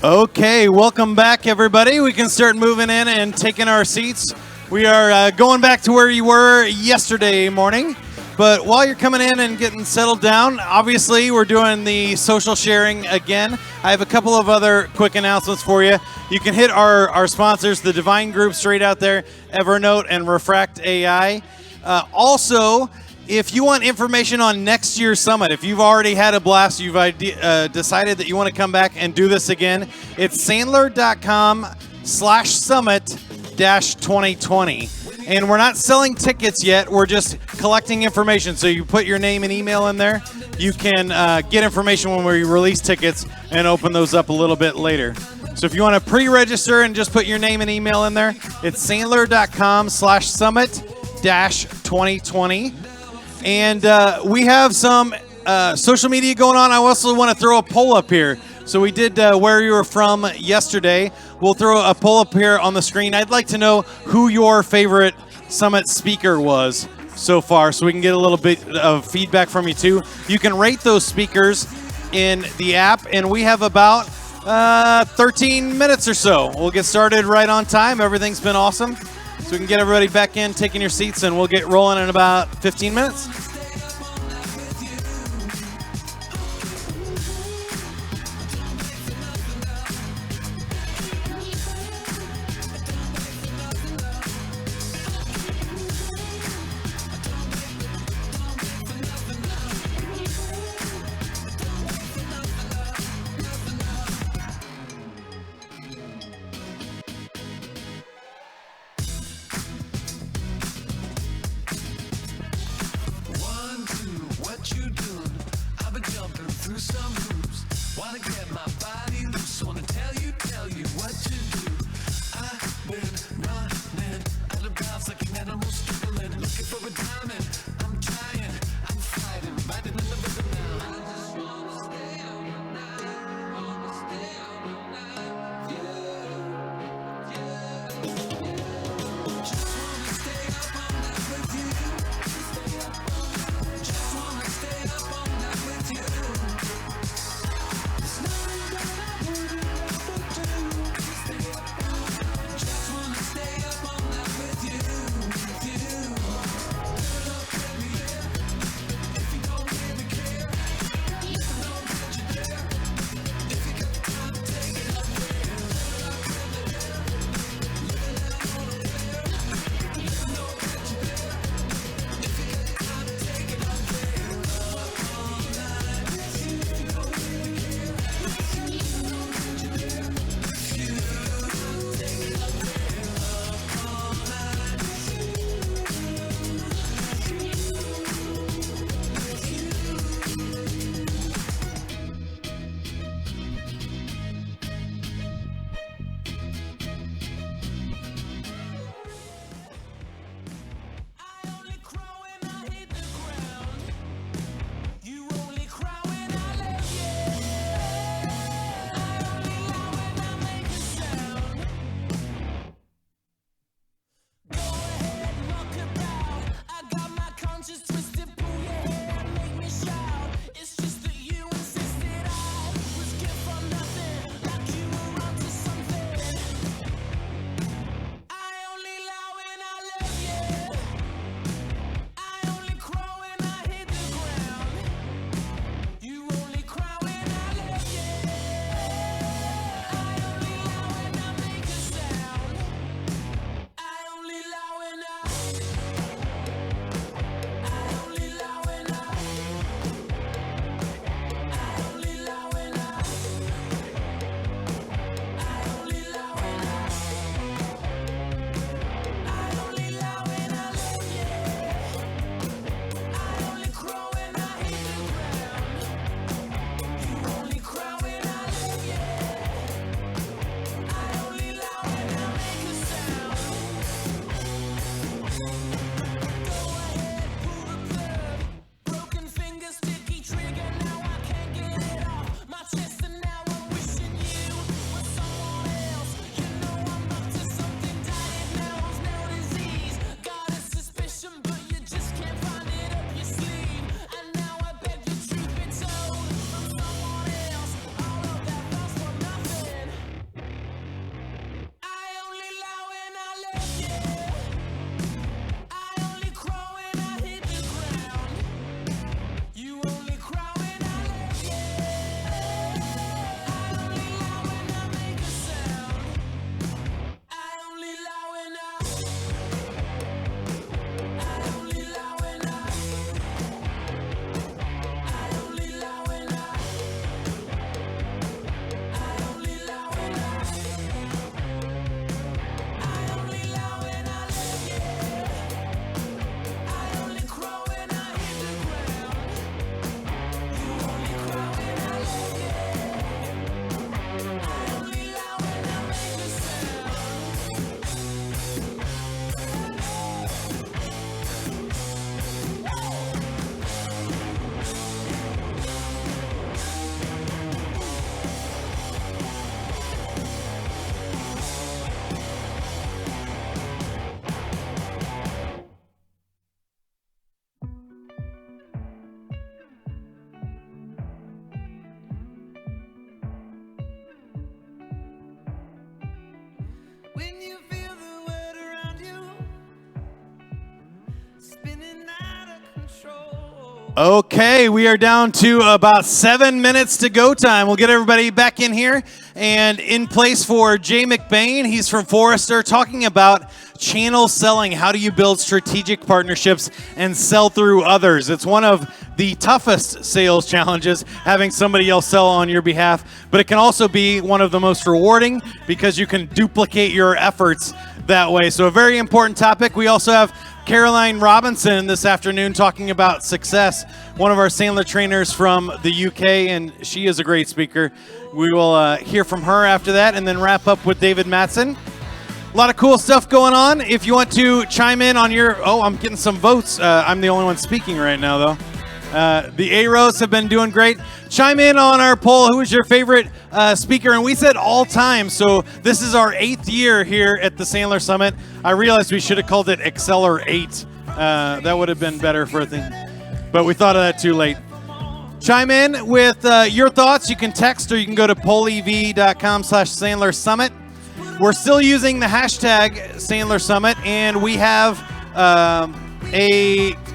Okay, welcome back, everybody. We can start moving in and taking our seats. We are going back to where you were yesterday morning. But while you're coming in and getting settled down, obviously we're doing the social sharing again. I have a couple of other quick announcements for you. You can hit our sponsors, the Divine Group straight out there, Evernote and Refract AI. Also, if you want information on next year's summit, if you've already had a blast, you've decided that you want to come back and do this again, it's sandler.com/summit-2020. And we're not selling tickets yet. We're just collecting information. So you put your name and email in there. You can get information when we release tickets and open those up a little bit later. So if you want to pre-register and just put your name and email in there, it's sandler.com/summit-2020. And we have some social media going on. I also want to throw a poll up here. So we did where you were from yesterday. We'll throw a poll up here on the screen. I'd like to know who your favorite summit speaker was so far, so we can get a little bit of feedback from you too. You can rate those speakers in the app, and we have about 13 minutes or so. We'll get started right on time. Everything's been awesome. So we can get everybody back in, taking your seats, and we'll get rolling in about 15 minutes. Okay, we are down to about 7 minutes to go time. We'll get everybody back in here and in place for Jay McBain. He's from Forrester, talking about channel selling. How do you build strategic partnerships and sell through others? It's one of the toughest sales challenges, having somebody else sell on your behalf, but it can also be one of the most rewarding because you can duplicate your efforts that way. So a very important topic. We also have Caroline Robinson this afternoon talking about success, one of our Sandler trainers from the UK, and she is a great speaker. We will hear from her after that and then wrap up with David Mattson. A lot of cool stuff going on. If you want to chime in on your, I'm getting some votes. I'm the only one speaking right now, though. The A-Rows have been doing great. Chime in on our poll. Who is your favorite speaker? And we said all time, so this is our 8th year here at the Sandler Summit. I realized we should have called it Exceller 8. That would have been better for a thing, but we thought of that too late. Chime in with your thoughts. You can text or you can go to pollev.com/Sandler Summit. We're still using the hashtag Sandler Summit, and we have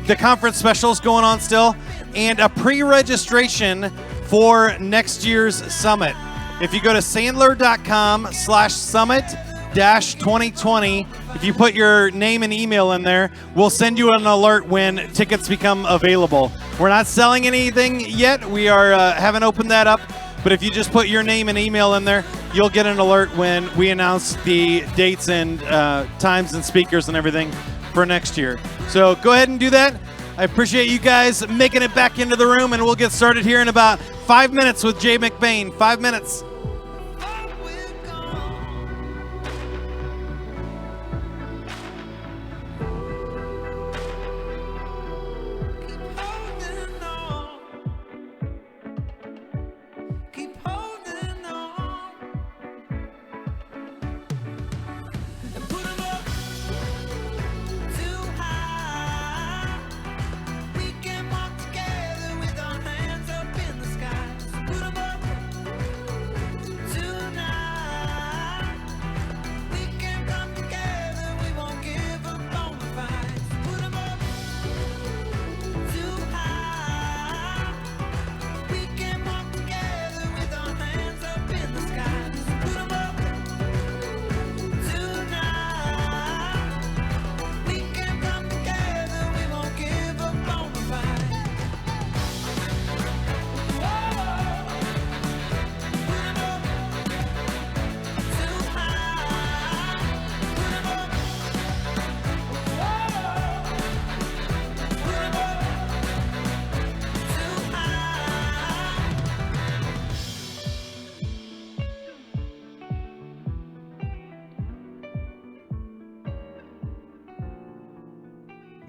the conference specials going on still, and a pre-registration for next year's summit. If you go to sandler.com/summit-2020, if you put your name and email in there, we'll send you an alert when tickets become available. We're not selling anything yet. We haven't opened that up, but if you just put your name and email in there, you'll get an alert when we announce the dates and times and speakers and everything for next year. So go ahead and do that. I appreciate you guys making it back into the room, and we'll get started here in about 5 minutes with Jay McBain. 5 minutes.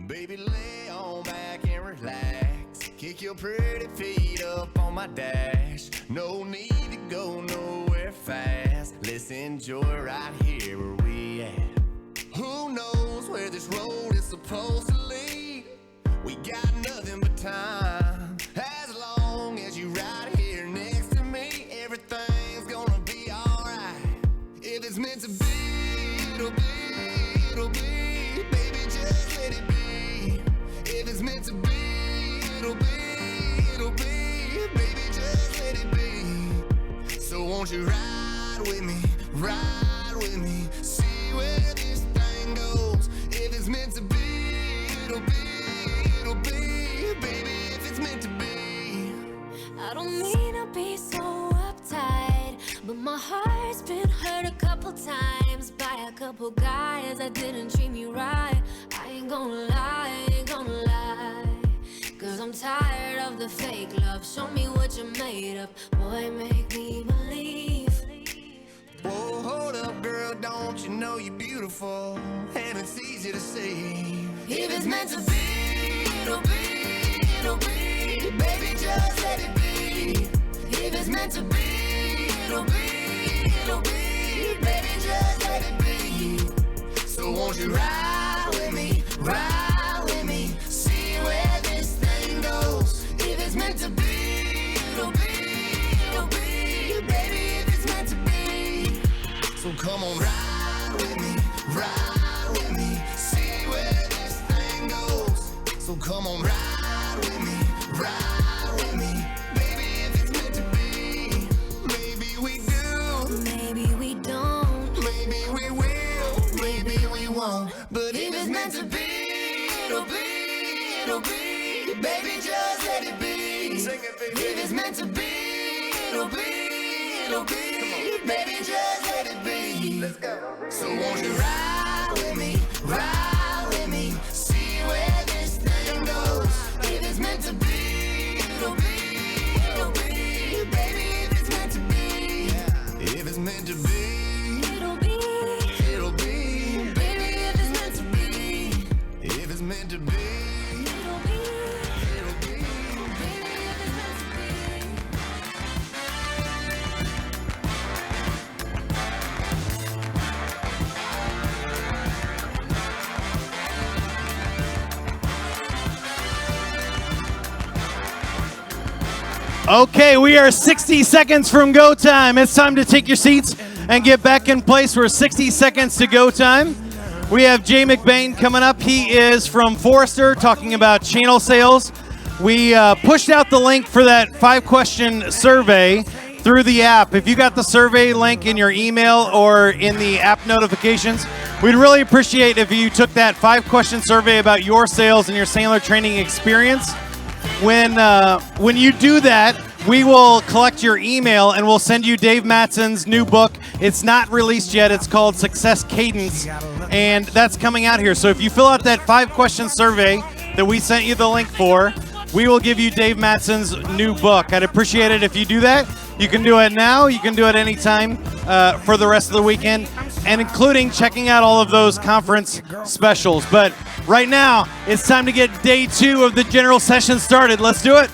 Baby, lay on back and relax. Kick your pretty feet up on my dash. No need to go nowhere fast. Let's enjoy right here where we at. Who knows where this road is supposed to lead? We got nothing but time. As long as you right here next to me, everything's gonna be alright. If it's meant to be, it'll be, it'll be. Baby, just let it be. If it's meant to be, it'll be, it'll be. Baby, just let it be. So won't you ride with me, see where this thing goes. If it's meant to be, it'll be, it'll be. Baby, if it's meant to be. I don't mean to be so uptight, but my heart's been hurt a couple times by a couple guys that didn't treat me right. I ain't gonna lie, cause I'm tired of the fake love. Show me what you're made of, boy, make me believe. Whoa, hold up, girl, don't you know you're beautiful? And it's easy to see. If it's meant to be, it'll be, it'll be. Baby, just let it be. If it's meant to be, it'll be, it'll be. Baby, just let it be. So won't you ride with me, see where this thing goes. If it's meant to be, it'll be, it'll be. Baby, if it's meant to be. So come on, ride with me, see where this thing goes. So come on, ride with me, ride with me. Baby, if it's meant to be, maybe we do, Maybe we don't, maybe we will, maybe we won't. But if it's meant to be, it'll be, it'll be. Baby, just let it be. Sing it, baby. If it's meant to be, it'll be, it'll be. Baby, just let it be. Let's go. So won't you ride with me, ride with me, see where this thing goes. If it's meant to be, it'll be, it'll be. Baby, if it's meant to be, if it's meant to be, it'll be, it'll be. baby, if it's meant to be, If it's meant to be, it'll be, it'll be. baby, if it's meant to be. Okay, we are 60 seconds from go time. It's time to take your seats and get back in place. We're 60 seconds to go time. We have Jay McBain coming up. He is from Forrester talking about channel sales. We pushed out the link for that 5-question survey through the app. If you got the survey link in your email or in the app notifications, we'd really appreciate if you took that 5-question survey about your sales and your Sandler training experience. When you do that, we will collect your email and we'll send you Dave Matson's new book. It's not released yet. It's called Success Cadence, and that's coming out here. So if you fill out that 5-question survey that we sent you the link for, we will give you Dave Matson's new book. I'd appreciate it if you do that. You can do it now. You can do it anytime for the rest of the weekend, and including checking out all of those conference specials. But right now, it's time to get day 2 of the general session started. Let's do it.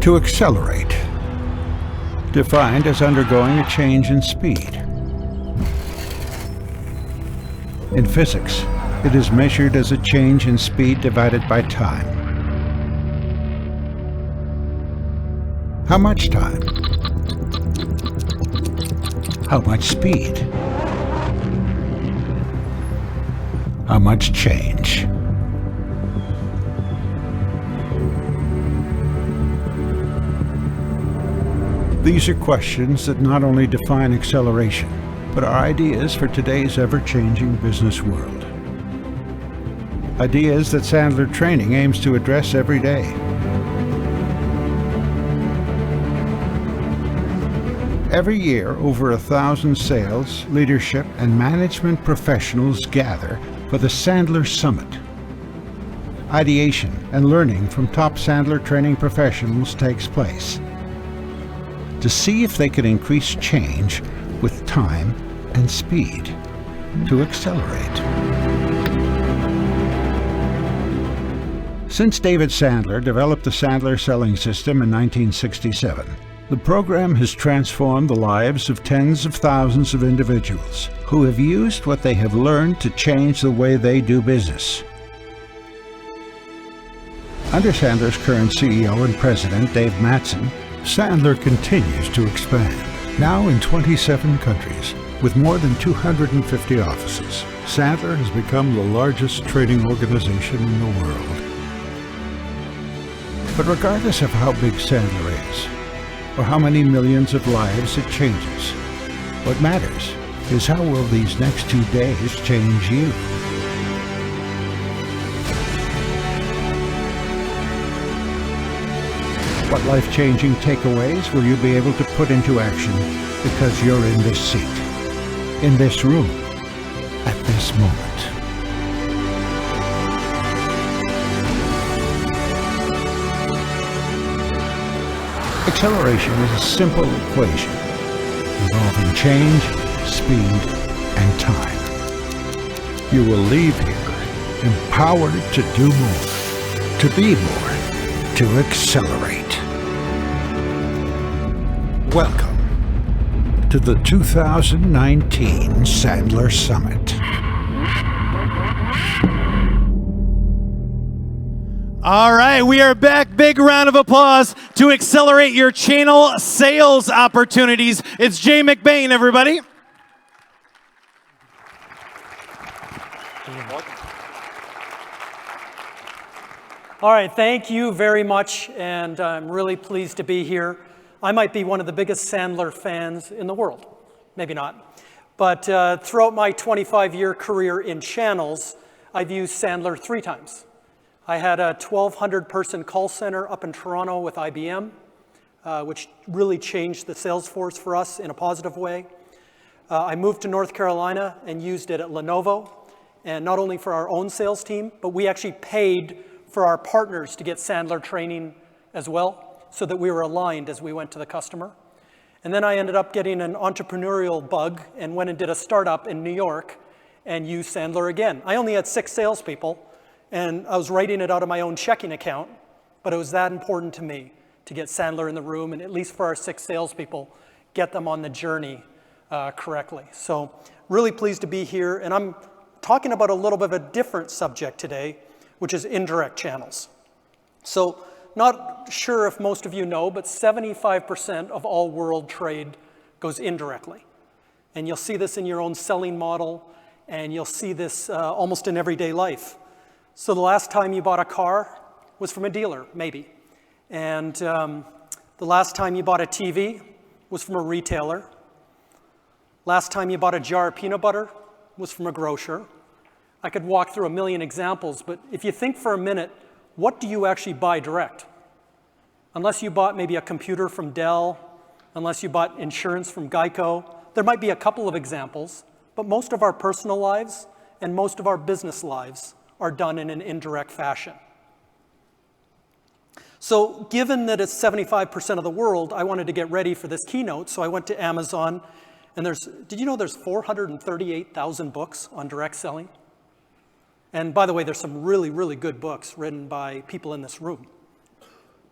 To accelerate, defined as undergoing a change in speed. In physics, it is measured as a change in speed divided by time. How much time? How much speed? How much change? These are questions that not only define acceleration, but are ideas for today's ever-changing business world. Ideas that Sandler Training aims to address every day. Every year, over 1,000 sales, leadership, and management professionals gather for the Sandler Summit. Ideation and learning from top Sandler Training professionals takes place to see if they can increase change with time and speed to accelerate. Since David Sandler developed the Sandler Selling System in 1967, the program has transformed the lives of tens of thousands of individuals who have used what they have learned to change the way they do business. Under Sandler's current CEO and president, Dave Matson, Sandler continues to expand, now in 27 countries, with more than 250 offices. Sandler has become the largest training organization in the world. But regardless of how big Sandler is, or how many millions of lives it changes, what matters is how will these next 2 days change you? What life-changing takeaways will you be able to put into action because you're in this seat? in this room at this moment. Acceleration is a simple equation involving change, speed, and time. You will leave here empowered to do more, to be more, to accelerate. Welcome to the 2019 Sandler Summit. All right, we are back. Big round of applause to accelerate your channel sales opportunities. It's Jay McBain, everybody. All right, thank you very much, and I'm really pleased to be here. I might be one of the biggest Sandler fans in the world, maybe not. But throughout my 25-year career in channels, I've used Sandler 3 times. I had a 1,200-person call center up in Toronto with IBM, which really changed the sales force for us in a positive way. I moved to North Carolina and used it at Lenovo, and not only for our own sales team, but we actually paid for our partners to get Sandler training as well, so that we were aligned as we went to the customer. And then I ended up getting an entrepreneurial bug and went and did a startup in New York and used Sandler again. I only had 6 salespeople, and I was writing it out of my own checking account, but it was that important to me to get Sandler in the room, and at least for our 6 salespeople, get them on the journey correctly. So really pleased to be here, and I'm talking about a little bit of a different subject today, which is indirect channels. So not sure if most of you know, but 75% of all world trade goes indirectly. And you'll see this in your own selling model, and you'll see this almost in everyday life. So the last time you bought a car was from a dealer, maybe. And the last time you bought a TV was from a retailer. Last time you bought a jar of peanut butter was from a grocer. I could walk through a million examples, but if you think for a minute, what do you actually buy direct? Unless you bought maybe a computer from Dell, unless you bought insurance from Geico, there might be a couple of examples, but most of our personal lives and most of our business lives are done in an indirect fashion. So given that it's 75% of the world, I wanted to get ready for this keynote, so I went to Amazon, and did you know there's 438,000 books on direct selling? And by the way, there's some really, really good books written by people in this room.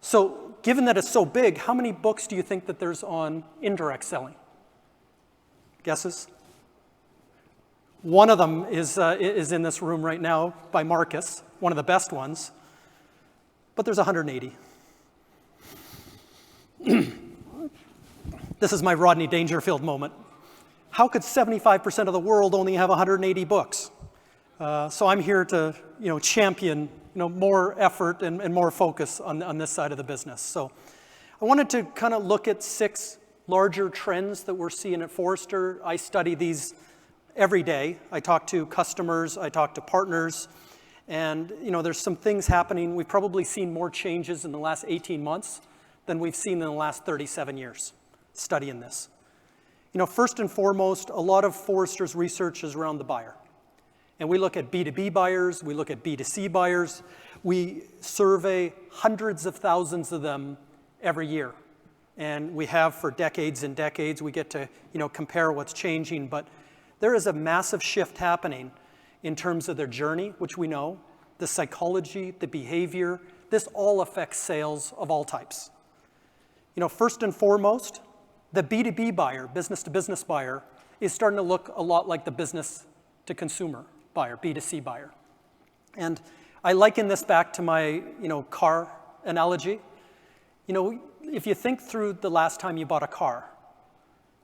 So given that it's so big, how many books do you think that there's on indirect selling? Guesses? One of them is in this room right now by Marcus, one of the best ones, but there's 180. This is my Rodney Dangerfield moment. How could 75% of the world only have 180 books? So I'm here to, champion, more effort and more focus on this side of the business. So I wanted to kind of look at 6 larger trends that we're seeing at Forrester. I study these every day. I talk to customers, I talk to partners, and there's some things happening. We've probably seen more changes in the last 18 months than we've seen in the last 37 years studying this. First and foremost, a lot of Forrester's research is around the buyer. And we look at B2B buyers, we look at B2C buyers. We survey hundreds of thousands of them every year. And we have for decades and decades. We get to compare what's changing, but there is a massive shift happening in terms of their journey, which we know, the psychology, the behavior. This all affects sales of all types. First and foremost, the B2B buyer, business to business buyer, is starting to look a lot like the business to consumer buyer, B2C buyer. And I liken this back to my, car analogy. If you think through the last time you bought a car,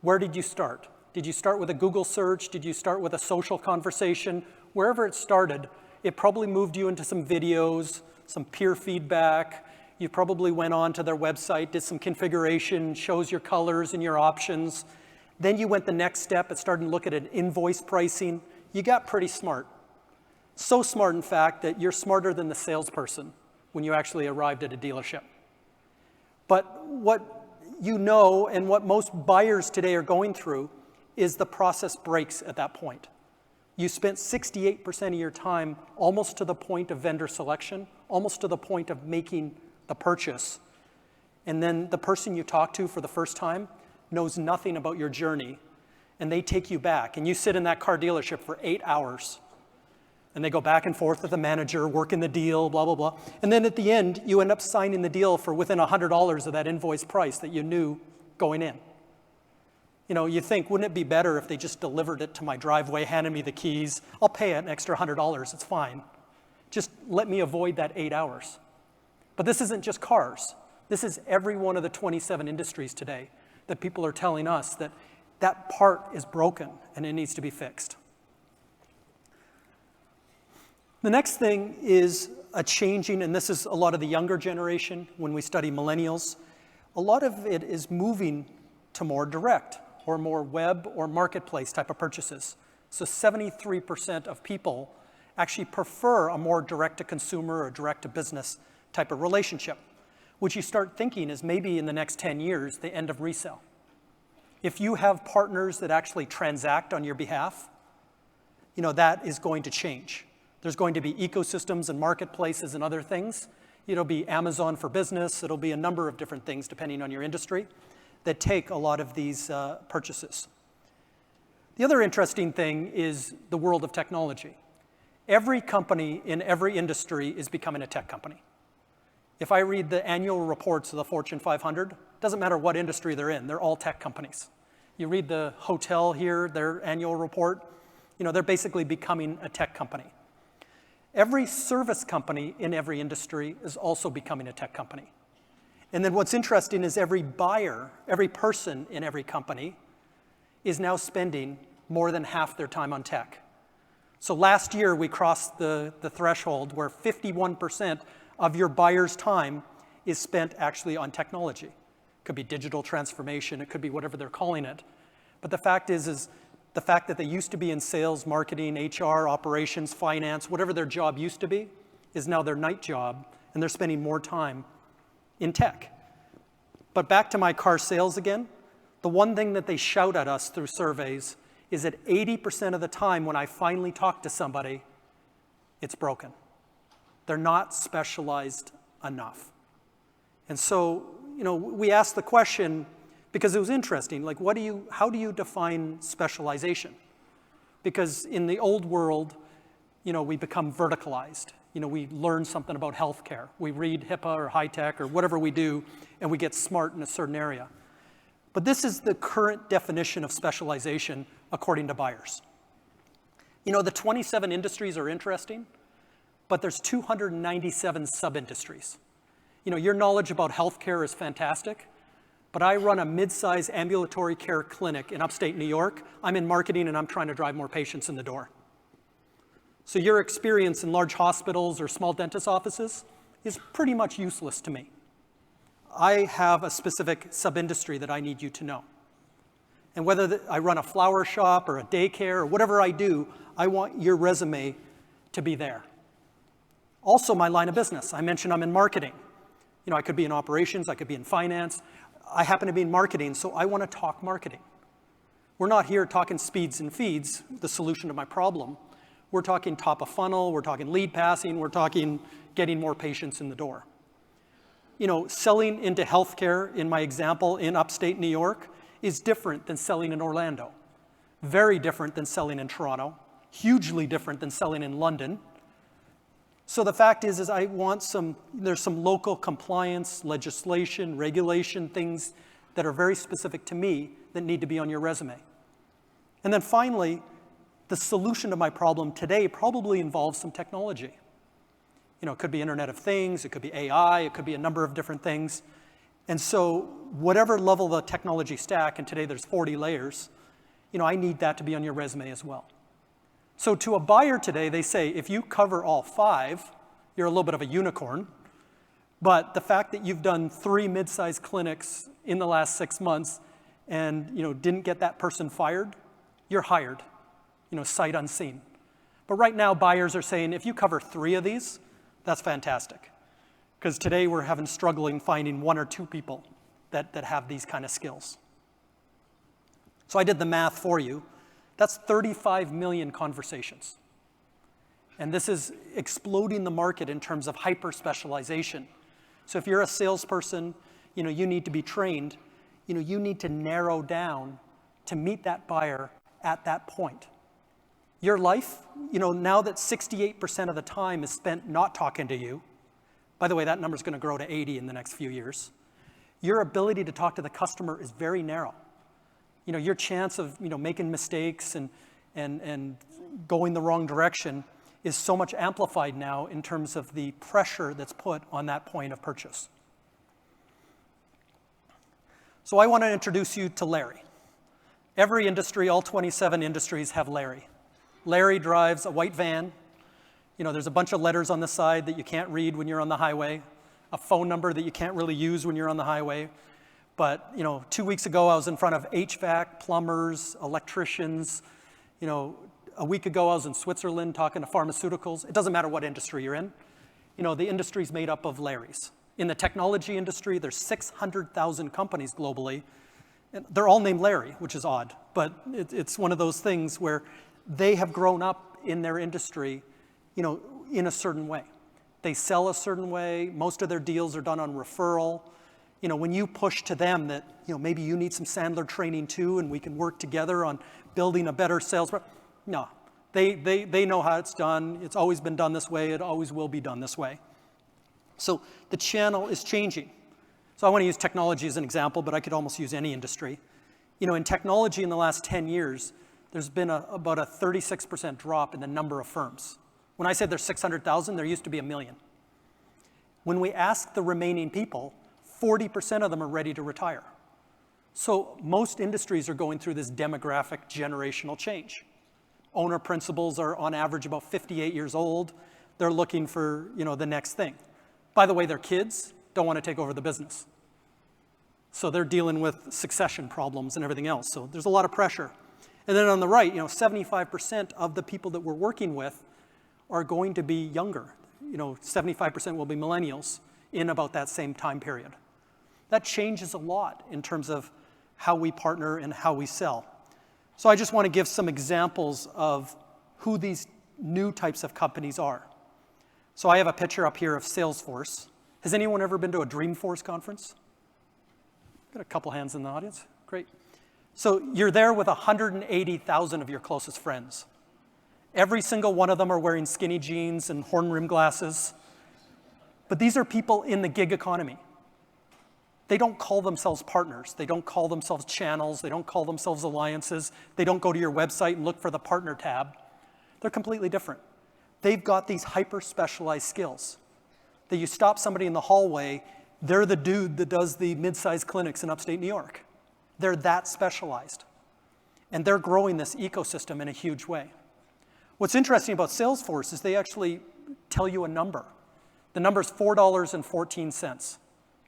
where did you start? Did you start with a Google search? Did you start with a social conversation? Wherever it started, it probably moved you into some videos, some peer feedback. You probably went on to their website, did some configuration, shows your colors and your options. Then you went the next step and started to look at an invoice pricing. You got pretty smart. So smart, in fact, that you're smarter than the salesperson when you actually arrived at a dealership. But what and what most buyers today are going through is the process breaks at that point. You spent 68% of your time almost to the point of vendor selection, almost to the point of making the purchase. And then the person you talk to for the first time knows nothing about your journey, and they take you back. And you sit in that car dealership for 8 hours, and they go back and forth with the manager, working the deal, blah, blah, blah. And then at the end, you end up signing the deal for within $100 of that invoice price that you knew going in. You know, you think, wouldn't it be better if they just delivered it to my driveway, handed me the keys? I'll pay an extra $100, it's fine. Just let me avoid that 8 hours. But this isn't just cars. This is every one of the 27 industries today that people are telling us that that part is broken and it needs to be fixed. The next thing is a changing, and this is a lot of the younger generation when we study millennials, a lot of it is moving to more direct or more web or marketplace type of purchases. So 73% of people actually prefer a more direct-to-consumer or direct-to-business type of relationship, which you start thinking is maybe in the next 10 years, the end of resale. If you have partners that actually transact on your behalf, you know, that is going to change. There's going to be ecosystems and marketplaces and other things. It'll be Amazon for business. It'll be a number of different things depending on your industry that take a lot of these purchases. The other interesting thing is the world of technology. Every company in every industry is becoming a tech company. If I read the annual reports of the Fortune 500, doesn't matter what industry they're in, they're all tech companies. You read the hotel here, their annual report, you know, they're basically becoming a tech company. Every service company in every industry is also becoming a tech company. And then what's interesting is every buyer, every person in every company is now spending more than half their time on tech. So last year we crossed the threshold where 51% of your buyer's time is spent actually on technology. It could be digital transformation, it could be whatever they're calling it. But the fact is the fact that they used to be in sales, marketing, HR, operations, finance, whatever their job used to be, is now their night job, and they're spending more time in tech. But back to my car sales again, the one thing that they shout at us through surveys is that 80% of the time when I finally talk to somebody, it's broken. They're not specialized enough. And so, you know, we asked the question because it was interesting, like how do you define specialization? Because in the old world, you know, we become verticalized. You know, we learn something about healthcare. We read HIPAA or high tech or whatever we do, and we get smart in a certain area. But this is the current definition of specialization according to buyers. You know, the 27 industries are interesting, but there's 297 sub-industries. You know, your knowledge about healthcare is fantastic, but I run a mid-size ambulatory care clinic in upstate New York. I'm in marketing and I'm trying to drive more patients in the door. So your experience in large hospitals or small dentist offices is pretty much useless to me. I have a specific sub-industry that I need you to know. And whether I run a flower shop or a daycare or whatever I do, I want your resume to be there. Also my line of business. I mentioned I'm in marketing. You know, I could be in operations, I could be in finance. I happen to be in marketing, so I want to talk marketing. We're not here talking speeds and feeds, the solution to my problem. We're talking top of funnel, we're talking lead passing, we're talking getting more patients in the door. You know, selling into healthcare, in my example, in upstate New York, is different than selling in Orlando. Very different than selling in Toronto. Hugely different than selling in London. So the fact is I want there's some local compliance, legislation, regulation, things that are very specific to me that need to be on your resume. And then finally, the solution to my problem today probably involves some technology. You know, it could be Internet of Things, it could be AI, it could be a number of different things. And so whatever level of the technology stack, and today there's 40 layers, you know, I need that to be on your resume as well. So to a buyer today, they say, if you cover all 5, you're a little bit of a unicorn. But the fact that you've done 3 mid-sized clinics in the last 6 months and, you know, didn't get that person fired, you're hired, you know, sight unseen. But right now, buyers are saying, if you cover 3 of these, that's fantastic. Because today we're struggling finding 1 or 2 people that have these kind of skills. So I did the math for you. That's 35 million conversations. And this is exploding the market in terms of hyper-specialization. So if you're a salesperson, you need to be trained, you need to narrow down to meet that buyer at that point. Your life, now that 68% of the time is spent not talking to you, by the way, that number's gonna grow to 80 in the next few years, your ability to talk to the customer is very narrow. Your chance of making mistakes and going the wrong direction is so much amplified now in terms of the pressure that's put on that point of purchase. So I want to introduce you to Larry. Every industry, all 27 industries have Larry. Larry drives a white van. There's a bunch of letters on the side that you can't read when you're on the highway, a phone number that you can't really use when you're on the highway. But 2 weeks ago, I was in front of HVAC, plumbers, electricians. A week ago, I was in Switzerland talking to pharmaceuticals. It doesn't matter what industry you're in. The industry's made up of Larrys. In the technology industry, there's 600,000 companies globally. And they're all named Larry, which is odd. But it's one of those things where they have grown up in their industry, in a certain way. They sell a certain way. Most of their deals are done on referral. When you push to them that, maybe you need some Sandler training too, and we can work together on building a better sales. No, they know how it's done. It's always been done this way. It always will be done this way. So the channel is changing. So I want to use technology as an example, but I could almost use any industry. In technology in the last 10 years, there's been about a 36% drop in the number of firms. When I said there's 600,000, there used to be 1 million. When we ask the remaining people, 40% of them are ready to retire. So most industries are going through this demographic generational change. Owner principals are on average about 58 years old. They're looking for the next thing. By the way, their kids don't want to take over the business. So they're dealing with succession problems and everything else. So there's a lot of pressure. And then on the right, 75% of the people that we're working with are going to be younger. 75% will be millennials in about that same time period. That changes a lot in terms of how we partner and how we sell. So I just want to give some examples of who these new types of companies are. So I have a picture up here of Salesforce. Has anyone ever been to a Dreamforce conference? Got a couple hands in the audience. Great. So you're there with 180,000 of your closest friends. Every single one of them are wearing skinny jeans and horn-rimmed glasses. But these are people in the gig economy. They don't call themselves partners. They don't call themselves channels. They don't call themselves alliances. They don't go to your website and look for the partner tab. They're completely different. They've got these hyper-specialized skills that you stop somebody in the hallway, they're the dude that does the mid-sized clinics in upstate New York. They're that specialized. And they're growing this ecosystem in a huge way. What's interesting about Salesforce is they actually tell you a number. The number is $4.14.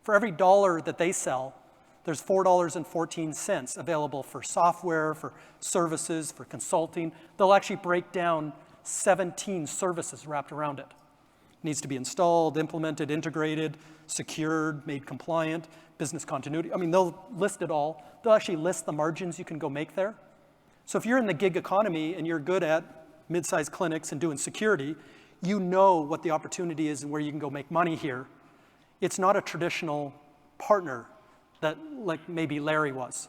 For every dollar that they sell, there's $4.14 available for software, for services, for consulting. They'll actually break down 17 services wrapped around it. It needs to be installed, implemented, integrated, secured, made compliant, business continuity. They'll list it all. They'll actually list the margins you can go make there. So if you're in the gig economy and you're good at mid-sized clinics and doing security, you know what the opportunity is and where you can go make money here. It's not a traditional partner that like maybe Larry was.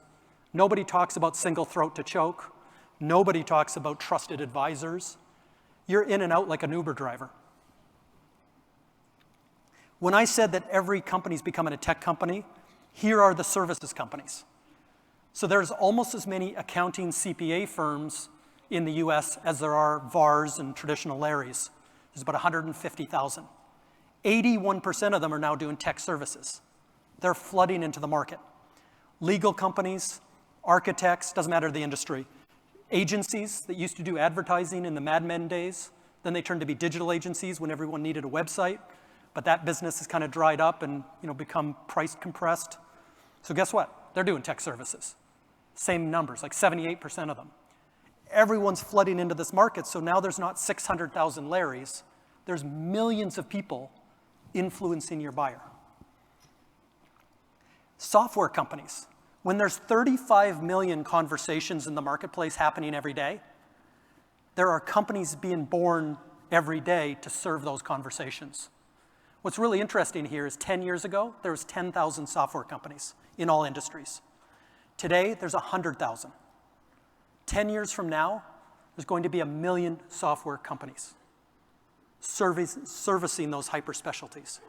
Nobody talks about single throat to choke. Nobody talks about trusted advisors. You're in and out like an Uber driver. When I said that every company's becoming a tech company, here are the services companies. So there's almost as many accounting CPA firms in the US as there are VARs and traditional Larrys. There's about 150,000. 81% of them are now doing tech services. They're flooding into the market. Legal companies, architects, doesn't matter the industry. Agencies that used to do advertising in the Mad Men days, then they turned to be digital agencies when everyone needed a website, but that business has kind of dried up and become price compressed. So guess what? They're doing tech services. Same numbers, like 78% of them. Everyone's flooding into this market, so now there's not 600,000 Larrys. There's millions of people influencing your buyer. Software companies. When there's 35 million conversations in the marketplace happening every day, there are companies being born every day to serve those conversations. What's really interesting here is 10 years ago, there was 10,000 software companies in all industries. Today, there's 100,000. 10 years from now, there's going to be 1 million software companies servicing those hyper specialties.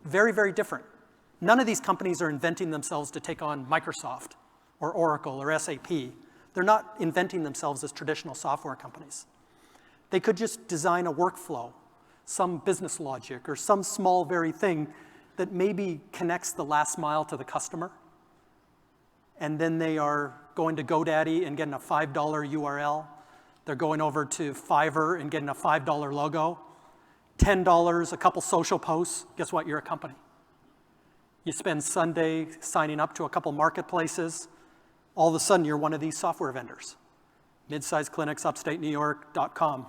Very, very different. None of these companies are inventing themselves to take on Microsoft or Oracle or SAP. They're not inventing themselves as traditional software companies. They could just design a workflow, some business logic, or some small very thing that maybe connects the last mile to the customer. And then they are going to GoDaddy and getting a $5 URL. They're going over to Fiverr and getting a $5 logo. $10, a couple social posts. Guess what? You're a company. You spend Sunday signing up to a couple marketplaces. All of a sudden, you're one of these software vendors. Mid-sized clinics, upstatenewyork.com.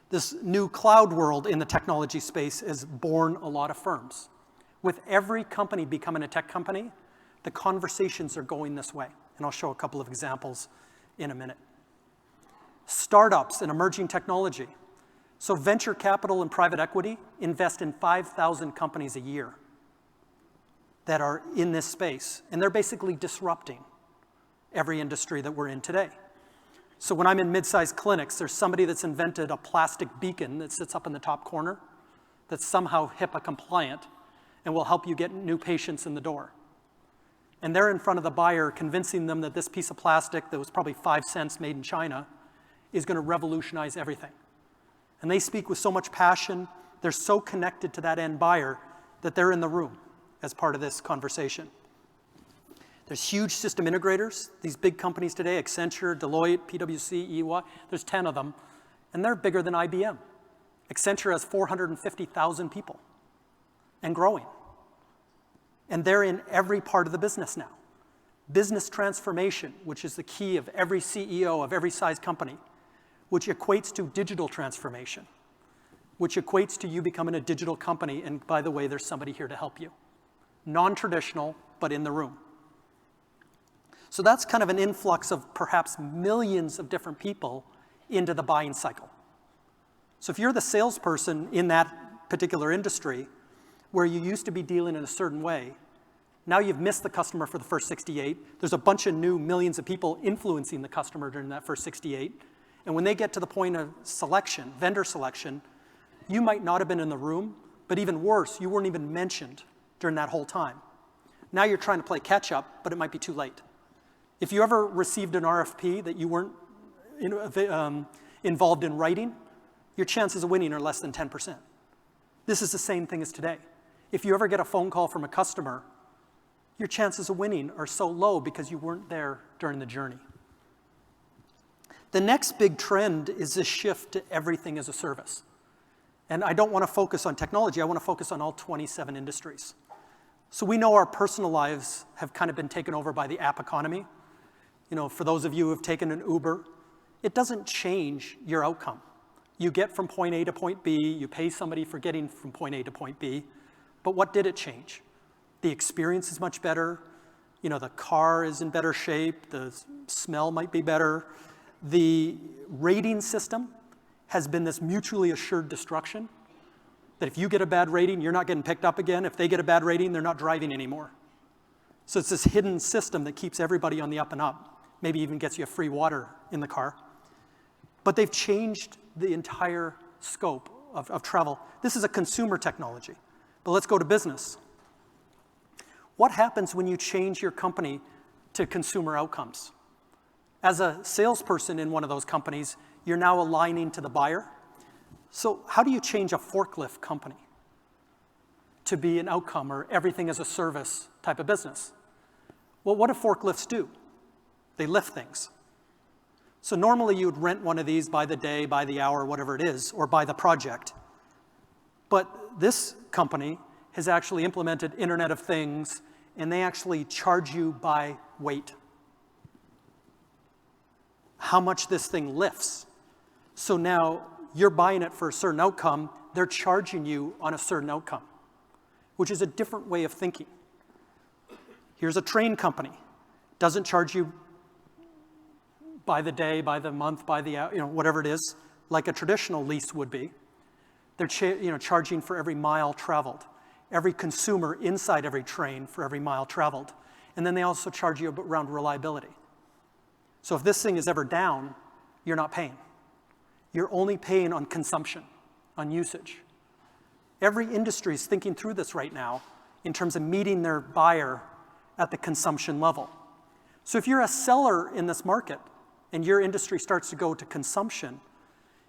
This new cloud world in the technology space has born a lot of firms. With every company becoming a tech company, the conversations are going this way. And I'll show a couple of examples in a minute. Startups and emerging technology. So venture capital and private equity invest in 5,000 companies a year that are in this space. And they're basically disrupting every industry that we're in today. So when I'm in mid-sized clinics, there's somebody that's invented a plastic beacon that sits up in the top corner that's somehow HIPAA compliant and will help you get new patients in the door. And they're in front of the buyer convincing them that this piece of plastic that was probably 5 cents made in China is going to revolutionize everything. And they speak with so much passion, they're so connected to that end buyer that they're in the room as part of this conversation. There's huge system integrators, these big companies today, Accenture, Deloitte, PwC, EY, there's 10 of them, and they're bigger than IBM. Accenture has 450,000 people and growing. And they're in every part of the business now. Business transformation, which is the key of every CEO of every size company, which equates to digital transformation, which equates to you becoming a digital company, and by the way, there's somebody here to help you. Non-traditional, but in the room. So that's kind of an influx of perhaps millions of different people into the buying cycle. So if you're the salesperson in that particular industry, where you used to be dealing in a certain way, now you've missed the customer for the first 68. There's a bunch of new millions of people influencing the customer during that first 68. And when they get to the point of selection, vendor selection, you might not have been in the room, but even worse, you weren't even mentioned during that whole time. Now you're trying to play catch up, but it might be too late. If you ever received an RFP that you weren't involved in writing, your chances of winning are less than 10%. This is the same thing as today. If you ever get a phone call from a customer, your chances of winning are so low because you weren't there during the journey. The next big trend is this shift to everything as a service. And I don't want to focus on technology, I want to focus on all 27 industries. So we know our personal lives have kind of been taken over by the app economy. You know, for those of you who have taken an Uber, it doesn't change your outcome. You get from point A to point B, you pay somebody for getting from point A to point B, but what did it change? The experience is much better, you know, the car is in better shape, the smell might be better. The rating system has been this mutually assured destruction, that if you get a bad rating, you're not getting picked up again. If they get a bad rating, they're not driving anymore. So it's this hidden system that keeps everybody on the up and up, maybe even gets you a free water in the car. But they've changed the entire scope of travel. This is a consumer technology, but let's go to business. What happens when you change your company to consumer outcomes? As a salesperson in one of those companies, you're now aligning to the buyer. So how do you change a forklift company to be an outcome or everything as a service type of business? Well, what do forklifts do? They lift things. So normally you would rent one of these by the day, by the hour, whatever it is, or by the project. But this company has actually implemented Internet of Things, and they actually charge you by weight. How much this thing lifts. So now you're buying it for a certain outcome, they're charging you on a certain outcome, which is a different way of thinking. Here's a train company. Doesn't charge you by the day, by the month, by the hour, whatever it is, like a traditional lease would be. They're charging for every mile traveled, every consumer inside every train for every mile traveled. And then they also charge you around reliability. So if this thing is ever down, you're not paying. You're only paying on consumption, on usage. Every industry is thinking through this right now in terms of meeting their buyer at the consumption level. So if you're a seller in this market and your industry starts to go to consumption,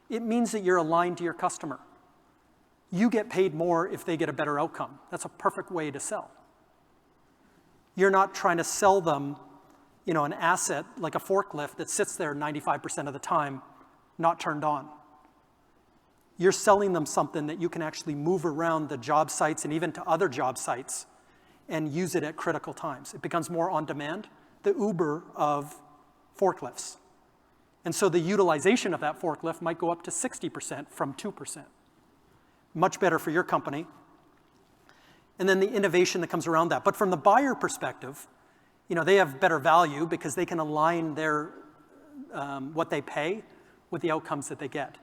it means that you're aligned to your customer. You get paid more if they get a better outcome. That's a perfect way to sell. You're not trying to sell them, an asset like a forklift that sits there 95% of the time, not turned on. You're selling them something that you can actually move around the job sites and even to other job sites and use it at critical times. It becomes more on demand, the Uber of forklifts. And so the utilization of that forklift might go up to 60% from 2%. Much better for your company. And then the innovation that comes around that. But from the buyer perspective, they have better value because they can align their what they pay with the outcomes that they get.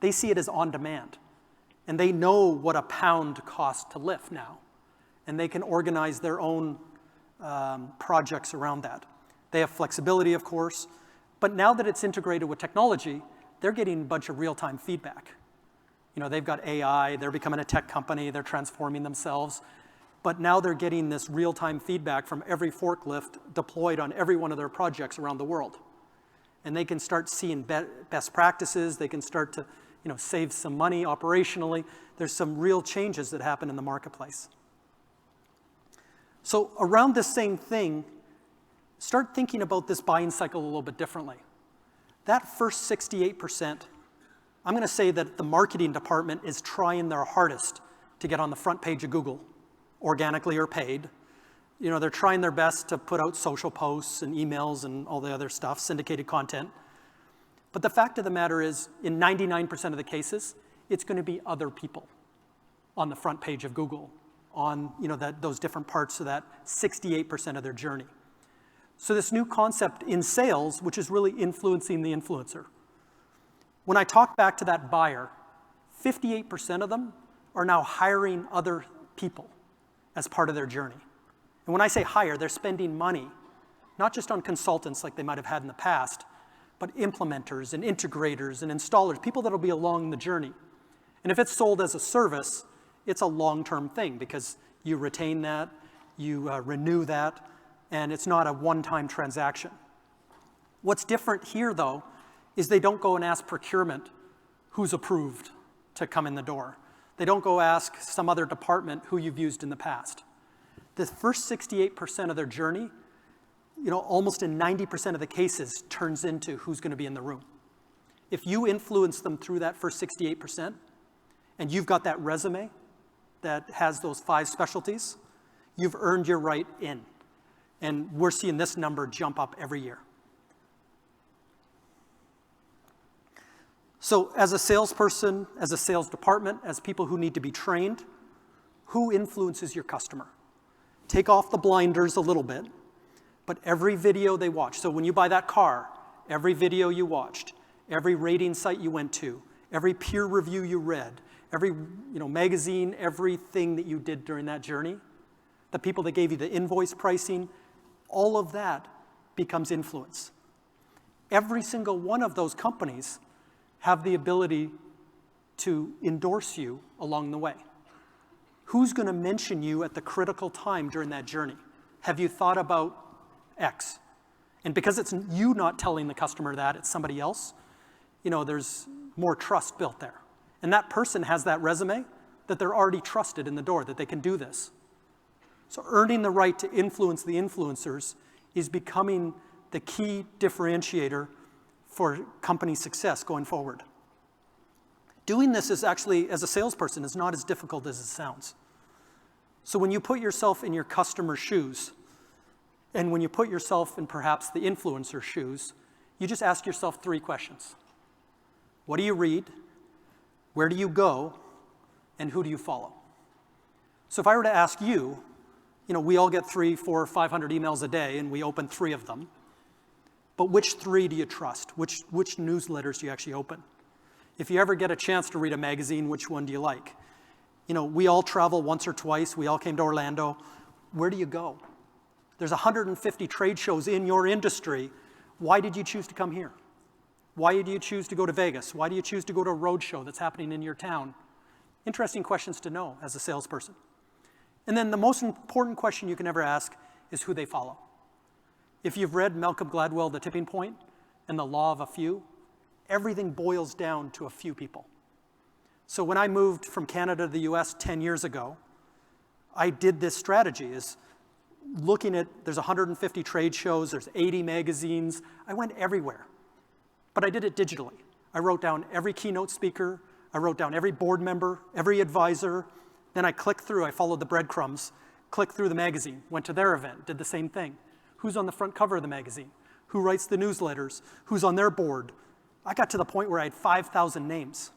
They see it as on demand. And they know what a pound costs to lift now. And they can organize their own projects around that. They have flexibility, of course. But now that it's integrated with technology, they're getting a bunch of real-time feedback. They've got AI, they're becoming a tech company, they're transforming themselves. But now they're getting this real-time feedback from every forklift deployed on every one of their projects around the world. And they can start seeing best practices, they can start to save some money operationally. There's some real changes that happen in the marketplace. So around this same thing, start thinking about this buying cycle a little bit differently. That first 68%, I'm going to say that the marketing department is trying their hardest to get on the front page of Google, organically or paid. They're trying their best to put out social posts and emails and all the other stuff, syndicated content. But the fact of the matter is, in 99% of the cases, it's going to be other people on the front page of Google, on those different parts of that 68% of their journey. So this new concept in sales, which is really influencing the influencer. When I talk back to that buyer, 58% of them are now hiring other people as part of their journey. And when I say hire, they're spending money, not just on consultants like they might have had in the past, but implementers and integrators and installers, people that'll be along the journey. And if it's sold as a service, it's a long-term thing because you retain that, you renew that, and it's not a one-time transaction. What's different here, though, is they don't go and ask procurement who's approved to come in the door. They don't go ask some other department who you've used in the past. The first 68% of their journey, almost in 90% of the cases, turns into who's going to be in the room. If you influence them through that first 68%, and you've got that resume that has those 5 specialties, you've earned your right in. And we're seeing this number jump up every year. So as a salesperson, as a sales department, as people who need to be trained, who influences your customer? Take off the blinders a little bit, but every video they watch. So when you buy that car, every video you watched, every rating site you went to, every peer review you read, every magazine, everything that you did during that journey, the people that gave you the invoice pricing, all of that becomes influence. Every single one of those companies have the ability to endorse you along the way. Who's going to mention you at the critical time during that journey? Have you thought about X? And because it's you not telling the customer that, it's somebody else, there's more trust built there. And that person has that resume that they're already trusted in the door, that they can do this. So earning the right to influence the influencers is becoming the key differentiator for company success going forward. Doing this is actually, as a salesperson, is not as difficult as it sounds. So when you put yourself in your customer's shoes, and when you put yourself in perhaps the influencer's shoes, you just ask yourself 3 questions. What do you read? Where do you go? And who do you follow? So if I were to ask you, we all get 300, 400, 500 emails a day, and we open 3 of them. But which 3 do you trust? Which newsletters do you actually open? If you ever get a chance to read a magazine, which one do you like? We all travel once or twice. We all came to Orlando. Where do you go? There's 150 trade shows in your industry. Why did you choose to come here? Why did you choose to go to Vegas? Why do you choose to go to a road show that's happening in your town? Interesting questions to know as a salesperson. And then the most important question you can ever ask is who they follow. If you've read Malcolm Gladwell, The Tipping Point, and The Law of a Few, everything boils down to a few people. So when I moved from Canada to the US 10 years ago, I did this strategy, is looking at, there's 150 trade shows, there's 80 magazines. I went everywhere, but I did it digitally. I wrote down every keynote speaker, I wrote down every board member, every advisor, then I clicked through, I followed the breadcrumbs, clicked through the magazine, went to their event, did the same thing. Who's on the front cover of the magazine? Who writes the newsletters? Who's on their board? I got to the point where I had 5,000 names.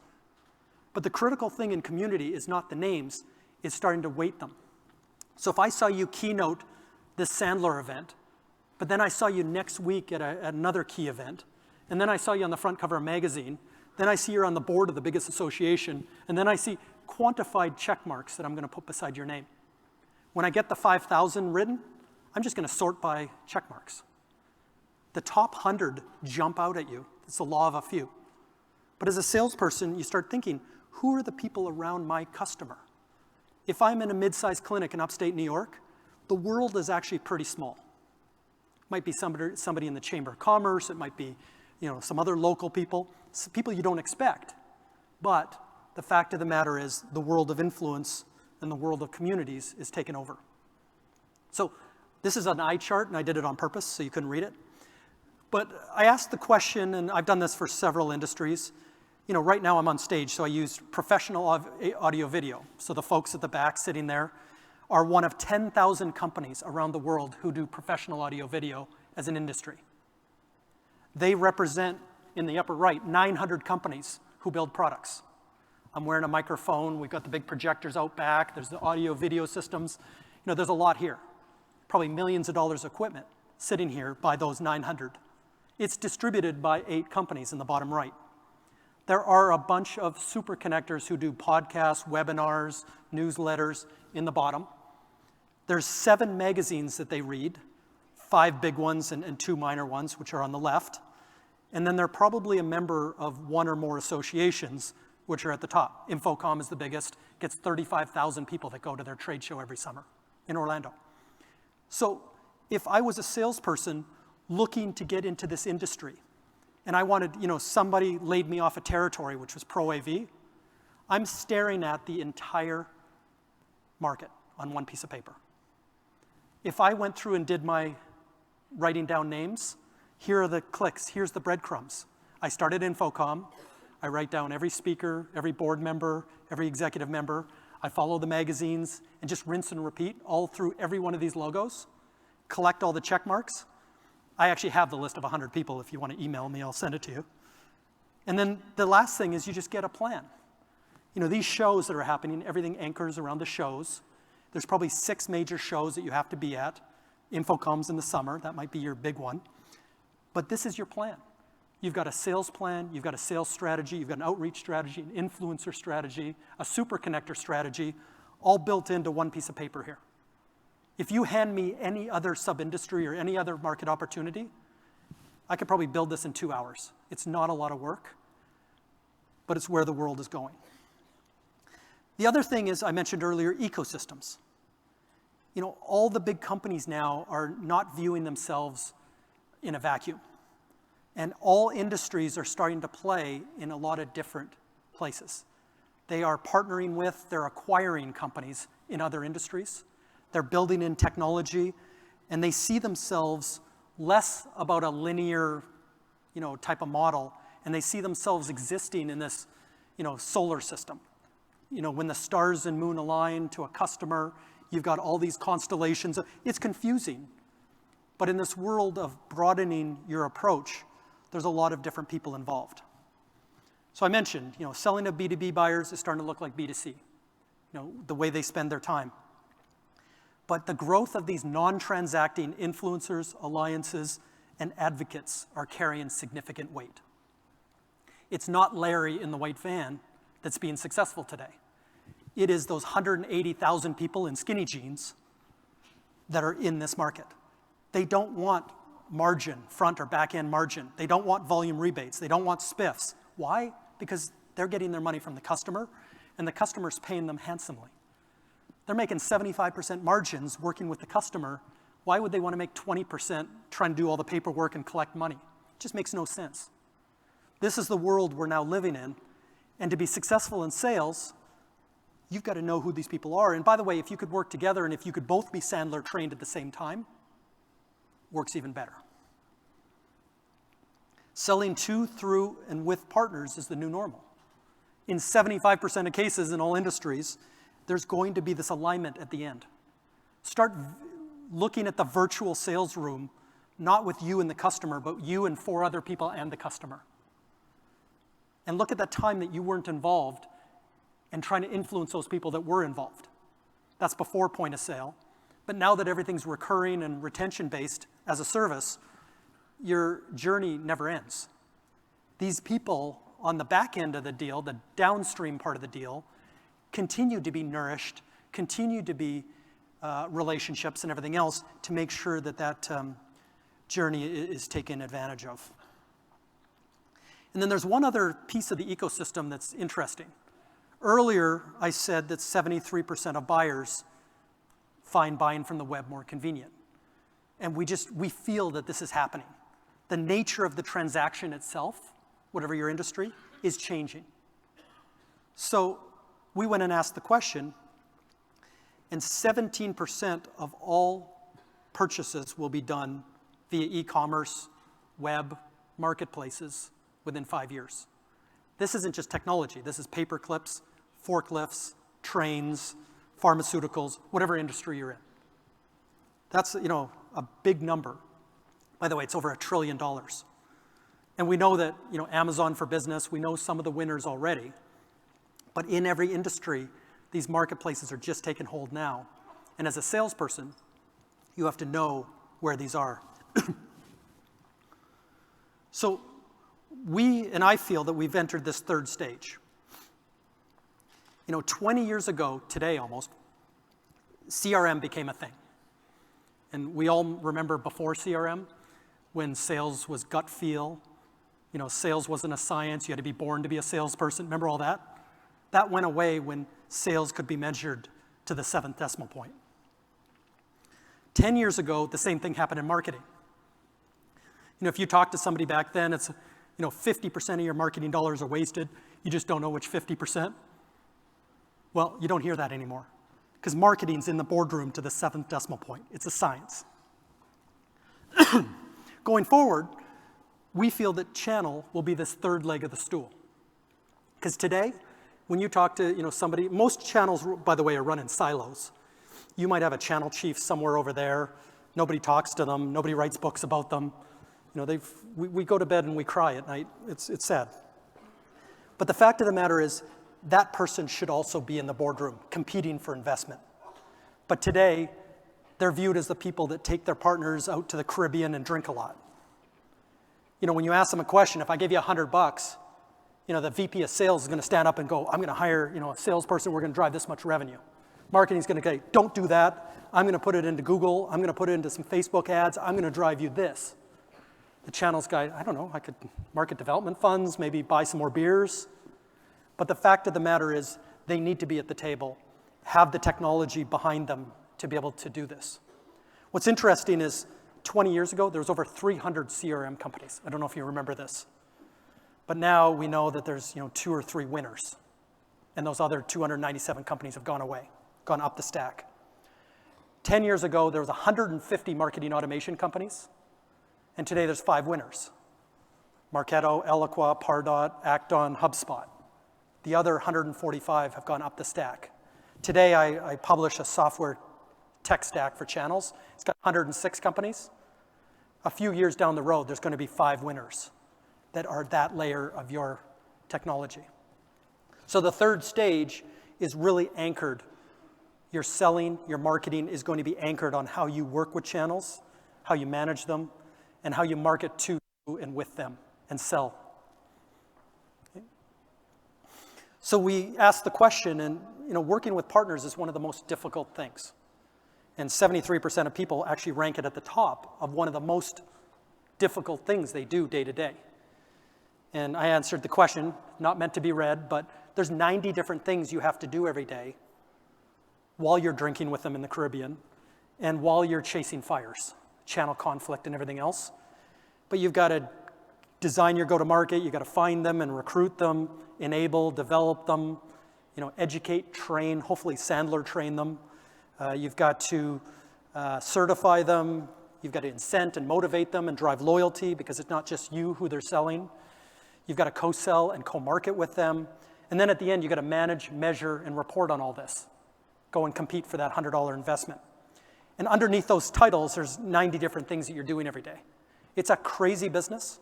But the critical thing in community is not the names, it's starting to weight them. So if I saw you keynote this Sandler event, but then I saw you next week at another key event, and then I saw you on the front cover of a magazine, then I see you're on the board of the biggest association, and then I see quantified check marks that I'm going to put beside your name. When I get the 5,000 written, I'm just going to sort by check marks. The top 100 jump out at you. It's the law of a few. But as a salesperson, you start thinking, who are the people around my customer? If I'm in a mid-sized clinic in upstate New York, the world is actually pretty small. It might be somebody in the Chamber of Commerce, it might be some other local people you don't expect. But the fact of the matter is the world of influence and the world of communities is taken over. So this is an eye chart, and I did it on purpose so you couldn't read it. But I asked the question, and I've done this for several industries. Right now I'm on stage, so I use professional audio video. So the folks at the back sitting there are one of 10,000 companies around the world who do professional audio video as an industry. They represent, in the upper right, 900 companies who build products. I'm wearing a microphone, we've got the big projectors out back, there's the audio video systems. There's a lot here. Probably millions of dollars of equipment sitting here by those 900. It's distributed by 8 companies in the bottom right. There are a bunch of super connectors who do podcasts, webinars, newsletters in the bottom. There's 7 magazines that they read, 5 big ones and 2 minor ones, which are on the left. And then they're probably a member of 1 or more associations, which are at the top. Infocom is the biggest, gets 35,000 people that go to their trade show every summer in Orlando. So if I was a salesperson looking to get into this industry, and I wanted, somebody laid me off a territory, which was Pro AV, I'm staring at the entire market on one piece of paper. If I went through and did my writing down names, here are the clicks, here's the breadcrumbs. I started Infocom, I write down every speaker, every board member, every executive member, I follow the magazines, and just rinse and repeat all through every one of these logos, collect all the check marks. I actually have the list of 100 people. If you want to email me, I'll send it to you. And then the last thing is you just get a plan. These shows that are happening, everything anchors around the shows. There's probably 6 major shows that you have to be at. Infocom's in the summer, that might be your big one. But this is your plan. You've got a sales plan, you've got a sales strategy, you've got an outreach strategy, an influencer strategy, a super connector strategy, all built into one piece of paper here. If you hand me any other sub-industry or any other market opportunity, I could probably build this in 2 hours. It's not a lot of work, but it's where the world is going. The other thing is, I mentioned earlier, ecosystems. All the big companies now are not viewing themselves in a vacuum. And all industries are starting to play in a lot of different places. They are partnering with, they're acquiring companies in other industries. They're building in technology, and they see themselves less about a linear, type of model, and they see themselves existing in this, solar system. When the stars and moon align to a customer, you've got all these constellations. It's confusing, but in this world of broadening your approach, there's a lot of different people involved. So I mentioned, selling to B2B buyers is starting to look like B2C, the way they spend their time. But the growth of these non-transacting influencers, alliances, and advocates are carrying significant weight. It's not Larry in the white van that's being successful today. It is those 180,000 people in skinny jeans that are in this market. They don't want margin, front or back end margin. They don't want volume rebates. They don't want spiffs. Why? Because they're getting their money from the customer, and the customer's paying them handsomely. They're making 75% margins working with the customer. Why would they want to make 20% trying to do all the paperwork and collect money? It just makes no sense. This is the world we're now living in, and to be successful in sales, you've got to know who these people are. And by the way, if you could work together and if you could both be Sandler trained at the same time, works even better. Selling to, through, and with partners is the new normal. In 75% of cases in all industries, there's going to be this alignment at the end. Start looking at the virtual sales room, not with you and the customer, but you and 4 other people and the customer. And look at that time that you weren't involved and trying to influence those people that were involved. That's before point of sale. But now that everything's recurring and retention-based as a service, your journey never ends. These people on the back end of the deal, the downstream part of the deal, continue to be nourished, continue to be relationships and everything else to make sure that that journey is taken advantage of. And then there's one other piece of the ecosystem that's interesting. Earlier, I said that 73% of buyers find buying from the web more convenient. And we feel that this is happening. The nature of the transaction itself, whatever your industry, is changing. So we went and asked the question, and 17% of all purchases will be done via e-commerce, web, marketplaces within 5 years. This isn't just technology. This is paper clips, forklifts, trains, pharmaceuticals, whatever industry you're in. That's, a big number. By the way, it's over $1 trillion. And we know that, Amazon for Business, we know some of the winners already. But in every industry, these marketplaces are just taking hold now. And as a salesperson, you have to know where these are. So I feel that we've entered this third stage. 20 years ago, today almost, CRM became a thing. And we all remember before CRM, when sales was gut feel, sales wasn't a science, you had to be born to be a salesperson. Remember all that? That went away when sales could be measured to the 7th decimal point. 10 years ago, the same thing happened in marketing. If you talk to somebody back then, it's 50% of your marketing dollars are wasted. You just don't know which 50%. Well, you don't hear that anymore because marketing's in the boardroom to the 7th decimal point. It's a science. Going forward, we feel that channel will be this third leg of the stool. Because today, when you talk to somebody, most channels, by the way, are run in silos. You might have a channel chief somewhere over there. Nobody talks to them. Nobody writes books about them. We go to bed and we cry at night. It's sad. But the fact of the matter is, that person should also be in the boardroom competing for investment. But today, they're viewed as the people that take their partners out to the Caribbean and drink a lot. When you ask them a question, if I give you $100, the VP of sales is going to stand up and go, I'm going to hire, a salesperson, we're going to drive this much revenue. Marketing's going to go, don't do that. I'm going to put it into Google. I'm going to put it into some Facebook ads. I'm going to drive you this. The channels guy, I don't know, I could market development funds, maybe buy some more beers. But the fact of the matter is they need to be at the table, have the technology behind them to be able to do this. What's interesting is 20 years ago, there was over 300 CRM companies. I don't know if you remember this. But now we know that there's 2 or 3 winners. And those other 297 companies have gone away, gone up the stack. 10 years ago, there was 150 marketing automation companies. And today there's 5 winners. Marketo, Eloqua, Pardot, Acton, HubSpot. The other 145 have gone up the stack. Today I publish a software tech stack for channels. It's got 106 companies. A few years down the road, there's going to be 5 winners that are that layer of your technology. So the third stage is really anchored, Your selling, your marketing is going to be anchored on how you work with channels, how you manage them, and how you market to and with them and sell. Okay. So we asked the question, and working with partners is one of the most difficult things. And 73% of people actually rank it at the top of one of the most difficult things they do day to day. And I answered the question, not meant to be read, but there's 90 different things you have to do every day while you're drinking with them in the Caribbean and while you're chasing fires, channel conflict and everything else. But you've got to design your go-to-market, you've got to find them and recruit them, enable, develop them, educate, train, hopefully Sandler train them. You've got to certify them. You've got to incent and motivate them and drive loyalty because it's not just you who they're selling. You've got to co-sell and co-market with them. And then at the end, you've got to manage, measure, and report on all this. Go and compete for that $100 investment. And underneath those titles, there's 90 different things that you're doing every day. It's a crazy business,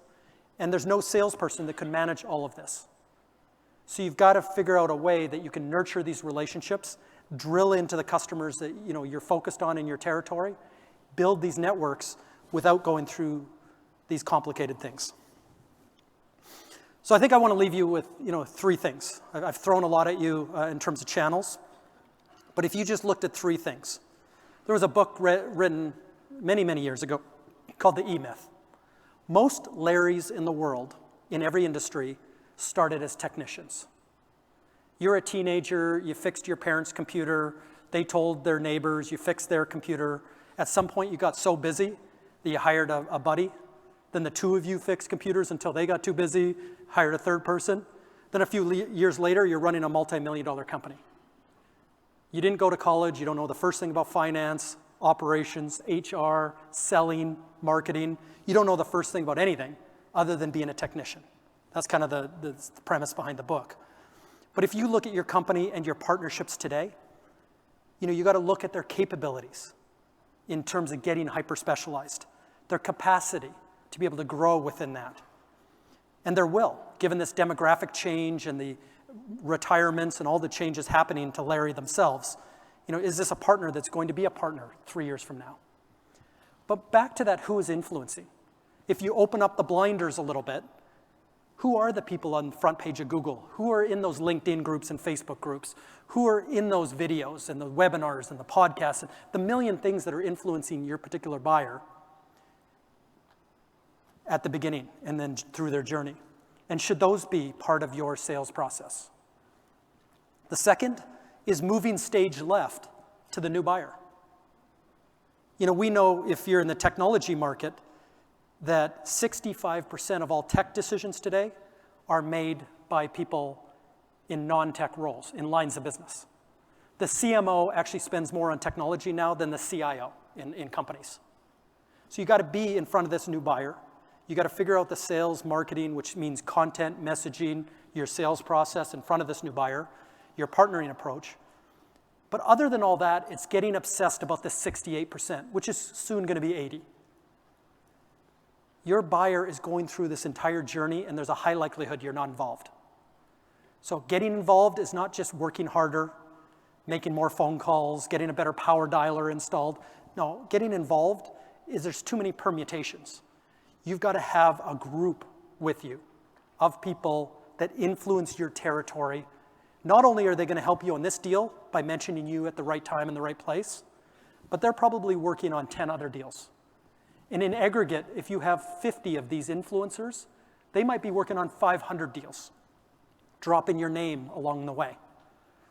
and there's no salesperson that can manage all of this. So you've got to figure out a way that you can nurture these relationships, drill into the customers that you're focused on in your territory, build these networks without going through these complicated things. So I think I want to leave you with three things. I've thrown a lot at you in terms of channels, but if you just looked at three things. There was a book written many, many years ago called The E-Myth. Most Larrys in the world, in every industry, started as technicians. You're a teenager, you fixed your parents' computer, they told their neighbors, you fixed their computer. At some point you got so busy that you hired a buddy. Then the two of you fixed computers until they got too busy, hired a third person. Then a few years later, you're running a multi-million-dollar company. You didn't go to college, you don't know the first thing about finance, operations, HR, selling, marketing. You don't know the first thing about anything other than being a technician. That's kind of the premise behind the book. But if you look at your company and your partnerships today, you got to look at their capabilities in terms of getting hyper-specialized, their capacity to be able to grow within that. And their will, given this demographic change and the retirements and all the changes happening to Larry themselves, is this a partner that's going to be a partner 3 years from now? But back to that, who is influencing? If you open up the blinders a little bit, who are the people on the front page of Google? Who are in those LinkedIn groups and Facebook groups? Who are in those videos and the webinars and the podcasts and the million things that are influencing your particular buyer at the beginning and then through their journey? And should those be part of your sales process? The second is moving stage left to the new buyer. We know if you're in the technology market that 65% of all tech decisions today are made by people in non-tech roles, in lines of business. The CMO actually spends more on technology now than the CIO in companies. So you got to be in front of this new buyer. You got to figure out the sales, marketing, which means content, messaging, your sales process in front of this new buyer, your partnering approach. But other than all that, it's getting obsessed about this 68%, which is soon going to be 80%. Your buyer is going through this entire journey, and there's a high likelihood you're not involved. So getting involved is not just working harder, making more phone calls, getting a better power dialer installed. No, getting involved is there's too many permutations. You've got to have a group with you of people that influence your territory. Not only are they going to help you on this deal by mentioning you at the right time in the right place, but they're probably working on 10 other deals. And in aggregate, if you have 50 of these influencers, they might be working on 500 deals, dropping your name along the way.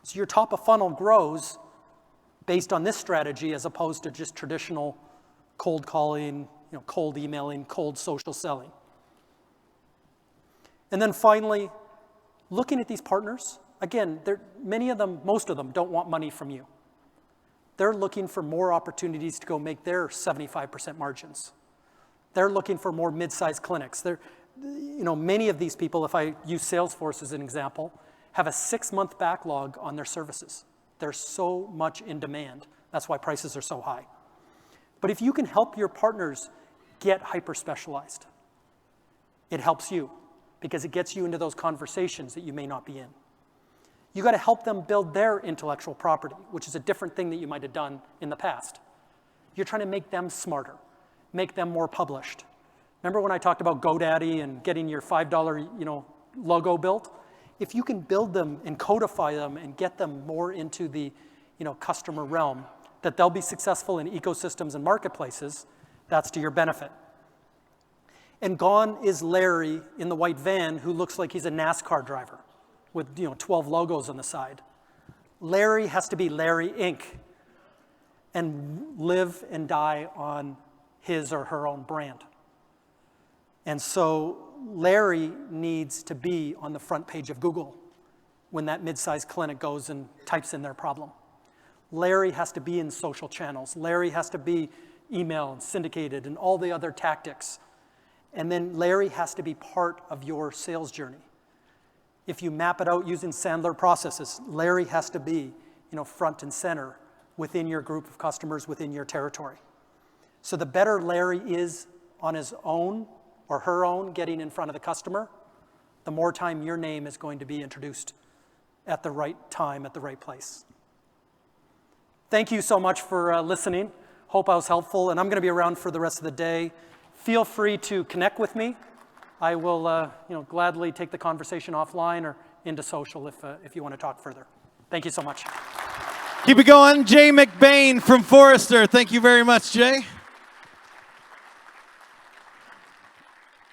So your top of funnel grows based on this strategy as opposed to just traditional cold calling, cold emailing, cold social selling. And then finally, looking at these partners, again, many of them, most of them don't want money from you. They're looking for more opportunities to go make their 75% margins. They're looking for more mid-sized clinics. Many of these people, if I use Salesforce as an example, have a 6-month backlog on their services. They're so much in demand. That's why prices are so high. But if you can help your partners get hyper-specialized, it helps you because it gets you into those conversations that you may not be in. You got to help them build their intellectual property, which is a different thing that you might have done in the past. You're trying to make them smarter, make them more published. Remember when I talked about GoDaddy and getting your $5 logo built? If you can build them and codify them and get them more into the customer realm, that they'll be successful in ecosystems and marketplaces, that's to your benefit. And gone is Larry in the white van who looks like he's a NASCAR driver with 12 logos on the side. Larry has to be Larry Inc. and live and die on his or her own brand. And so Larry needs to be on the front page of Google when that mid-sized clinic goes and types in their problem. Larry has to be in social channels. Larry has to be email and syndicated and all the other tactics. And then Larry has to be part of your sales journey. If you map it out using Sandler processes, Larry has to be, front and center within your group of customers, within your territory. So the better Larry is on his own or her own getting in front of the customer, the more time your name is going to be introduced at the right time, at the right place. Thank you so much for listening. Hope I was helpful, and I'm going to be around for the rest of the day. Feel free to connect with me. I will gladly take the conversation offline or into social if you want to talk further. Thank you so much. Keep it going. Jay McBain from Forrester. Thank you very much, Jay.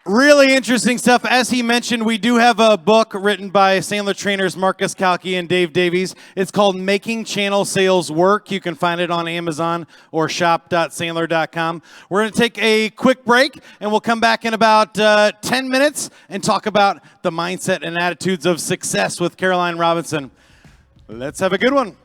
Really interesting stuff. As he mentioned, we do have a book written by Sandler trainers Marcus Kalki and Dave Davies. It's called Making Channel Sales Work. You can find it on Amazon or shop.sandler.com. We're going to take a quick break, and we'll come back in about 10 minutes and talk about the mindset and attitudes of success with Caroline Robinson. Let's have a good one.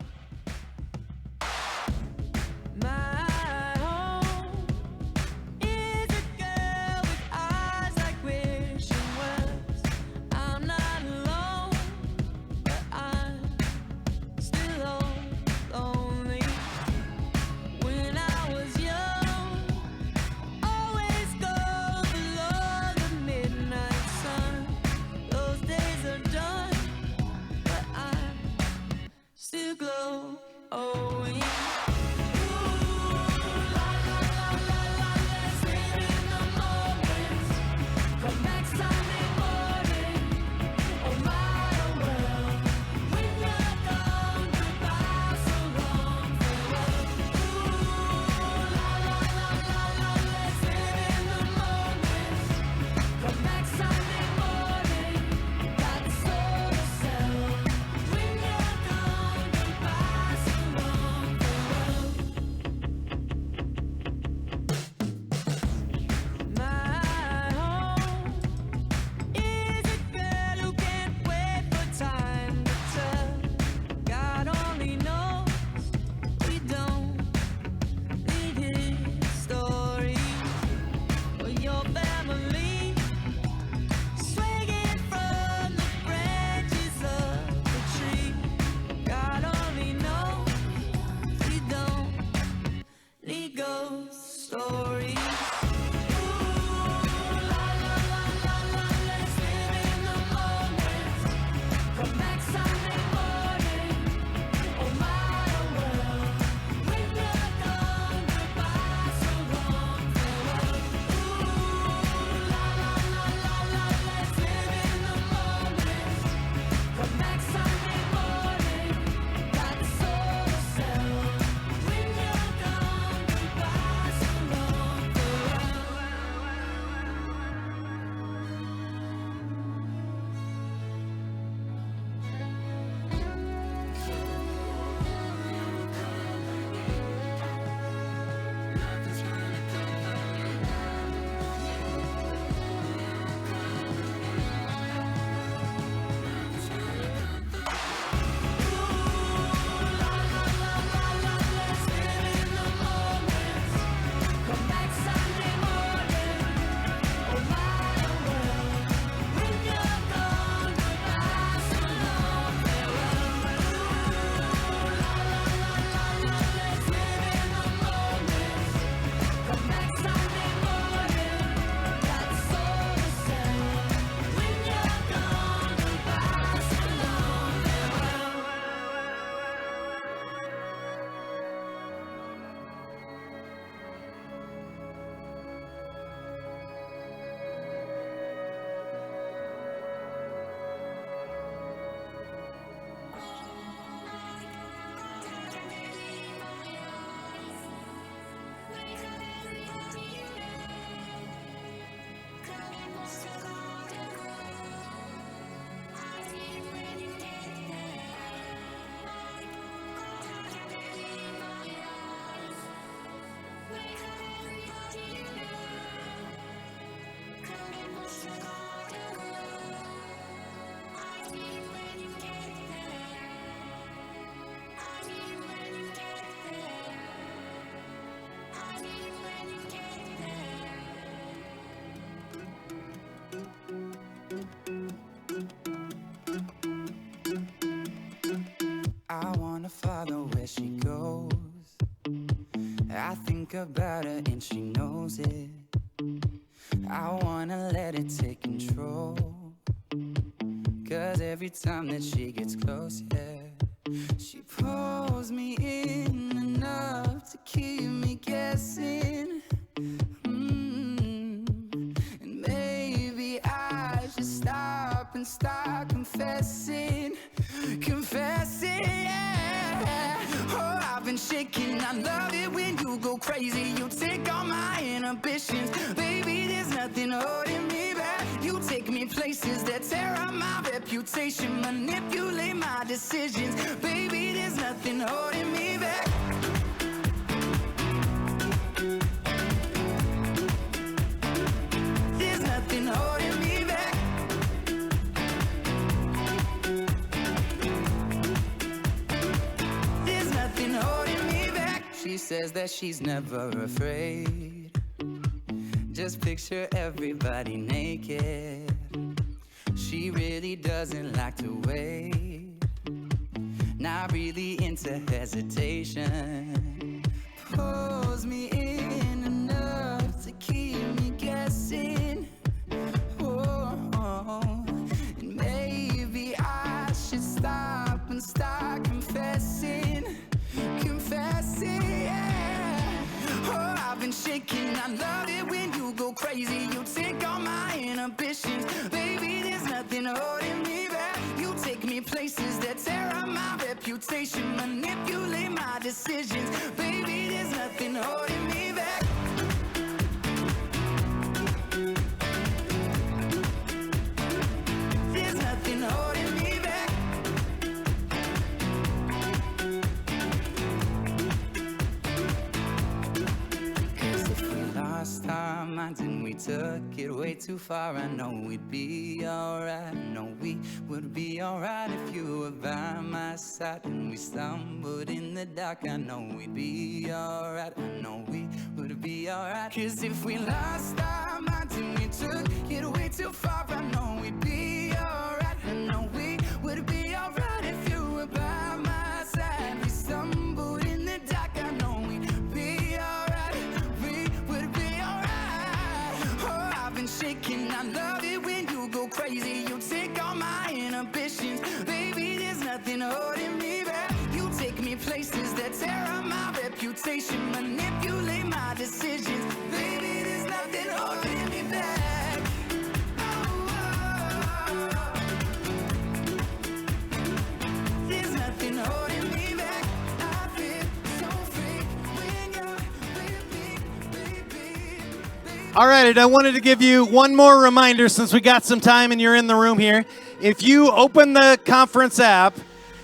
I think about her and she knows it. I wanna let it take control. 'Cause every time that she gets close, yeah, she pulls me in enough to keep me guessing. And maybe I should stop and start confessing. Yeah. Oh, I've been shaking. I love it when you go crazy. You take all my inhibitions. Baby, there's nothing holding me back. You take me places that tear up my reputation, manipulate my decisions. Baby, there's nothing holding me back. There's nothing holding me back. There's nothing holding me back. She says that she's never afraid. Just picture everybody naked. She really doesn't like to wait. Not really into hesitation. Pulls me in enough to keep me guessing. And maybe I should stop and start confessing. Yeah. Oh, I've been shaking. I love it when you go crazy. You take all my inhibitions. Baby, there's nothing holding me back. You take me places that tear up my reputation, manipulate my decisions. Baby, there's nothing holding me back. There's nothing holding me back. Lost our minds and we took it way too far. I know we'd be alright. I know we would be alright if you were by my side. And we stumbled in the dark. I know we'd be alright. I know we would be alright. 'Cause if we lost our minds and we took it way too far, I know we'd be alright. I know we would be alright if you were by my side. We stumbled in the dark. I know we'd be alright. Shaking. I love it when you go crazy. You take all my inhibitions. Baby, there's nothing holding me back. You take me places that tear up my reputation, manipulate my decisions. Baby, there's nothing holding me back. There's nothing holding me back. I feel so free when you're with me, baby. All right, I wanted to give you one more reminder since we got some time and you're in the room here. If you open the conference app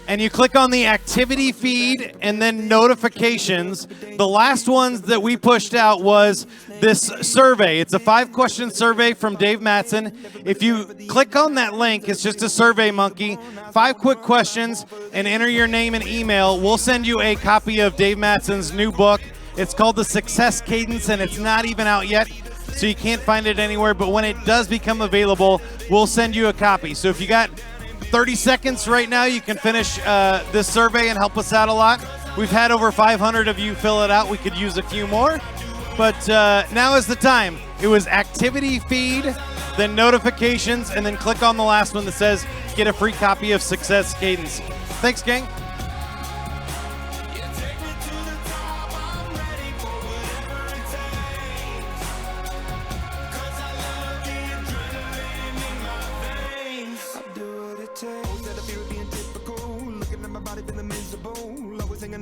and you click on the activity feed and then notifications, the last ones that we pushed out was this survey. It's a 5-question survey from Dave Mattson. If you click on that link, it's just a Survey Monkey. 5 quick questions and enter your name and email. We'll send you a copy of Dave Mattson's new book. It's called The Success Cadence and it's not even out yet, so you can't find it anywhere, but when it does become available, we'll send you a copy. So if you got 30 seconds right now, you can finish this survey and help us out a lot. We've had over 500 of you fill it out. We could use a few more, but now is the time. It was activity feed, then notifications, and then click on the last one that says get a free copy of Success Cadence. Thanks, gang.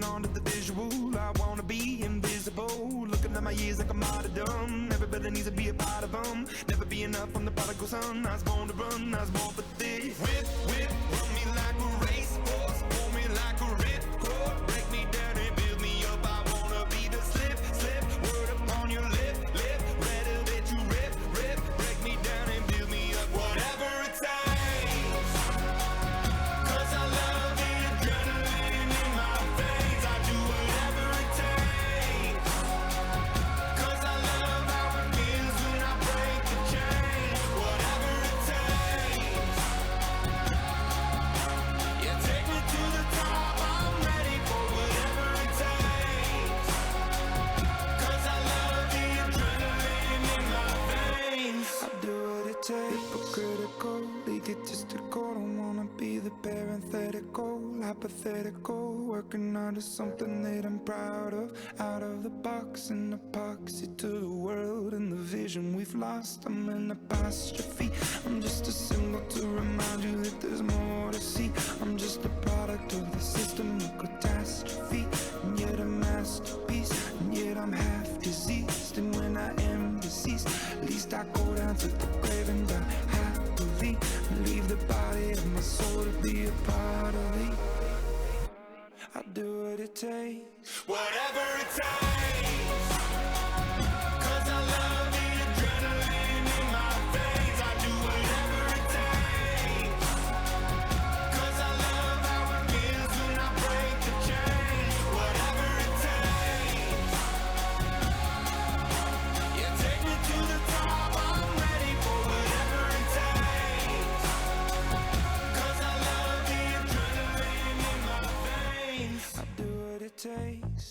On to the visual, I wanna be invisible. Looking at my years like I'm martyrdom. Everybody needs to be a part of them. Never be enough, I'm the prodigal son. I was born to run, I was born for this. Whip, run me like a racehorse, pull me like a ripcord. Break me down and build me up. I wanna be the slip, word upon your lip. Rather that you rip. Break me down and build me up. Whatever it takes, 'cause I love the adrenaline in my veins. I do whatever it takes, 'cause I love how it feels when I break the chains. Whatever it takes. to something that I'm proud of. Out of the box and epoxy to the world and the vision we've lost. I'm an apostrophe. I'm just a symbol to remind you that there's more to see. I'm just a product of the system of catastrophe, and yet a masterpiece, and yet I'm half diseased. And when I am deceased, at least I go down to the grave and die happily, and leave the body of my soul to be a part of me. I do what it takes, Whatever it takes. 'Cause I love the adrenaline in my veins. I do whatever it takes. 'Cause I love how it feels when I break the chains. Whatever it takes. You take me to the top. I'm ready for whatever it takes. 'Cause I love the adrenaline in my veins. I do what it takes.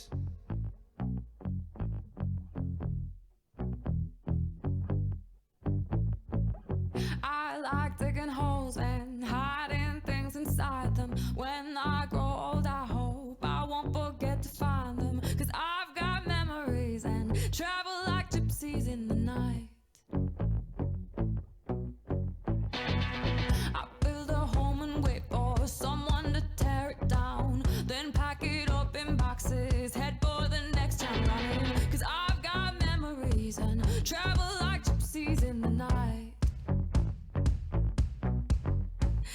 I like digging holes and hiding things inside them. When I grow old, I hope I won't forget to find them. 'Cause I've got memories and travel like gypsies in the night. I build a home and wait for someone to tear it down. Then pack it up in boxes, head for the next town running. 'Cause I've got memories and travel like gypsies in the night.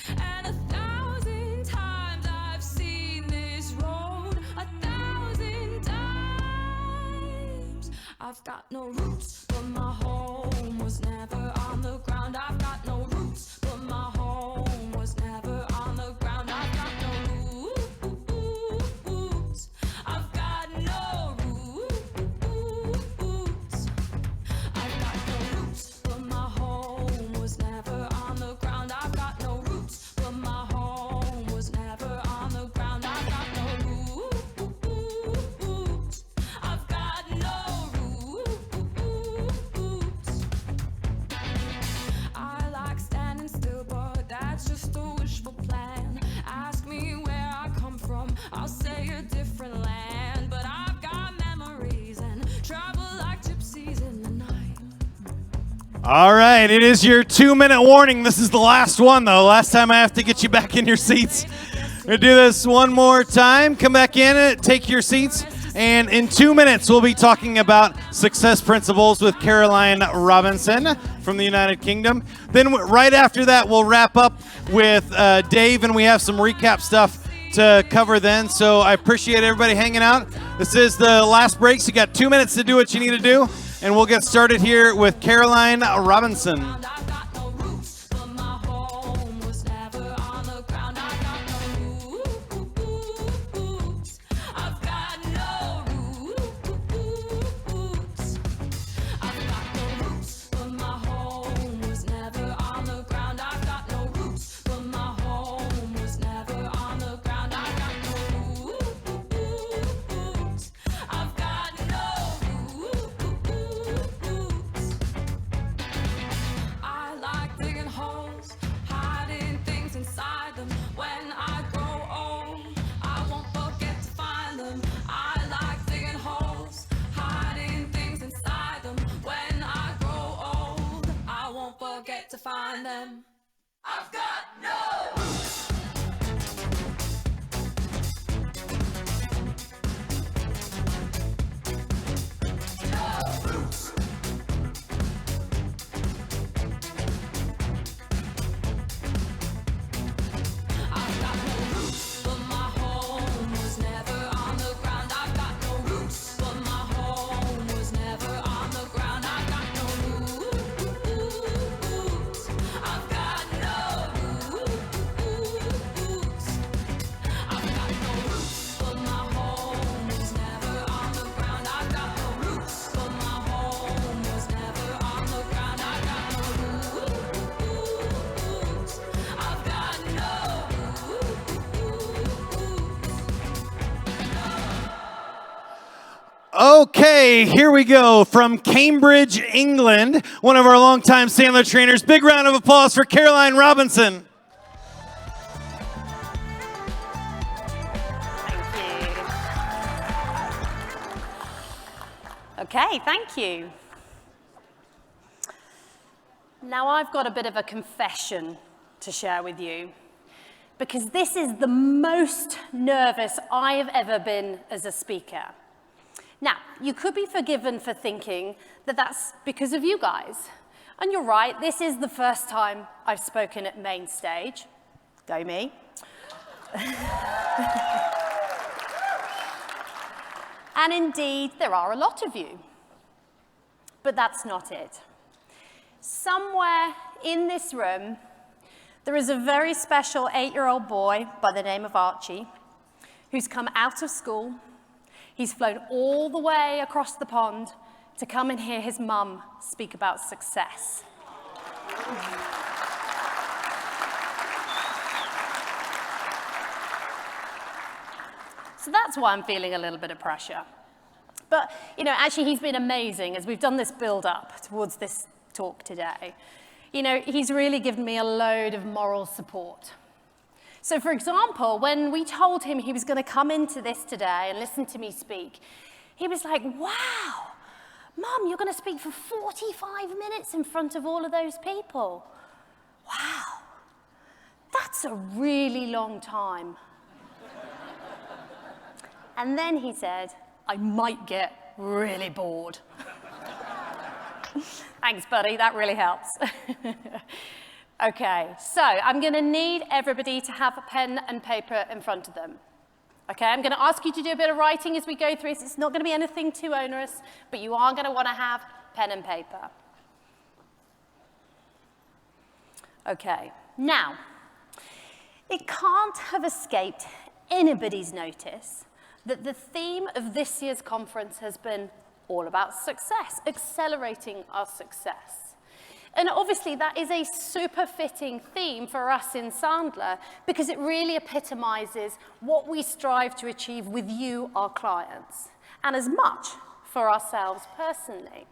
And 1,000 times I've seen this road, 1,000 times. I've got no roots, but my home was never on the ground. I've got no roots, but my home was never on the ground. I've got no roots. I've got no roots. I've got no roots, but my home was never on the ground. I've got no roots, but my home was never on the ground. I've got no roots. I've got no roots. I like standing still, but that's just a wishful plan. Ask me where I come from, I'll say a different land. But I've got memories and travel like gypsies in the night. All right, it is your 2-minute warning. This is the last one, though. Last time I have to get you back in your seats. We're going to do this one more time. Come back in, take your seats. And in 2 minutes, we'll be talking about success principles with Caroline Robinson from the United Kingdom. Then right after that, we'll wrap up with Dave, and we have some recap stuff to cover then. So I appreciate everybody hanging out. This is the last break, so you got 2 minutes to do what you need to do. And we'll get started here with Caroline Robinson. I've got no roots, but my home was never on the ground. I've got no roots. I've got no roots. I've got no roots, but my home was never on the ground. I've got no roots, but my home was never on the ground. I've got no roots. I've got no roots. I like digging holes, hiding things inside them. When I grow old, I won't forget to find them. I like digging holes, hiding things inside them. When I grow old, I won't forget to find them. I've got no roots. I've got no roots, but my home was never on the ground. I've got no roots, but my home was never on the ground. I've got no roots. I've got no roots. I've got no roots, but my home was never on the ground. I've got no roots, but my home was never on the ground. I've got no roots. I've got no Okay, here we go from Cambridge, England, one of our longtime Sandler trainers. Big round of applause for Caroline Robinson. Thank you. Okay, thank you. Now I've got a bit of a confession to share with you, because this is the most nervous I have ever been as a speaker. Now, you could be forgiven for thinking that that's because of you guys. And you're right, this is the first time I've spoken at main stage. Go me. And indeed, there are a lot of you. But that's not it. Somewhere in this room, there is a very special 8-year-old boy by the name of Archie who's come out of school. He's flown all the way across the pond to come and hear his mum speak about success. So that's why I'm feeling a little bit of pressure. But, you know, actually he's been amazing as we've done this build-up towards this talk today. You know, he's really given me a load of moral support. So, for example, when we told him he was going to come into this today and listen to me speak, he was like, wow, Mum, you're going to speak for 45 minutes in front of all of those people. Wow, that's a really long time. And then he said, I might get really bored. Thanks, buddy, that really helps. Okay, so I'm going to need everybody to have a pen and paper in front of them. Okay, I'm going to ask you to do a bit of writing as we go through this. It's not going to be anything too onerous, but you are going to want to have pen and paper. Okay, now, it can't have escaped anybody's notice that the theme of this year's conference has been all about success, accelerating our success. And obviously that is a super fitting theme for us in Sandler because it really epitomizes what we strive to achieve with you, our clients, and as much for ourselves personally.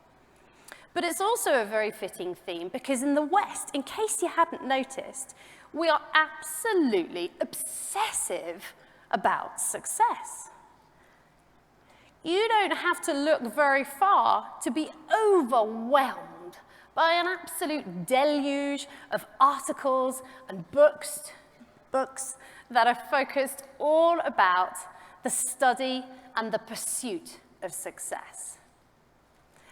But it's also a very fitting theme because in the West, in case you hadn't noticed, we are absolutely obsessive about success. You don't have to look very far to be overwhelmed by an absolute deluge of articles and books that are focused all about the study and the pursuit of success.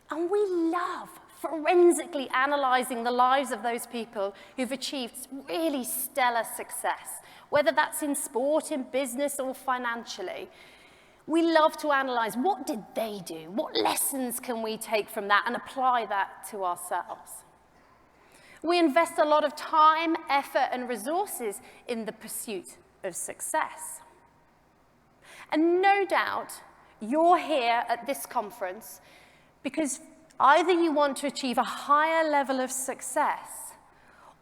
And we love forensically analyzing the lives of those people who've achieved really stellar success, whether that's in sport, in business, or financially. We love to analyze what did they do? What lessons can we take from that and apply that to ourselves? We invest a lot of time, effort, and resources in the pursuit of success. And no doubt, you're here at this conference because either you want to achieve a higher level of success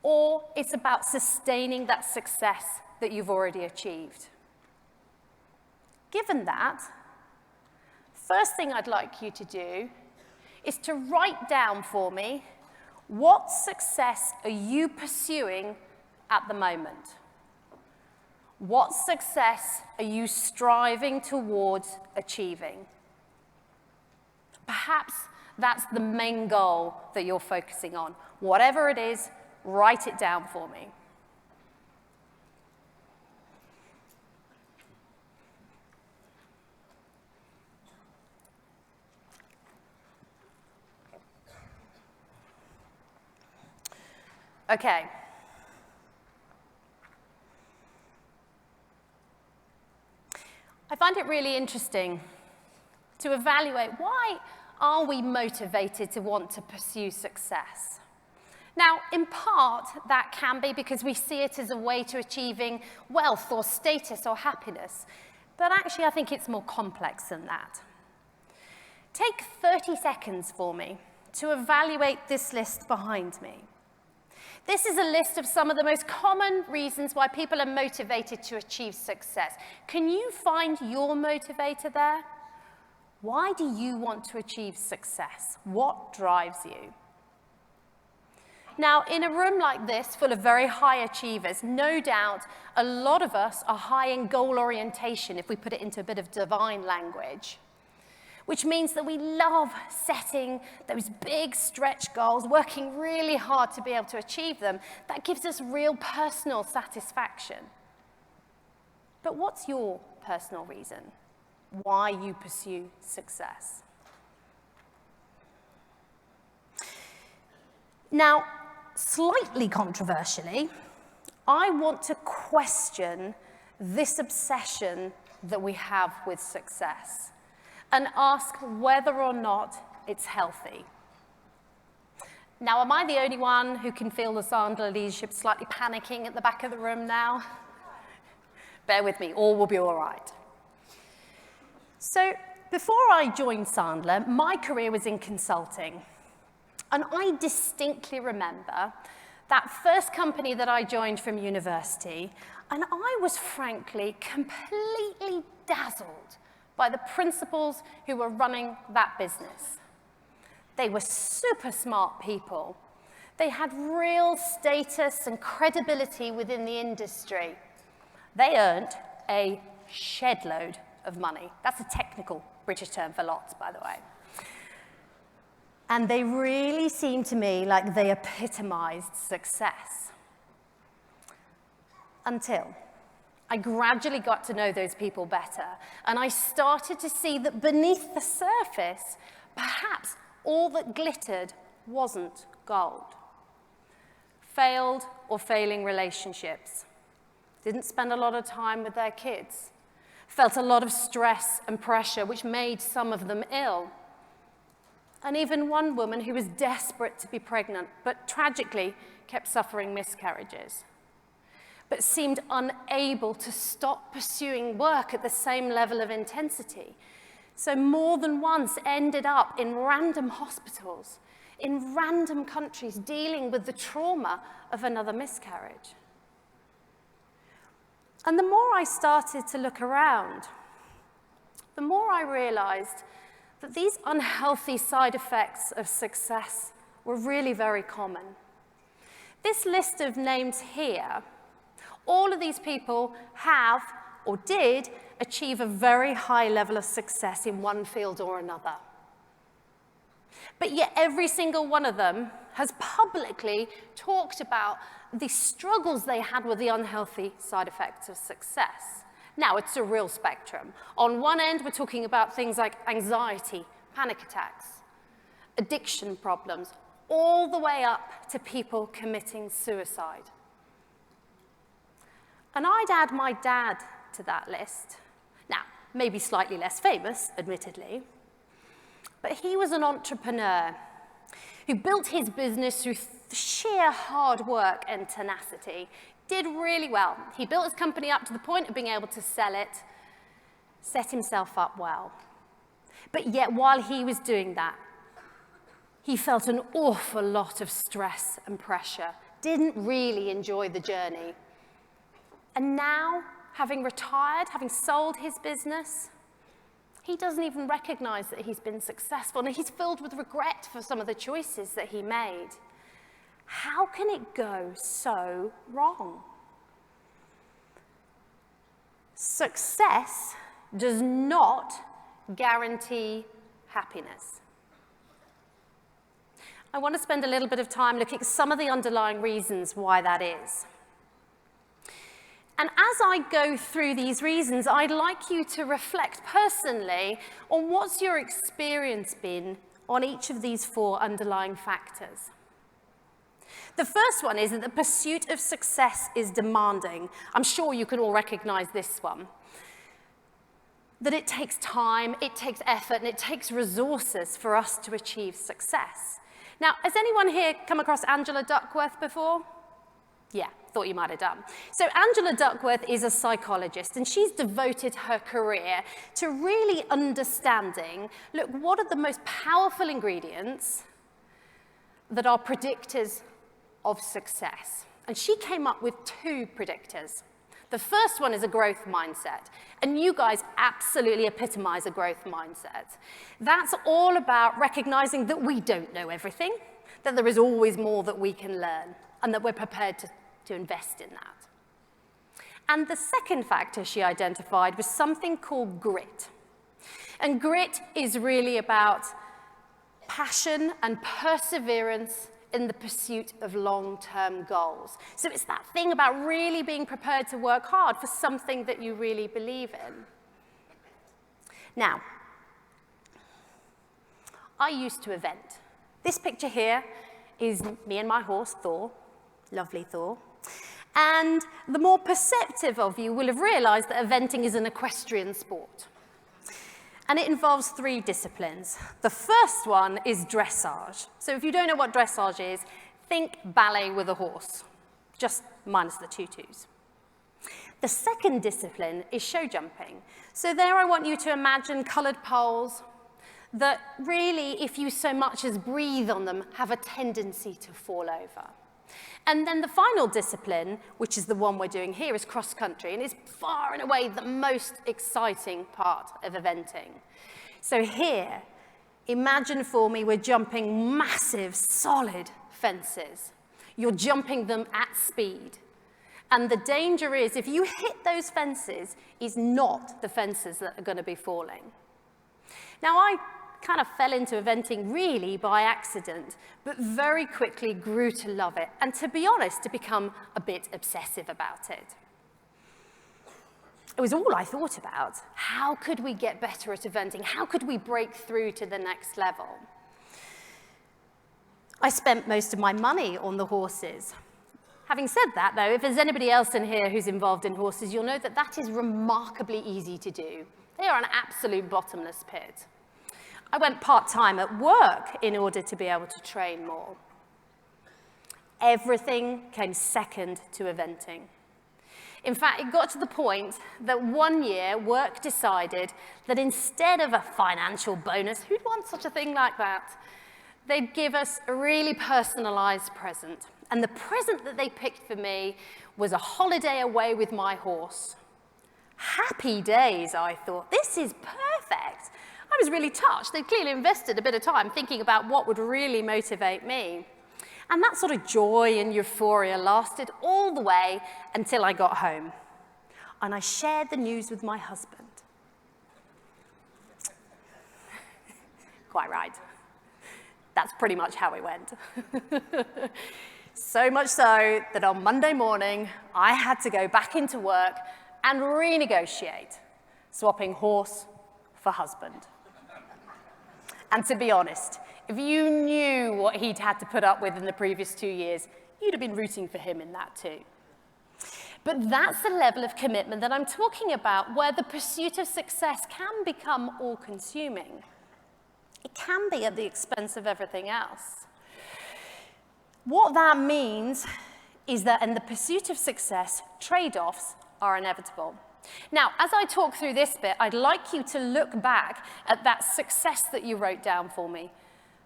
or it's about sustaining that success that you've already achieved. Given that, first thing I'd like you to do is to write down for me what success are you pursuing at the moment? What success are you striving towards achieving? Perhaps that's the main goal that you're focusing on. Whatever it is, write it down for me. Okay. I find it really interesting to evaluate why are we motivated to want to pursue success. Now, in part, that can be because we see it as a way to achieving wealth or status or happiness. But actually, I think it's more complex than that. Take 30 seconds for me to evaluate this list behind me. This is a list of some of the most common reasons why people are motivated to achieve success. Can you find your motivator there? Why do you want to achieve success? What drives you? Now, in a room like this, full of very high achievers, no doubt a lot of us are high in goal orientation, if we put it into a bit of divine language. which means that we love setting those big stretch goals, working really hard to be able to achieve them. That gives us real personal satisfaction. But what's your personal reason why you pursue success? Now, slightly controversially, I want to question this obsession that we have with success and ask whether or not it's healthy. Now, am I the only one who can feel the Sandler leadership slightly panicking at the back of the room now? Bear with me, all will be all right. So, before I joined Sandler, my career was in consulting. And I distinctly remember that first company that I joined from university, and I was frankly completely dazzled by the principals who were running that business. They were super smart people. They had real status and credibility within the industry. They earned a shed load of money. That's a technical British term for lots, by the way. And they really seemed to me like they epitomized success. Until I gradually got to know those people better, and I started to see that beneath the surface, perhaps all that glittered wasn't gold. Failed or failing relationships. Didn't spend a lot of time with their kids. Felt a lot of stress and pressure, which made some of them ill. And even one woman who was desperate to be pregnant, but tragically kept suffering miscarriages, but seemed unable to stop pursuing work at the same level of intensity. So more than once ended up in random hospitals, in random countries, dealing with the trauma of another miscarriage. And the more I started to look around, the more I realized that these unhealthy side effects of success were really very common. This list of names here, all of these people have or did achieve a very high level of success in one field or another. But yet every single one of them has publicly talked about the struggles they had with the unhealthy side effects of success. Now, it's a real spectrum. On one end, we're talking about things like anxiety, panic attacks, addiction problems, all the way up to people committing suicide. And I'd add my dad to that list. Now, maybe slightly less famous, admittedly, but he was an entrepreneur who built his business through sheer hard work and tenacity. Did really well. He built his company up to the point of being able to sell it, set himself up well. But yet, while he was doing that, he felt an awful lot of stress and pressure, didn't really enjoy the journey. And now, having retired, having sold his business, he doesn't even recognize that he's been successful, and he's filled with regret for some of the choices that he made. How can it go so wrong? Success does not guarantee happiness. I want to spend a little bit of time looking at some of the underlying reasons why that is. And as I go through these reasons, I'd like you to reflect personally on what's your experience been on each of these four underlying factors. The first one is that the pursuit of success is demanding. I'm sure you can all recognize this one. That it takes time, it takes effort, and it takes resources for us to achieve success. Now, has anyone here come across Angela Duckworth before? Yeah, thought you might have done. So Angela Duckworth is a psychologist, and she's devoted her career to really understanding, look, what are the most powerful ingredients that are predictors of success? And she came up with two predictors. The first one is a growth mindset, and you guys absolutely epitomize a growth mindset. That's all about recognizing that we don't know everything, that there is always more that we can learn, and that we're prepared to invest in that. And the second factor she identified was something called grit. And grit is really about passion and perseverance in the pursuit of long-term goals. So it's that thing about really being prepared to work hard for something that you really believe in. Now, I used to event. This picture here is me and my horse, Thor. Lovely Thor. And the more perceptive of you will have realized that eventing is an equestrian sport. And it involves 3 disciplines. The first one is dressage. So if you don't know what dressage is, think ballet with a horse, just minus the tutus. The second discipline is show jumping. So there I want you to imagine colored poles that really, if you so much as breathe on them, have a tendency to fall over. And then the final discipline, which is the one we're doing here, is cross country, and is far and away the most exciting part of eventing. So here, imagine for me we're jumping massive, solid fences. You're jumping them at speed. And the danger is, if you hit those fences, is not the fences that are going to be falling. Now, I kind of fell into eventing really by accident, but very quickly grew to love it, and to be honest, to become a bit obsessive about it. It was all I thought about. How could we get better at eventing? How could we break through to the next level? I spent most of my money on the horses. Having said that, though, if there's anybody else in here who's involved in horses, you'll know that that is remarkably easy to do. They are an absolute bottomless pit. I went part-time at work in order to be able to train more. Everything came second to eventing. In fact, it got to the point that one year, work decided that instead of a financial bonus, who'd want such a thing like that? They'd give us a really personalized present. And the present that they picked for me was a holiday away with my horse. Happy days, I thought. This is perfect. I was really touched. They'd clearly invested a bit of time thinking about what would really motivate me. And that sort of joy and euphoria lasted all the way until I got home. And I shared the news with my husband. Quite right. That's pretty much how it went. So much so that on Monday morning, I had to go back into work and renegotiate, swapping horse for husband. And to be honest, if you knew what he'd had to put up with in the previous 2 years, you'd have been rooting for him in that too. But that's the level of commitment that I'm talking about, where the pursuit of success can become all-consuming. It can be at the expense of everything else. What that means is that in the pursuit of success, trade-offs are inevitable. Now, as I talk through this bit, I'd like you to look back at that success that you wrote down for me,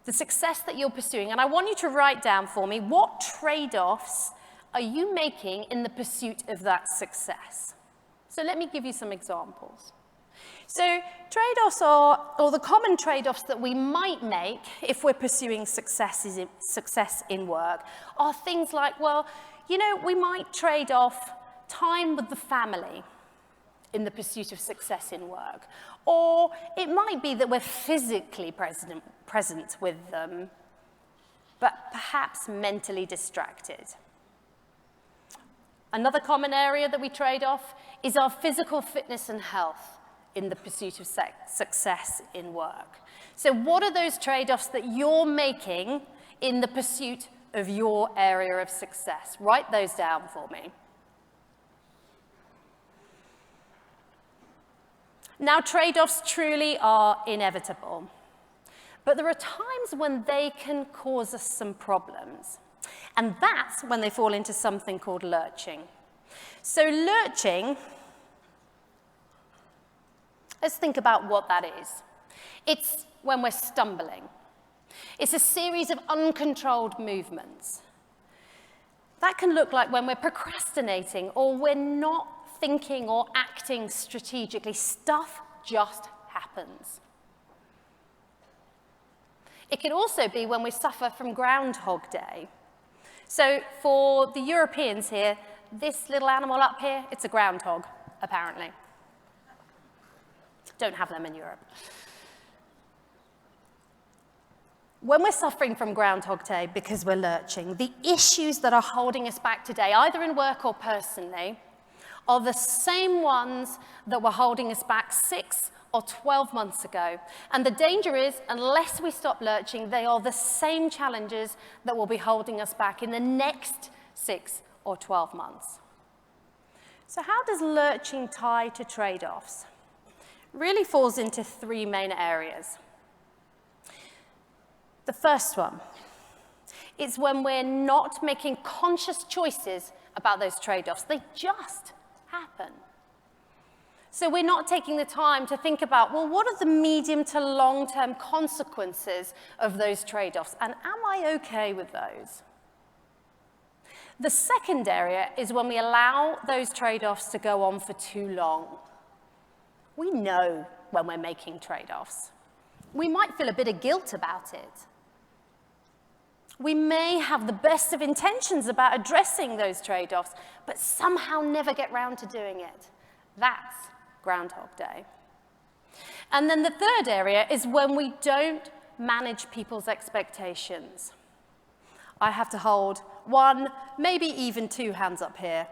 the success that you're pursuing, and I want you to write down for me what trade-offs are you making in the pursuit of that success. So let me give you some examples. So trade-offs are, or the common trade-offs that we might make if we're pursuing success in work, are things like, well, you know, we might trade off time with the family in the pursuit of success in work. Or it might be that we're physically present with them, but perhaps mentally distracted. Another common area that we trade off is our physical fitness and health in the pursuit of success in work. So what are those trade-offs that you're making in the pursuit of your area of success? Write those down for me. Now, trade-offs truly are inevitable, but there are times when they can cause us some problems, and that's when they fall into something called lurching. So lurching, let's think about what that is. It's when we're stumbling. It's a series of uncontrolled movements. That can look like when we're procrastinating or we're not thinking or acting strategically. Stuff just happens. It can also be when we suffer from Groundhog Day. So for the Europeans here, this little animal up here, it's a groundhog, apparently. Don't have them in Europe. When we're suffering from Groundhog Day because we're lurching, the issues that are holding us back today, either in work or personally, are the same ones that were holding us back 6 or 12 months ago. And the danger is, unless we stop lurching, they are the same challenges that will be holding us back in the next 6 or 12 months. So how does lurching tie to trade-offs? It really falls into 3 main areas. The first one is when we're not making conscious choices about those trade-offs. They just happen. So we're not taking the time to think about, well, what are the medium to long-term consequences of those trade-offs? And am I okay with those? The second area is when we allow those trade-offs to go on for too long. We know when we're making trade-offs. We might feel a bit of guilt about it. We may have the best of intentions about addressing those trade-offs, but somehow never get round to doing it. That's Groundhog Day. And then the third area is when we don't manage people's expectations. I have to hold 1, maybe even 2 hands up here.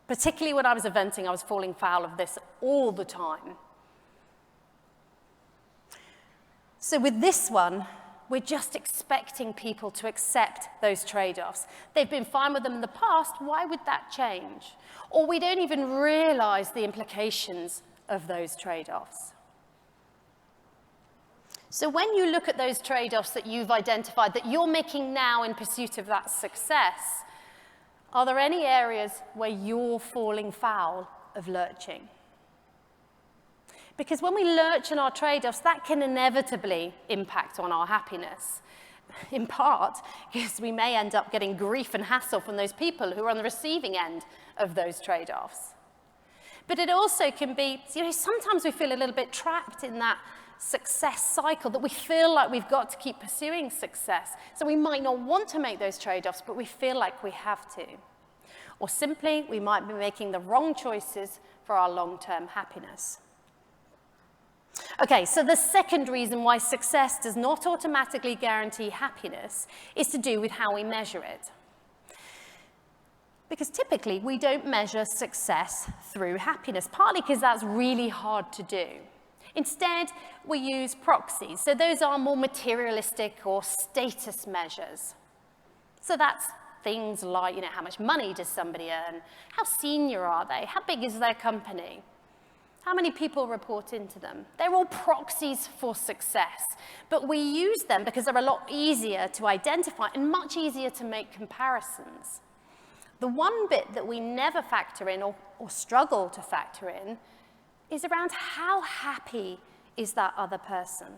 Particularly when I was eventing, I was falling foul of this all the time. So with this one, we're just expecting people to accept those trade-offs. They've been fine with them in the past, why would that change? Or we don't even realize the implications of those trade-offs. So when you look at those trade-offs that you've identified, that you're making now in pursuit of that success, are there any areas where you're falling foul of lurching? Because when we lurch in our trade-offs, that can inevitably impact on our happiness. In part, because we may end up getting grief and hassle from those people who are on the receiving end of those trade-offs. But it also can be, sometimes we feel a little bit trapped in that success cycle, that we feel like we've got to keep pursuing success. So we might not want to make those trade-offs, but we feel like we have to. Or simply, we might be making the wrong choices for our long-term happiness. Okay, so the second reason why success does not automatically guarantee happiness is to do with how we measure it. Because typically, we don't measure success through happiness, partly because that's really hard to do. Instead, we use proxies. So those are more materialistic or status measures. So that's things like, how much money does somebody earn? How senior are they? How big is their company? How many people report into them? They're all proxies for success, but we use them because they're a lot easier to identify and much easier to make comparisons. The one bit that we never factor in or struggle to factor in is around how happy is that other person.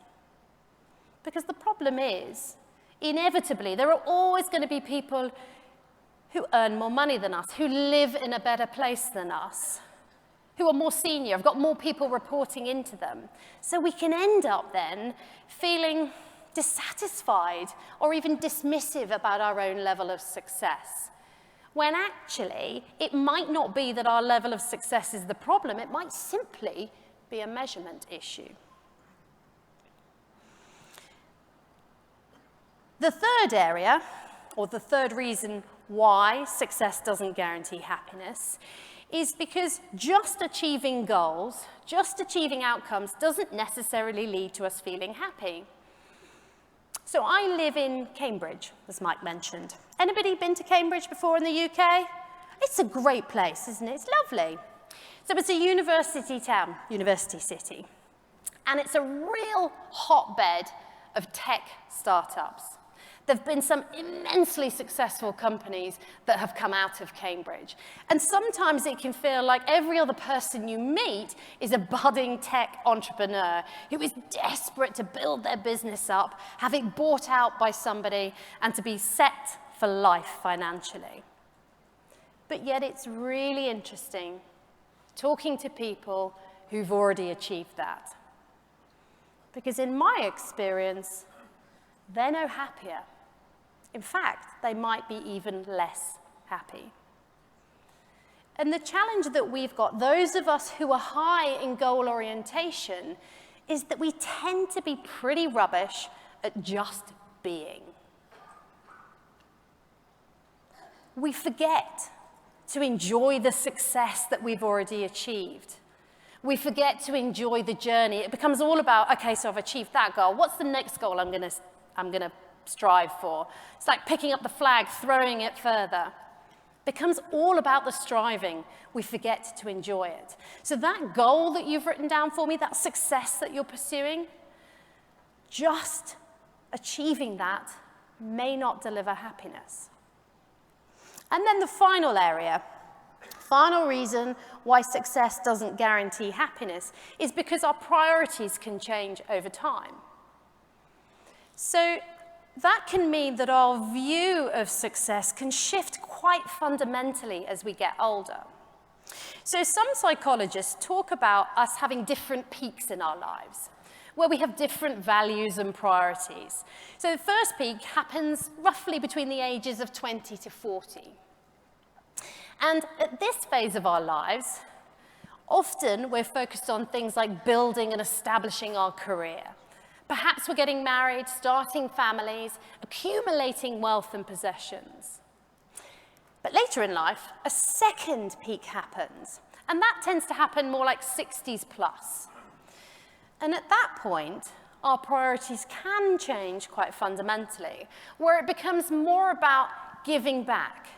Because the problem is, inevitably, there are always going to be people who earn more money than us, who live in a better place than us, who are more senior, have got more people reporting into them. So we can end up then feeling dissatisfied or even dismissive about our own level of success. When actually, it might not be that our level of success is the problem, it might simply be a measurement issue. The third area, or the third reason why success doesn't guarantee happiness, is because just achieving goals, just achieving outcomes doesn't necessarily lead to us feeling happy. So I live in Cambridge, as Mike mentioned. Anybody been to Cambridge before in the UK? It's a great place, isn't it? It's lovely. So it's a university town, university city. And it's a real hotbed of tech startups. There have been some immensely successful companies that have come out of Cambridge. And sometimes it can feel like every other person you meet is a budding tech entrepreneur who is desperate to build their business up, have it bought out by somebody, and to be set for life financially. But yet it's really interesting talking to people who've already achieved that. Because in my experience, they're no happier. In fact, they might be even less happy. And the challenge that we've got, those of us who are high in goal orientation, is that we tend to be pretty rubbish at just being. We forget to enjoy the success that we've already achieved. We forget to enjoy the journey. It becomes all about, okay, so I've achieved that goal. What's the next goal I'm gonna strive for? It's like picking up the flag, throwing it further. It becomes all about the striving. We forget to enjoy it. So that goal that you've written down for me, that success that you're pursuing, just achieving that may not deliver happiness. And then the final area, final reason why success doesn't guarantee happiness is because our priorities can change over time. So that can mean that our view of success can shift quite fundamentally as we get older. So some psychologists talk about us having different peaks in our lives, where we have different values and priorities. So the first peak happens roughly between the ages of 20 to 40. And at this phase of our lives, often we're focused on things like building and establishing our career. Perhaps we're getting married, starting families, accumulating wealth and possessions. But later in life, a second peak happens, and that tends to happen more like 60s plus. And at that point, our priorities can change quite fundamentally, where it becomes more about giving back,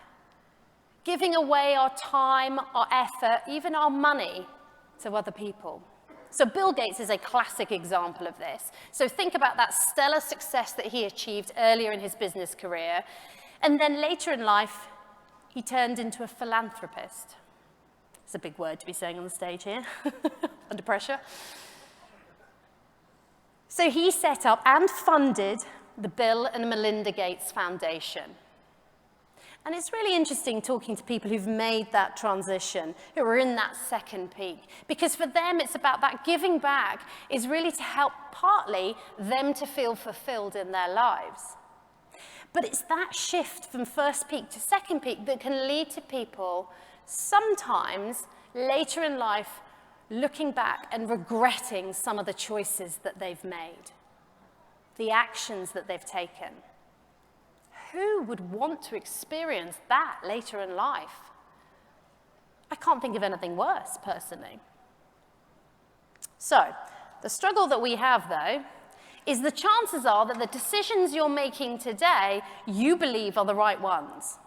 giving away our time, our effort, even our money to other people. So Bill Gates is a classic example of this. So think about that stellar success that he achieved earlier in his business career, and then later in life, he turned into a philanthropist. It's a big word to be saying on the stage here, under pressure. So he set up and funded the Bill and Melinda Gates Foundation. And it's really interesting talking to people who've made that transition, who are in that second peak, because for them it's about that giving back is really to help partly them to feel fulfilled in their lives. But it's that shift from first peak to second peak that can lead to people sometimes later in life looking back and regretting some of the choices that they've made, the actions that they've taken. Who would want to experience that later in life? I can't think of anything worse, personally. So, the struggle that we have, though, is the chances are that the decisions you're making today, you believe are the right ones.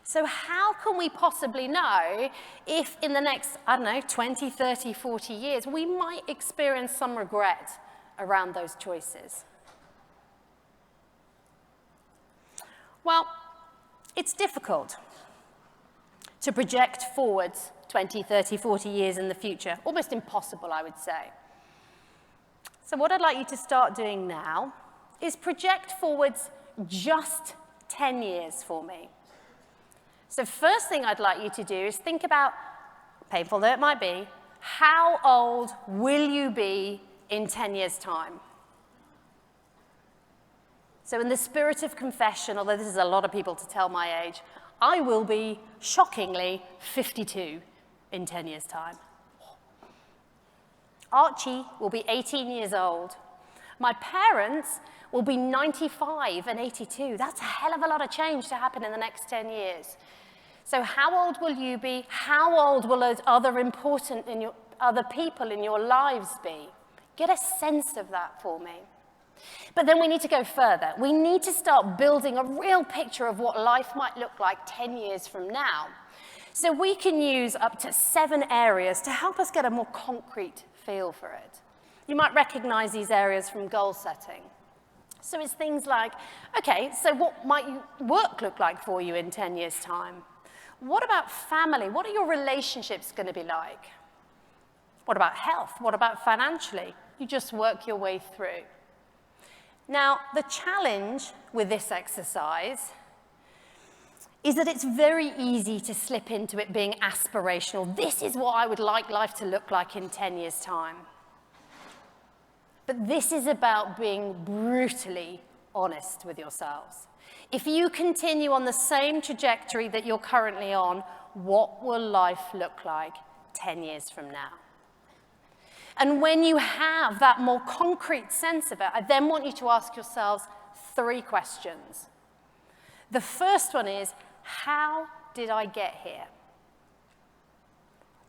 So how can we possibly know if in the next, 20, 30, 40 years, we might experience some regret around those choices? Well, it's difficult to project forwards 20, 30, 40 years in the future. Almost impossible, I would say. So what I'd like you to start doing now is project forwards just 10 years for me. So first thing I'd like you to do is think about, painful though it might be, how old will you be in 10 years' time? So in the spirit of confession, although this is a lot of people to tell my age, I will be, shockingly, 52 in 10 years' time. Archie will be 18 years old. My parents will be 95 and 82. That's a hell of a lot of change to happen in the next 10 years. So how old will you be? How old will those other people in your lives be? Get a sense of that for me. But then we need to go further. We need to start building a real picture of what life might look like 10 years from now. So we can use up to 7 areas to help us get a more concrete feel for it. You might recognize these areas from goal setting. So it's things like, okay, so what might work look like for you in 10 years' time? What about family? What are your relationships going to be like? What about health? What about financially? You just work your way through. Now, the challenge with this exercise is that it's very easy to slip into it being aspirational. This is what I would like life to look like in 10 years' time. But this is about being brutally honest with yourselves. If you continue on the same trajectory that you're currently on, what will life look like 10 years from now? And when you have that more concrete sense of it, I then want you to ask yourselves 3 questions. The first one is, how did I get here?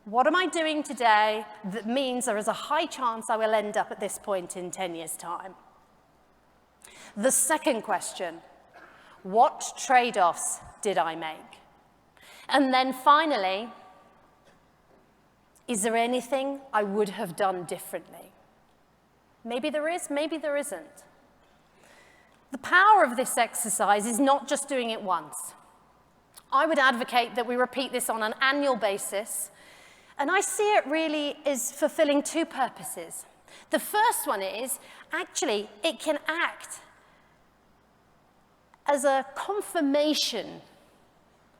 What am I doing today that means there is a high chance I will end up at this point in 10 years' time? The second question, what trade-offs did I make? And then finally, is there anything I would have done differently? Maybe there is, maybe there isn't. The power of this exercise is not just doing it once. I would advocate that we repeat this on an annual basis, and I see it really as fulfilling 2 purposes. The first one is, actually, it can act as a confirmation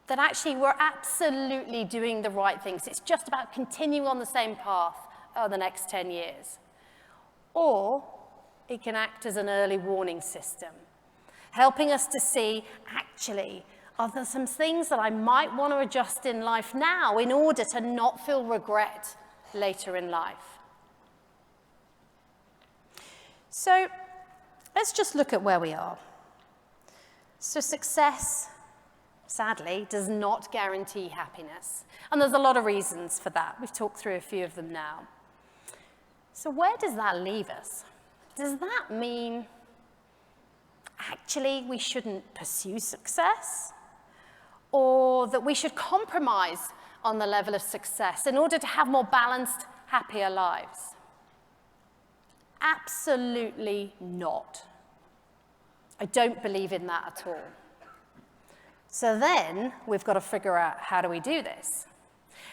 that actually we're absolutely doing the right things. It's just about continuing on the same path over the next 10 years. Or it can act as an early warning system, helping us to see, actually, are there some things that I might want to adjust in life now in order to not feel regret later in life? So let's just look at where we are. So success, sadly, does not guarantee happiness. And there's a lot of reasons for that. We've talked through a few of them now. So where does that leave us? Does that mean actually we shouldn't pursue success? Or that we should compromise on the level of success in order to have more balanced, happier lives? Absolutely not. I don't believe in that at all. So then we've got to figure out, how do we do this?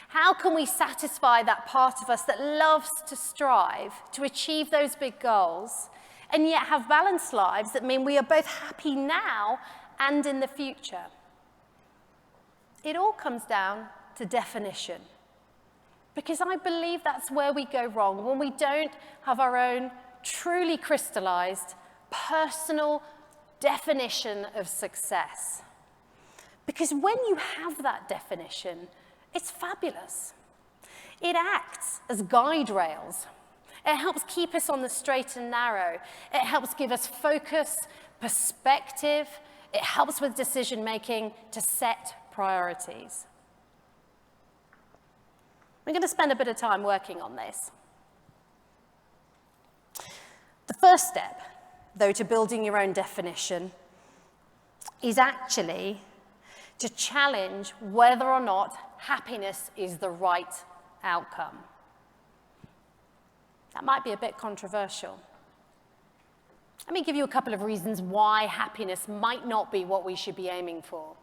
How can we satisfy that part of us that loves to strive to achieve those big goals and yet have balanced lives that mean we are both happy now and in the future? It all comes down to definition, because I believe that's where we go wrong, when we don't have our own truly crystallized personal definition of success. Because when you have that definition, it's fabulous. It acts as guide rails. It helps keep us on the straight and narrow. It helps give us focus, perspective. It helps with decision making to set priorities. We're going to spend a bit of time working on this. The first step, though, to building your own definition is actually to challenge whether or not happiness is the right outcome. That might be a bit controversial. Let me give you a couple of reasons why happiness might not be what we should be aiming for.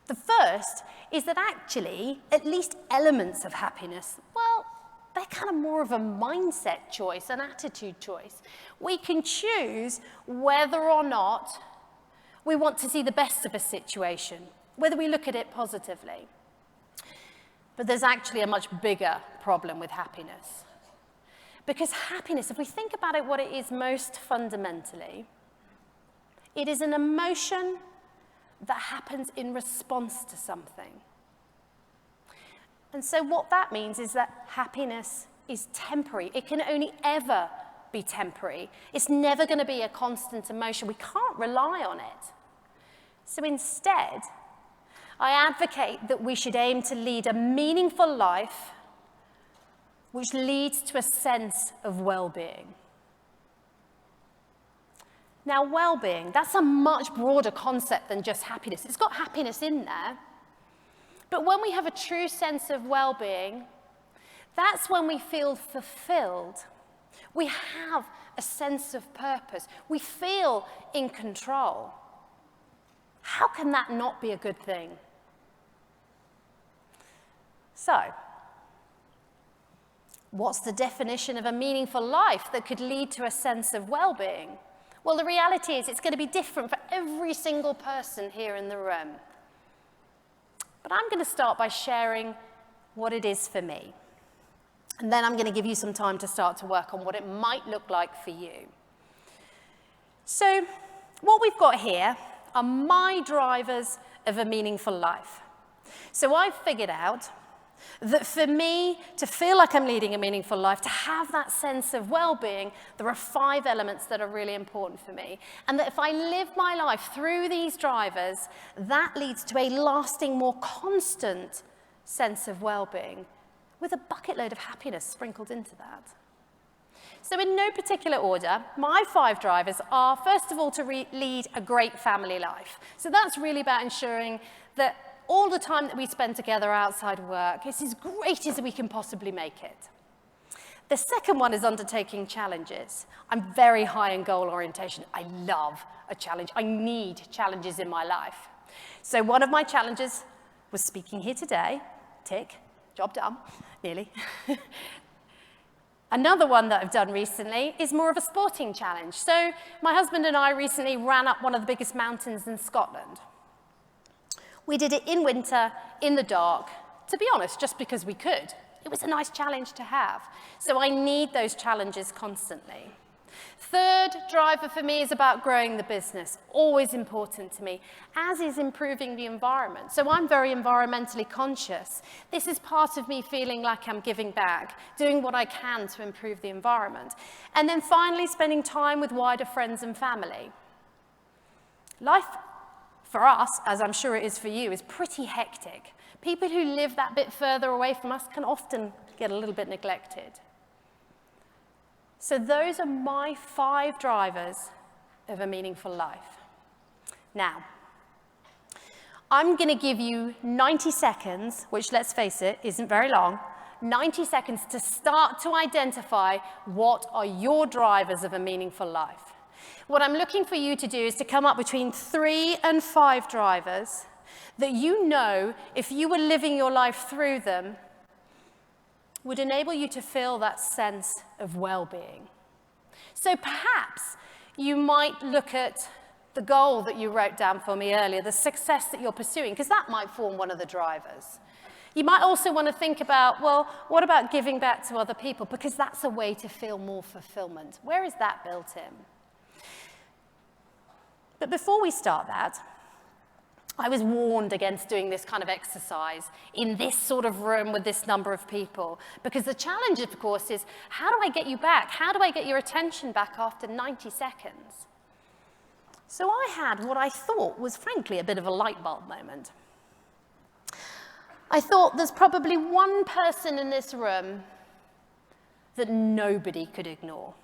The first is that actually, at least elements of happiness, well, they're kind of more of a mindset choice, an attitude choice. We can choose whether or not we want to see the best of a situation, whether we look at it positively. But there's actually a much bigger problem with happiness. Because happiness, if we think about it, what it is most fundamentally, it is an emotion that happens in response to something. And so what that means is that happiness is temporary. It can only ever be temporary. It's never going to be a constant emotion. We can't rely on it. So instead, I advocate that we should aim to lead a meaningful life which leads to a sense of well-being. Now, well-being, that's a much broader concept than just happiness. It's got happiness in there. But when we have a true sense of well-being, that's when we feel fulfilled. We have a sense of purpose. We feel in control. How can that not be a good thing? So, what's the definition of a meaningful life that could lead to a sense of well-being? Well, the reality is it's going to be different for every single person here in the room. But I'm going to start by sharing what it is for me. And then I'm going to give you some time to start to work on what it might look like for you. So what we've got here are my drivers of a meaningful life. So I figured out that for me to feel like I'm leading a meaningful life, to have that sense of well-being, there are 5 elements that are really important for me. And that if I live my life through these drivers, that leads to a lasting, more constant sense of well-being with a bucket load of happiness sprinkled into that. So in no particular order, my 5 drivers are, first of all, to lead a great family life. So that's really about ensuring that all the time that we spend together outside work is as great as we can possibly make it. The second one is undertaking challenges. I'm very high in goal orientation. I love a challenge. I need challenges in my life. So one of my challenges was speaking here today. Tick, job done, nearly. Another one that I've done recently is more of a sporting challenge. So my husband and I recently ran up one of the biggest mountains in Scotland. We did it in winter, in the dark, to be honest, just because we could. It was a nice challenge to have. So I need those challenges constantly. Third driver for me is about growing the business, always important to me, as is improving the environment. So I'm very environmentally conscious. This is part of me feeling like I'm giving back, doing what I can to improve the environment. And then finally, spending time with wider friends and family. Life for us, as I'm sure it is for you, is pretty hectic. People who live that bit further away from us can often get a little bit neglected. So those are my 5 drivers of a meaningful life. Now, I'm going to give you 90 seconds, which, let's face it, isn't very long, 90 seconds to start to identify what are your drivers of a meaningful life. What I'm looking for you to do is to come up between 3 and 5 drivers that you know, if you were living your life through them, would enable you to feel that sense of well-being. So perhaps you might look at the goal that you wrote down for me earlier, the success that you're pursuing, because that might form one of the drivers. You might also want to think about, well, what about giving back to other people? Because that's a way to feel more fulfillment. Where is that built in? But before we start that, I was warned against doing this kind of exercise in this sort of room with this number of people. Because the challenge, of course, is how do I get you back? How do I get your attention back after 90 seconds? So I had what I thought was, frankly, a bit of a light bulb moment. I thought there's probably one person in this room that nobody could ignore.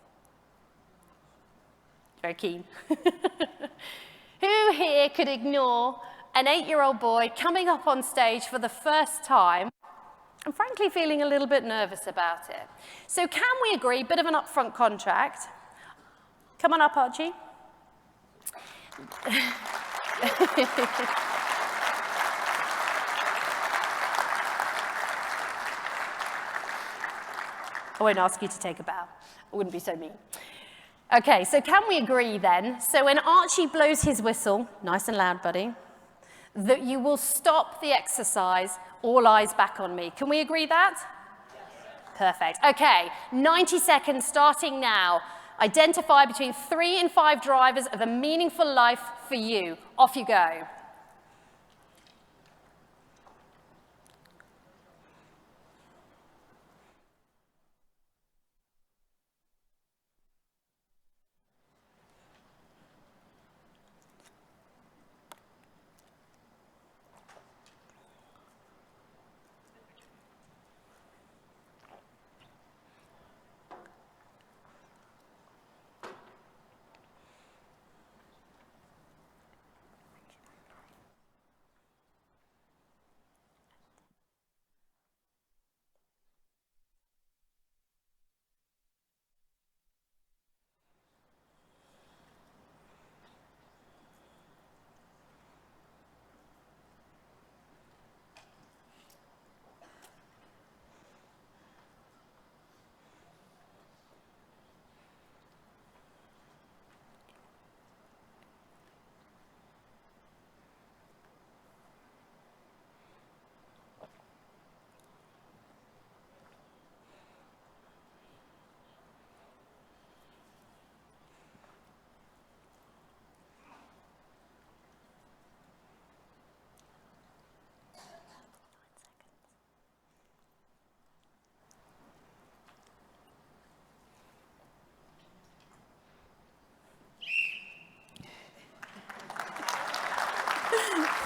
Very keen. Who here could ignore an 8-year-old boy coming up on stage for the first time and frankly feeling a little bit nervous about it? So can we agree, bit of an upfront contract. Come on up, Archie. I won't ask you to take a bow. I wouldn't be so mean. Okay, so can we agree then, so when Archie blows his whistle, nice and loud, buddy, that you will stop the exercise, all eyes back on me. Can we agree that? Yes. Perfect. Okay, 90 seconds starting now. Identify between 3 and 5 drivers of a meaningful life for you. Off you go.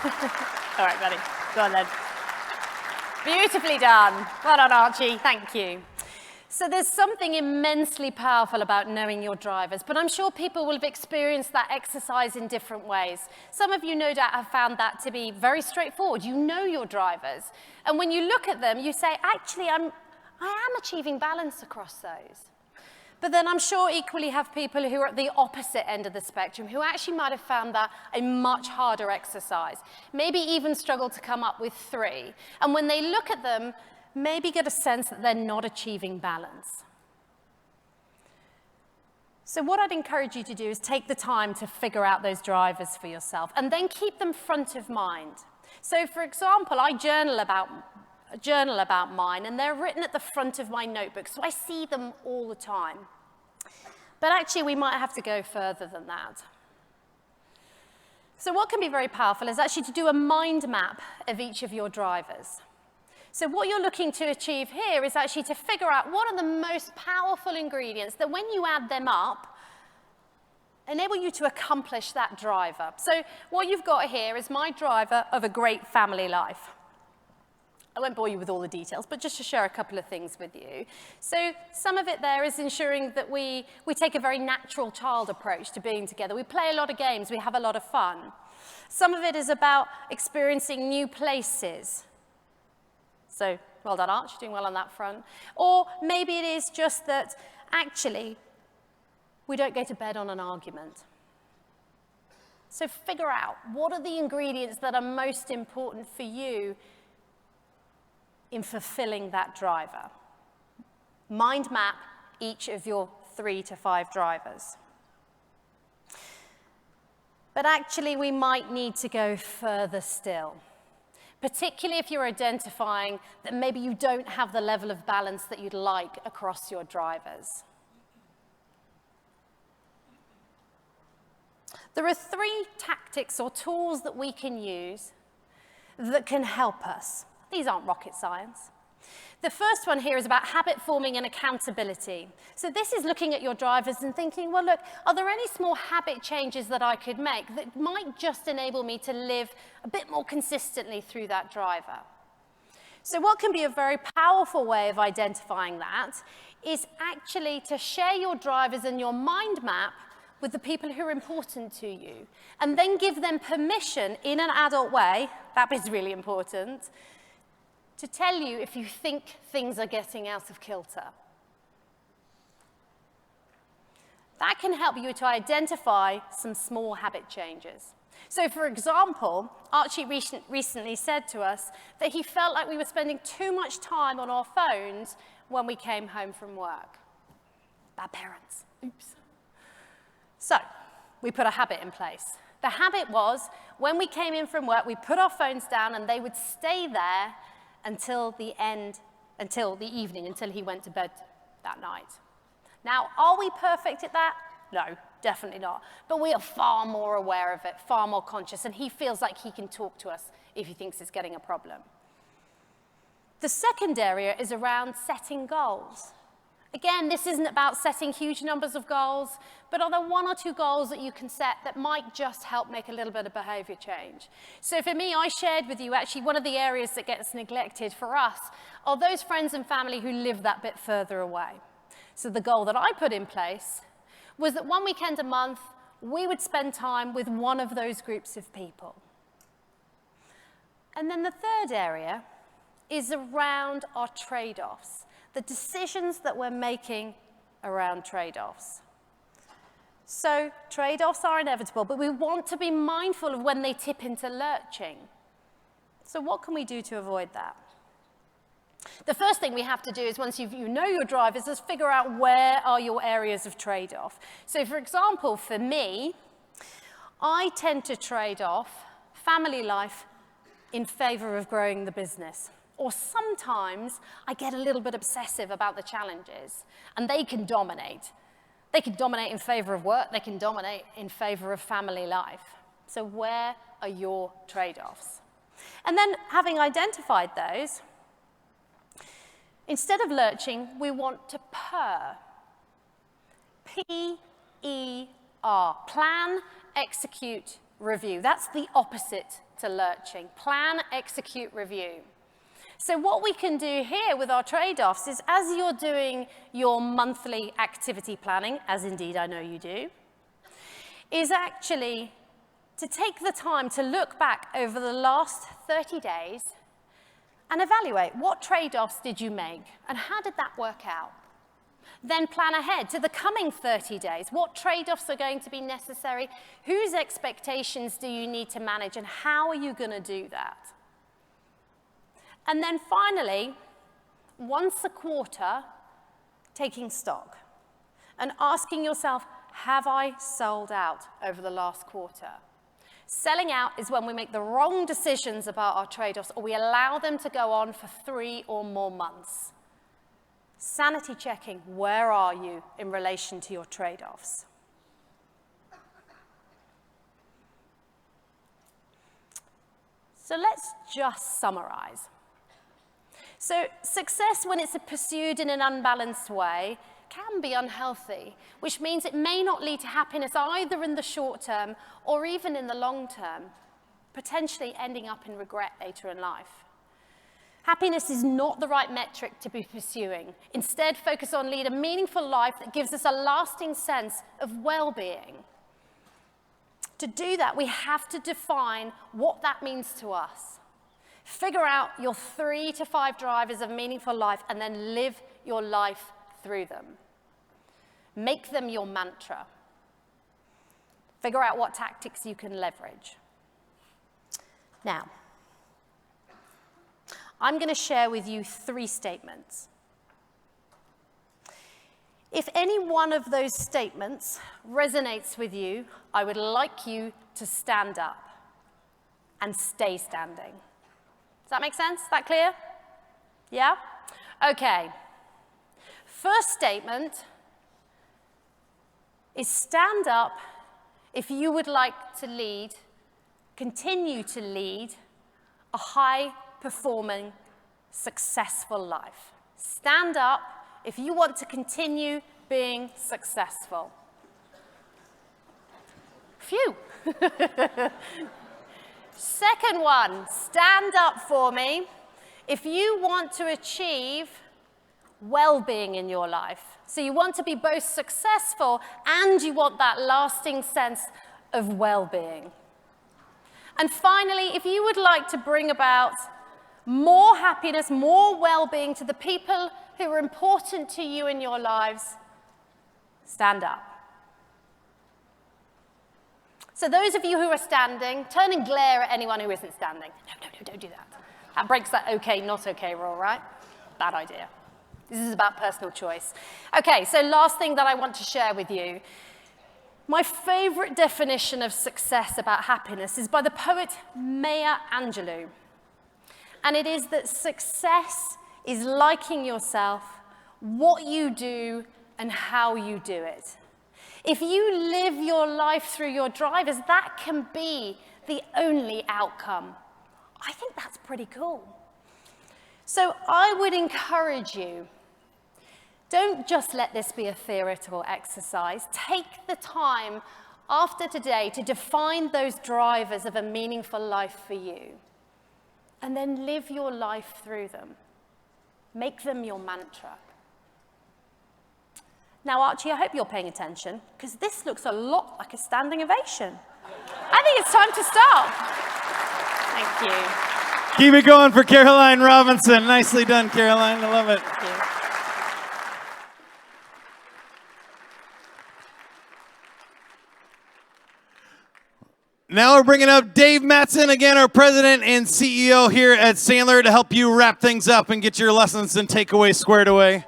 All right, buddy. Go on then. Beautifully done. Well done, Archie. Thank you. So there's something immensely powerful about knowing your drivers, but I'm sure people will have experienced that exercise in different ways. Some of you no doubt have found that to be very straightforward. You know your drivers. And when you look at them, you say, actually, I am achieving balance across those. But then I'm sure equally have people who are at the opposite end of the spectrum who actually might have found that a much harder exercise, maybe even struggle to come up with 3. And when they look at them, maybe get a sense that they're not achieving balance. So what I'd encourage you to do is take the time to figure out those drivers for yourself and then keep them front of mind. So for example, I journal about mine, and they're written at the front of my notebook, so I see them all the time. But actually, we might have to go further than that. So what can be very powerful is actually to do a mind map of each of your drivers. So what you're looking to achieve here is actually to figure out what are the most powerful ingredients that when you add them up, enable you to accomplish that driver. So what you've got here is my driver of a great family life. I won't bore you with all the details, but just to share a couple of things with you. So some of it there is ensuring that we take a very natural child approach to being together. We play a lot of games, we have a lot of fun. Some of it is about experiencing new places. So well done, Arch, you're doing well on that front. Or maybe it is just that actually we don't go to bed on an argument. So figure out what are the ingredients that are most important for you in fulfilling that driver. Mind map each of your 3 to 5 drivers. But actually, we might need to go further still, particularly if you're identifying that maybe you don't have the level of balance that you'd like across your drivers. There are 3 tactics or tools that we can use that can help us. These aren't rocket science. The first one here is about habit forming and accountability. So this is looking at your drivers and thinking, well, look, are there any small habit changes that I could make that might just enable me to live a bit more consistently through that driver? So what can be a very powerful way of identifying that is actually to share your drivers and your mind map with the people who are important to you, and then give them permission in an adult way, that bit's really important, to tell you if you think things are getting out of kilter. That can help you to identify some small habit changes. So for example, Archie recently said to us that he felt like we were spending too much time on our phones when we came home from work. Bad parents, oops. So we put a habit in place. The habit was when we came in from work, we put our phones down and they would stay there until the evening, until he went to bed that night. Now, are we perfect at that? No, definitely not. But we are far more aware of it, far more conscious, and he feels like he can talk to us if he thinks it's getting a problem. The second area is around setting goals. Again, this isn't about setting huge numbers of goals, but are there 1 or 2 goals that you can set that might just help make a little bit of behavior change? So for me, I shared with you actually one of the areas that gets neglected for us are those friends and family who live that bit further away. So the goal that I put in place was that 1 weekend a month, we would spend time with one of those groups of people. And then the third area is around our trade-offs. The decisions that we're making around trade-offs. So trade-offs are inevitable, but we want to be mindful of when they tip into lurching. So what can we do to avoid that? The first thing we have to do is once you know your drivers is figure out where are your areas of trade-off. So for example, for me, I tend to trade off family life in favor of growing the business. Or sometimes I get a little bit obsessive about the challenges, and they can dominate. They can dominate in favor of work, they can dominate in favor of family life. So where are your trade-offs? And then having identified those, instead of lurching, we want to PER. P-E-R, plan, execute, review. That's the opposite to lurching. Plan, execute, review. So what we can do here with our trade-offs is, as you're doing your monthly activity planning, as indeed I know you do, is actually to take the time to look back over the last 30 days and evaluate what trade-offs did you make and how did that work out. Then plan ahead to the coming 30 days. What trade-offs are going to be necessary? Whose expectations do you need to manage, and how are you going to do that? And then finally, once a quarter, taking stock and asking yourself, have I sold out over the last quarter? Selling out is when we make the wrong decisions about our trade-offs, or we allow them to go on for 3 or more months. Sanity checking, where are you in relation to your trade-offs? So let's just summarize. So success, when it's pursued in an unbalanced way, can be unhealthy, which means it may not lead to happiness either in the short term or even in the long term, potentially ending up in regret later in life. Happiness is not the right metric to be pursuing. Instead, focus on lead a meaningful life that gives us a lasting sense of well-being. To do that, we have to define what that means to us. Figure out your 3 to 5 drivers of meaningful life and then live your life through them. Make them your mantra. Figure out what tactics you can leverage. Now, I'm going to share with you 3 statements. If any one of those statements resonates with you, I would like you to stand up and stay standing. Does that make sense? Is that clear? Yeah? Okay. First statement is stand up if you would like to continue to lead a high-performing, successful life. Stand up if you want to continue being successful. Phew. Second one, stand up for me if you want to achieve well-being in your life. So you want to be both successful and you want that lasting sense of well-being. And finally, if you would like to bring about more happiness, more well-being to the people who are important to you in your lives, stand up. So those of you who are standing, turn and glare at anyone who isn't standing. No, don't do that. That breaks that okay, not okay rule, right? Bad idea. This is about personal choice. Okay, so last thing that I want to share with you. My favorite definition of success about happiness is by the poet Maya Angelou. And it is that success is liking yourself, what you do, and how you do it. If you live your life through your drivers, that can be the only outcome. I think that's pretty cool. So I would encourage you, don't just let this be a theoretical exercise. Take the time after today to define those drivers of a meaningful life for you, and then live your life through them. Make them your mantra. Now, Archie, I hope you're paying attention, because this looks a lot like a standing ovation. I think it's time to start. Thank you. Keep it going for Caroline Robinson. Nicely done, Caroline. I love it. Thank you. Now we're bringing up Dave Mattson, again, our president and CEO here at Sandler, to help you wrap things up and get your lessons and takeaways squared away.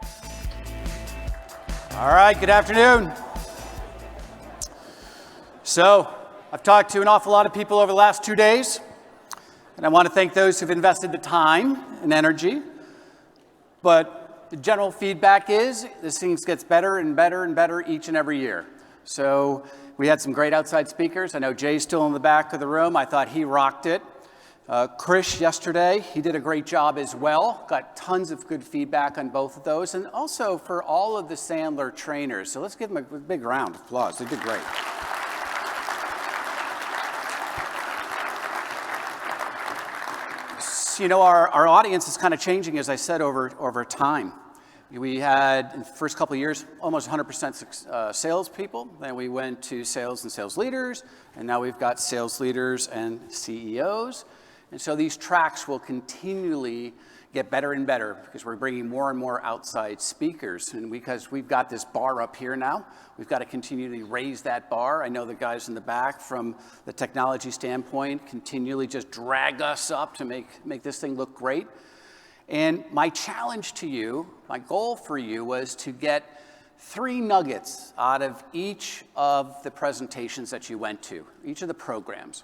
All right, good afternoon. So, I've talked to an awful lot of people over the last 2 days, and I want to thank those who've invested the time and energy. But the general feedback is this thing gets better and better and better each and every year. So, we had some great outside speakers. I know Jay's still in the back of the room. I thought he rocked it. Krish yesterday, he did a great job as well. Got tons of good feedback on both of those. And also for all of the Sandler trainers. So let's give them a big round of applause. They did great. So, you know, our audience is kind of changing, as I said, over time. We had, in the first couple of years, almost 100% salespeople. Then we went to sales and sales leaders, and now we've got sales leaders and CEOs. And so these tracks will continually get better and better because we're bringing more and more outside speakers. And because we've got this bar up here now, we've got to continually raise that bar. I know the guys in the back, from the technology standpoint, continually just drag us up to make this thing look great. And my challenge to you, my goal for you, was to get 3 nuggets out of each of the presentations that you went to, each of the programs.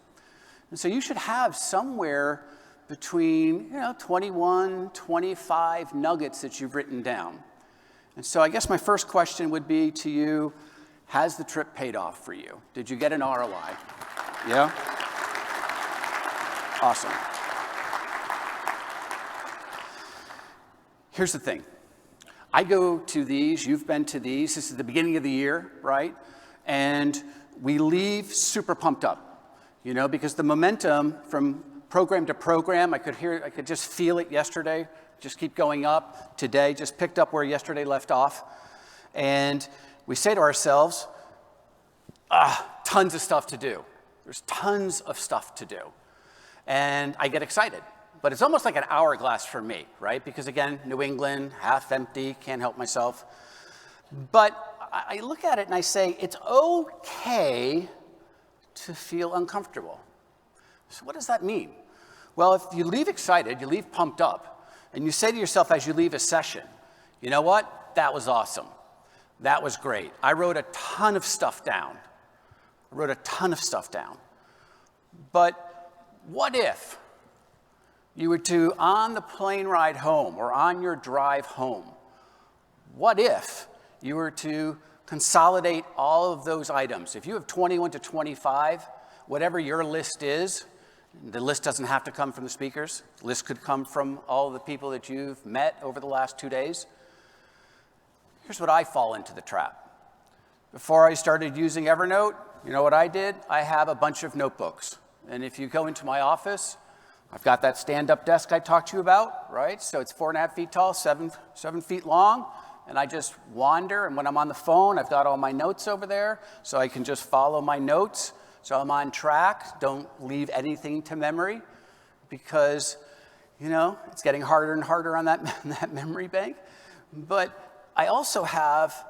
And so you should have somewhere between 21, 25 nuggets that you've written down. And so I guess my first question would be to you, has the trip paid off for you? Did you get an ROI? Yeah? Awesome. Here's the thing. I go to these, you've been to these, this is the beginning of the year, right? And we leave super pumped up, because the momentum from program to program, I could just feel it yesterday, just keep going up. Today, just picked up where yesterday left off. And we say to ourselves, tons of stuff to do. There's tons of stuff to do. And I get excited. But it's almost like an hourglass for me, right? Because again, New England, half empty, can't help myself. But I look at it and I say, it's okay to feel uncomfortable. So what does that mean? Well, if you leave excited, you leave pumped up, and you say to yourself as you leave a session, you know what? That was awesome. That was great. I wrote a ton of stuff down. But what if you were to, on the plane ride home or on your drive home, what if you were to consolidate all of those items? If you have 21 to 25, whatever your list is, the list doesn't have to come from the speakers. The list could come from all of the people that you've met over the last 2 days. Here's what I fall into the trap. Before I started using Evernote, you know what I did? I have a bunch of notebooks. And if you go into my office, I've got that stand-up desk I talked to you about, right? So it's 4.5 feet tall, 7 feet long, and I just wander. And when I'm on the phone, I've got all my notes over there, so I can just follow my notes. So I'm on track. Don't leave anything to memory, because it's getting harder and harder on that memory bank. But I also have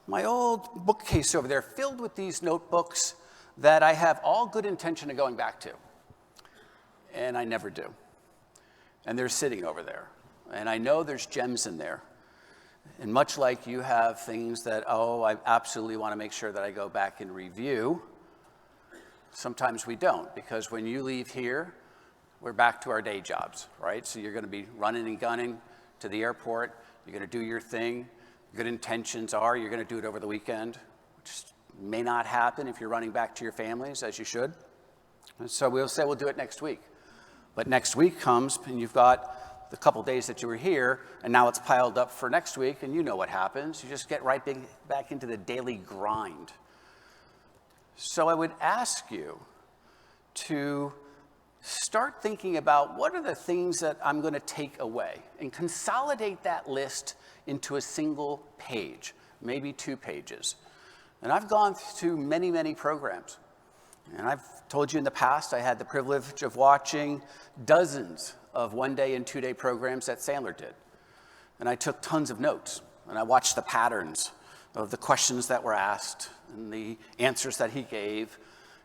my old bookcase over there filled with these notebooks that I have all good intention of going back to. And I never do. And they're sitting over there. And I know there's gems in there. And much like you have things that, I absolutely want to make sure that I go back and review, sometimes we don't. Because when you leave here, we're back to our day jobs, right? So you're going to be running and gunning to the airport. You're going to do your thing. Good intentions are you're going to do it over the weekend, which may not happen if you're running back to your families, as you should. And so we'll say we'll do it next week. But next week comes, and you've got the couple days that you were here, and now it's piled up for next week, and you know what happens. You just get right back into the daily grind. So I would ask you to start thinking about what are the things that I'm going to take away, and consolidate that list into a single page, maybe 2 pages. And I've gone through many, many programs. And I've told you in the past, I had the privilege of watching dozens of 1-day and 2-day programs that Sandler did. And I took tons of notes, and I watched the patterns of the questions that were asked and the answers that he gave.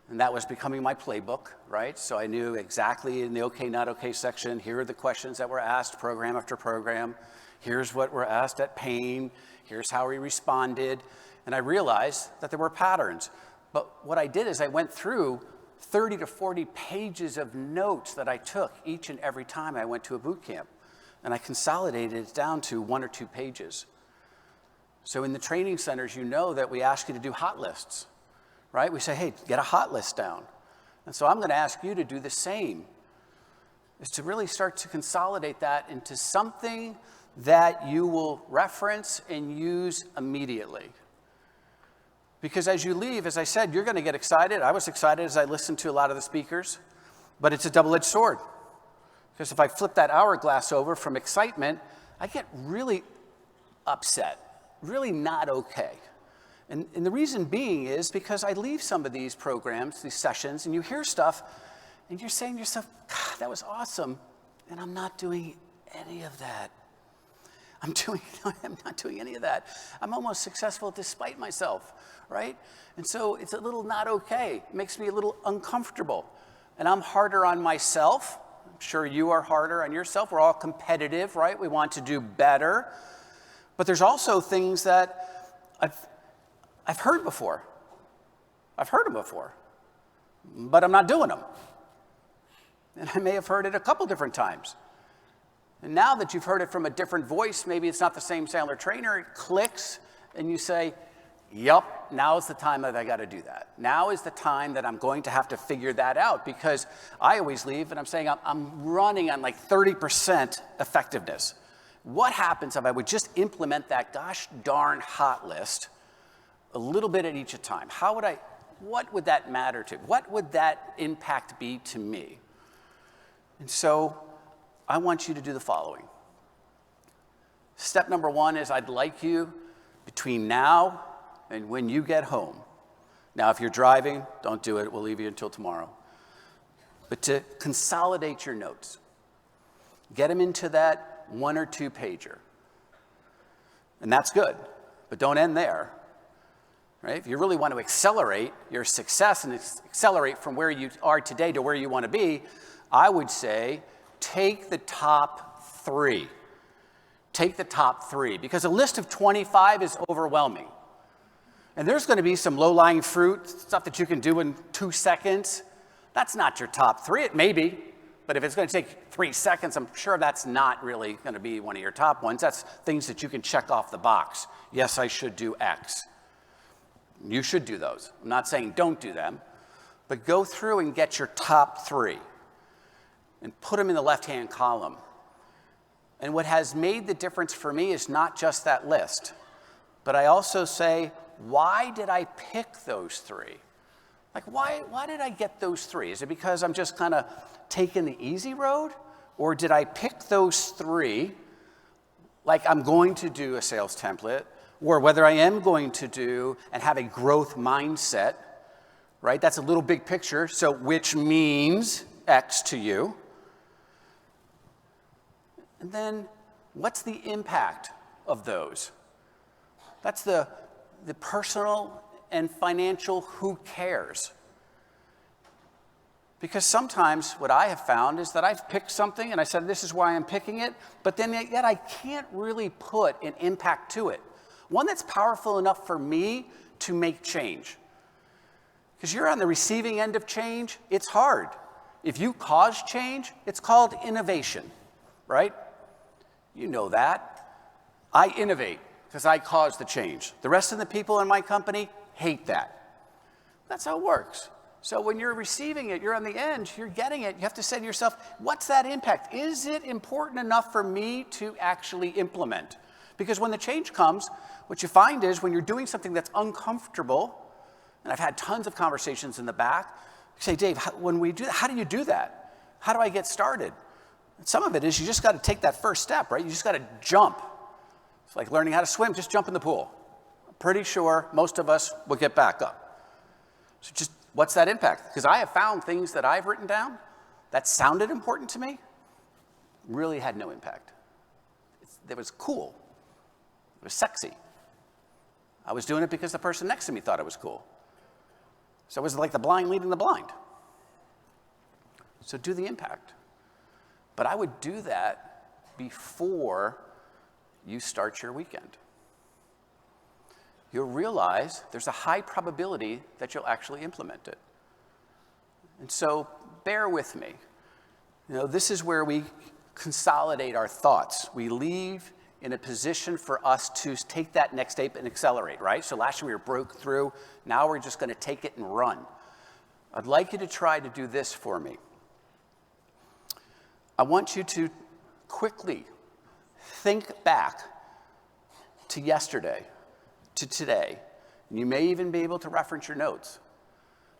And that was becoming my playbook, right? So I knew exactly in the okay, not okay section, here are the questions that were asked program after program. Here's what were asked at pain. Here's how he responded. And I realized that there were patterns. But what I did is I went through 30 to 40 pages of notes that I took each and every time I went to a boot camp. And I consolidated it down to 1 or 2 pages. So in the training centers, you know that we ask you to do hot lists, right? We say, hey, get a hot list down. And so I'm going to ask you to do the same, is to really start to consolidate that into something that you will reference and use immediately. Because as you leave, as I said, you're going to get excited. I was excited as I listened to a lot of the speakers, but it's a double-edged sword. Because if I flip that hourglass over from excitement, I get really upset, really not okay. And the reason being is because I leave some of these programs, these sessions, and you hear stuff, and you're saying to yourself, God, that was awesome, and I'm not doing any of that. I'm not doing any of that. I'm almost successful despite myself, right? And so it's a little not okay. It makes me a little uncomfortable. And I'm harder on myself. I'm sure you are harder on yourself. We're all competitive, right? We want to do better. But there's also things that I've heard before. I've heard them before, but I'm not doing them. And I may have heard it a couple different times. And now that you've heard it from a different voice, maybe it's not the same Sandler trainer, it clicks, and you say, yup, now is the time that I got to do that. Now is the time that I'm going to have to figure that out, because I always leave and I'm saying I'm running on like 30% effectiveness. What happens if I would just implement that gosh darn hot list a little bit at each time? What would that matter to? What would that impact be to me? And so I want you to do the following. Step number one is I'd like you, between now and when you get home. Now, if you're driving, don't do it. We'll leave you until tomorrow. But to consolidate your notes. Get them into that 1 or 2 pager. And that's good, but don't end there. Right? If you really want to accelerate your success and accelerate from where you are today to where you want to be, I would say take the top 3. Take the top 3, because a list of 25 is overwhelming. And there's going to be some low-lying fruit, stuff that you can do in 2 seconds. That's not your top 3. It may be, but if it's going to take 3 seconds, I'm sure that's not really going to be one of your top ones. That's things that you can check off the box. Yes, I should do X. You should do those. I'm not saying don't do them, but go through and get your top 3 and put them in the left-hand column. And what has made the difference for me is not just that list, but I also say, why did I pick those 3? Like, why did I get those 3? Is it because I'm just kind of taking the easy road? Or did I pick those 3 like I'm going to do a sales template, or whether I am going to do and have a growth mindset, right? That's a little big picture, so which means X to you. And then what's the impact of those? That's the personal and financial who cares. Because sometimes what I have found is that I've picked something and I said, this is why I'm picking it, but then yet I can't really put an impact to it. One that's powerful enough for me to make change. Because you're on the receiving end of change, it's hard. If you cause change, it's called innovation, right? You know that. I innovate because I cause the change. The rest of the people in my company hate that. That's how it works. So when you're receiving it, you're on the end, you're getting it, you have to say to yourself, what's that impact? Is it important enough for me to actually implement? Because when the change comes, what you find is when you're doing something that's uncomfortable, and I've had tons of conversations in the back, say, Dave, when we do that, how do you do that? How do I get started? And some of it is you just got to take that first step, right? You just got to jump. It's like learning how to swim, just jump in the pool. I'm pretty sure most of us will get back up. So just, what's that impact? Because I have found things that I've written down that sounded important to me, really had no impact. It was cool. It was sexy. I was doing it because the person next to me thought it was cool. So it was like the blind leading the blind. So do the impact. But I would do that before you start your weekend. You'll realize there's a high probability that you'll actually implement it. And so bear with me. You know, this is where we consolidate our thoughts. We leave in a position for us to take that next step and accelerate, right? So last year we were broke through. Now we're just going to take it and run. I'd like you to try to do this for me. I want you to quickly think back to yesterday, to today. And you may even be able to reference your notes.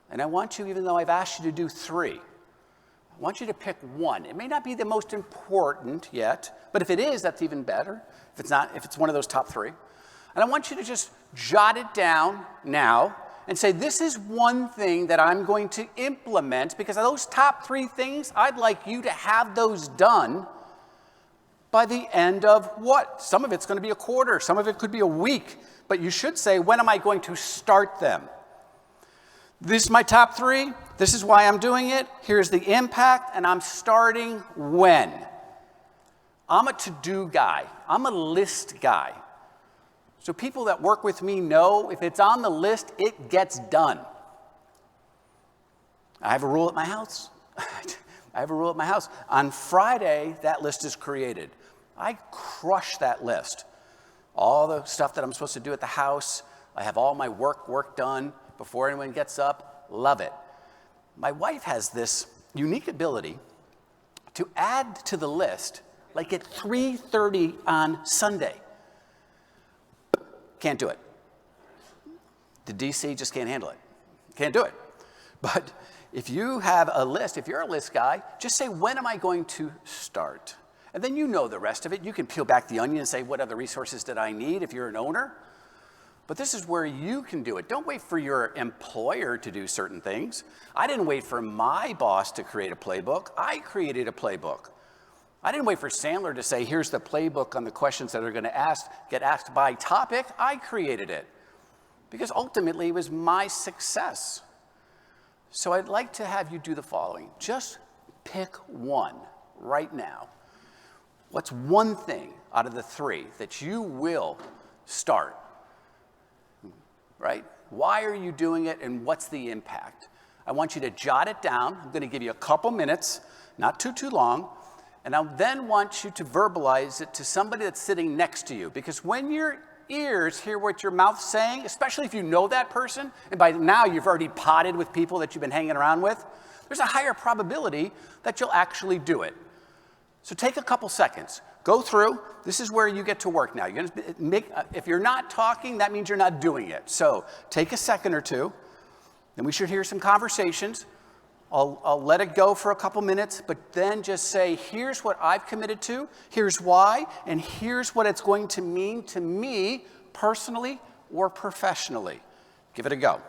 And I want you, even though I've asked you to do 3, I want you to pick one. It may not be the most important yet, but if it is, that's even better. If it's not, if it's one of those top 3. And I want you to just jot it down now and say, this is one thing that I'm going to implement, because of those top 3 things, I'd like you to have those done by the end of what? Some of it's going to be a quarter, some of it could be a week, but you should say, when am I going to start them? This is my top 3. This is why I'm doing it. Here's the impact, and I'm starting when. I'm a to-do guy. I'm a list guy. So people that work with me know if it's on the list, it gets done. I have a rule at my house. On Friday, that list is created. I crush that list. All the stuff that I'm supposed to do at the house, I have all my work done before anyone gets up. Love it. My wife has this unique ability to add to the list like at 3:30 on Sunday. Can't do it. The DC just can't handle it. Can't do it. But if you have a list, if you're a list guy, just say, when am I going to start? And then you know the rest of it. You can peel back the onion and say, what other resources did I need if you're an owner? But this is where you can do it. Don't wait for your employer to do certain things. I didn't wait for my boss to create a playbook. I created a playbook. I didn't wait for Sandler to say, here's the playbook on the questions that are going to get asked by topic. I created it because ultimately it was my success. So I'd like to have you do the following. Just pick one right now. What's one thing out of the 3 that you will start? Right? Why are you doing it, and what's the impact? I want you to jot it down. I'm going to give you a couple minutes, not too long, and I then want you to verbalize it to somebody that's sitting next to you, because when your ears hear what your mouth's saying, especially if you know that person, and by now you've already potted with people that you've been hanging around with, there's a higher probability that you'll actually do it. So take a couple seconds. Go through. This is where you get to work now. You're going to make, if you're not talking, that means you're not doing it. So take a second or two. Then we should hear some conversations. I'll let it go for a couple minutes, but then just say, here's what I've committed to, here's why, and here's what it's going to mean to me personally or professionally. Give it a go.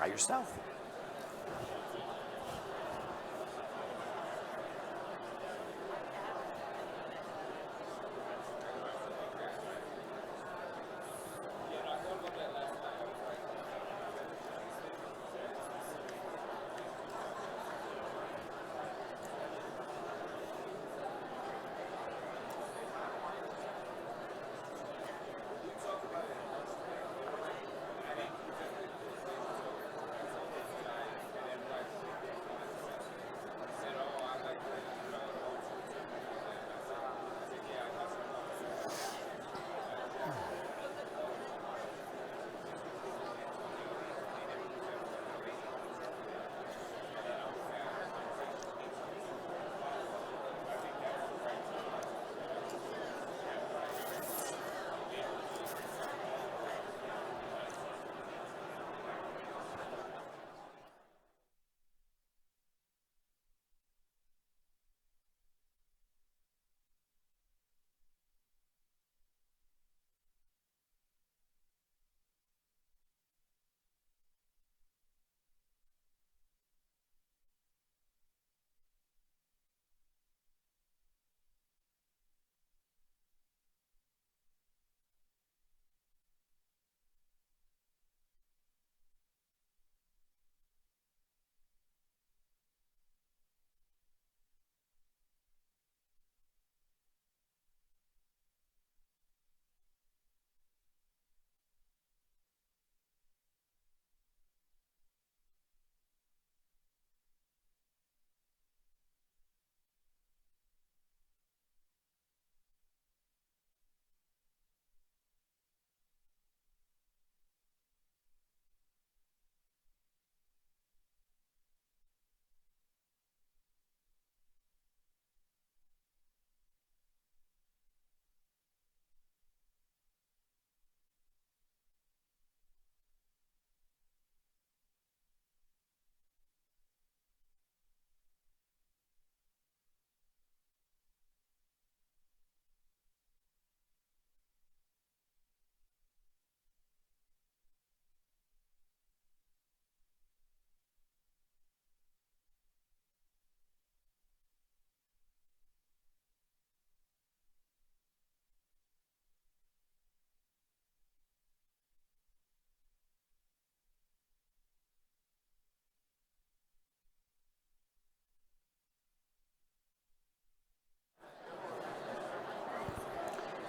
By yourself.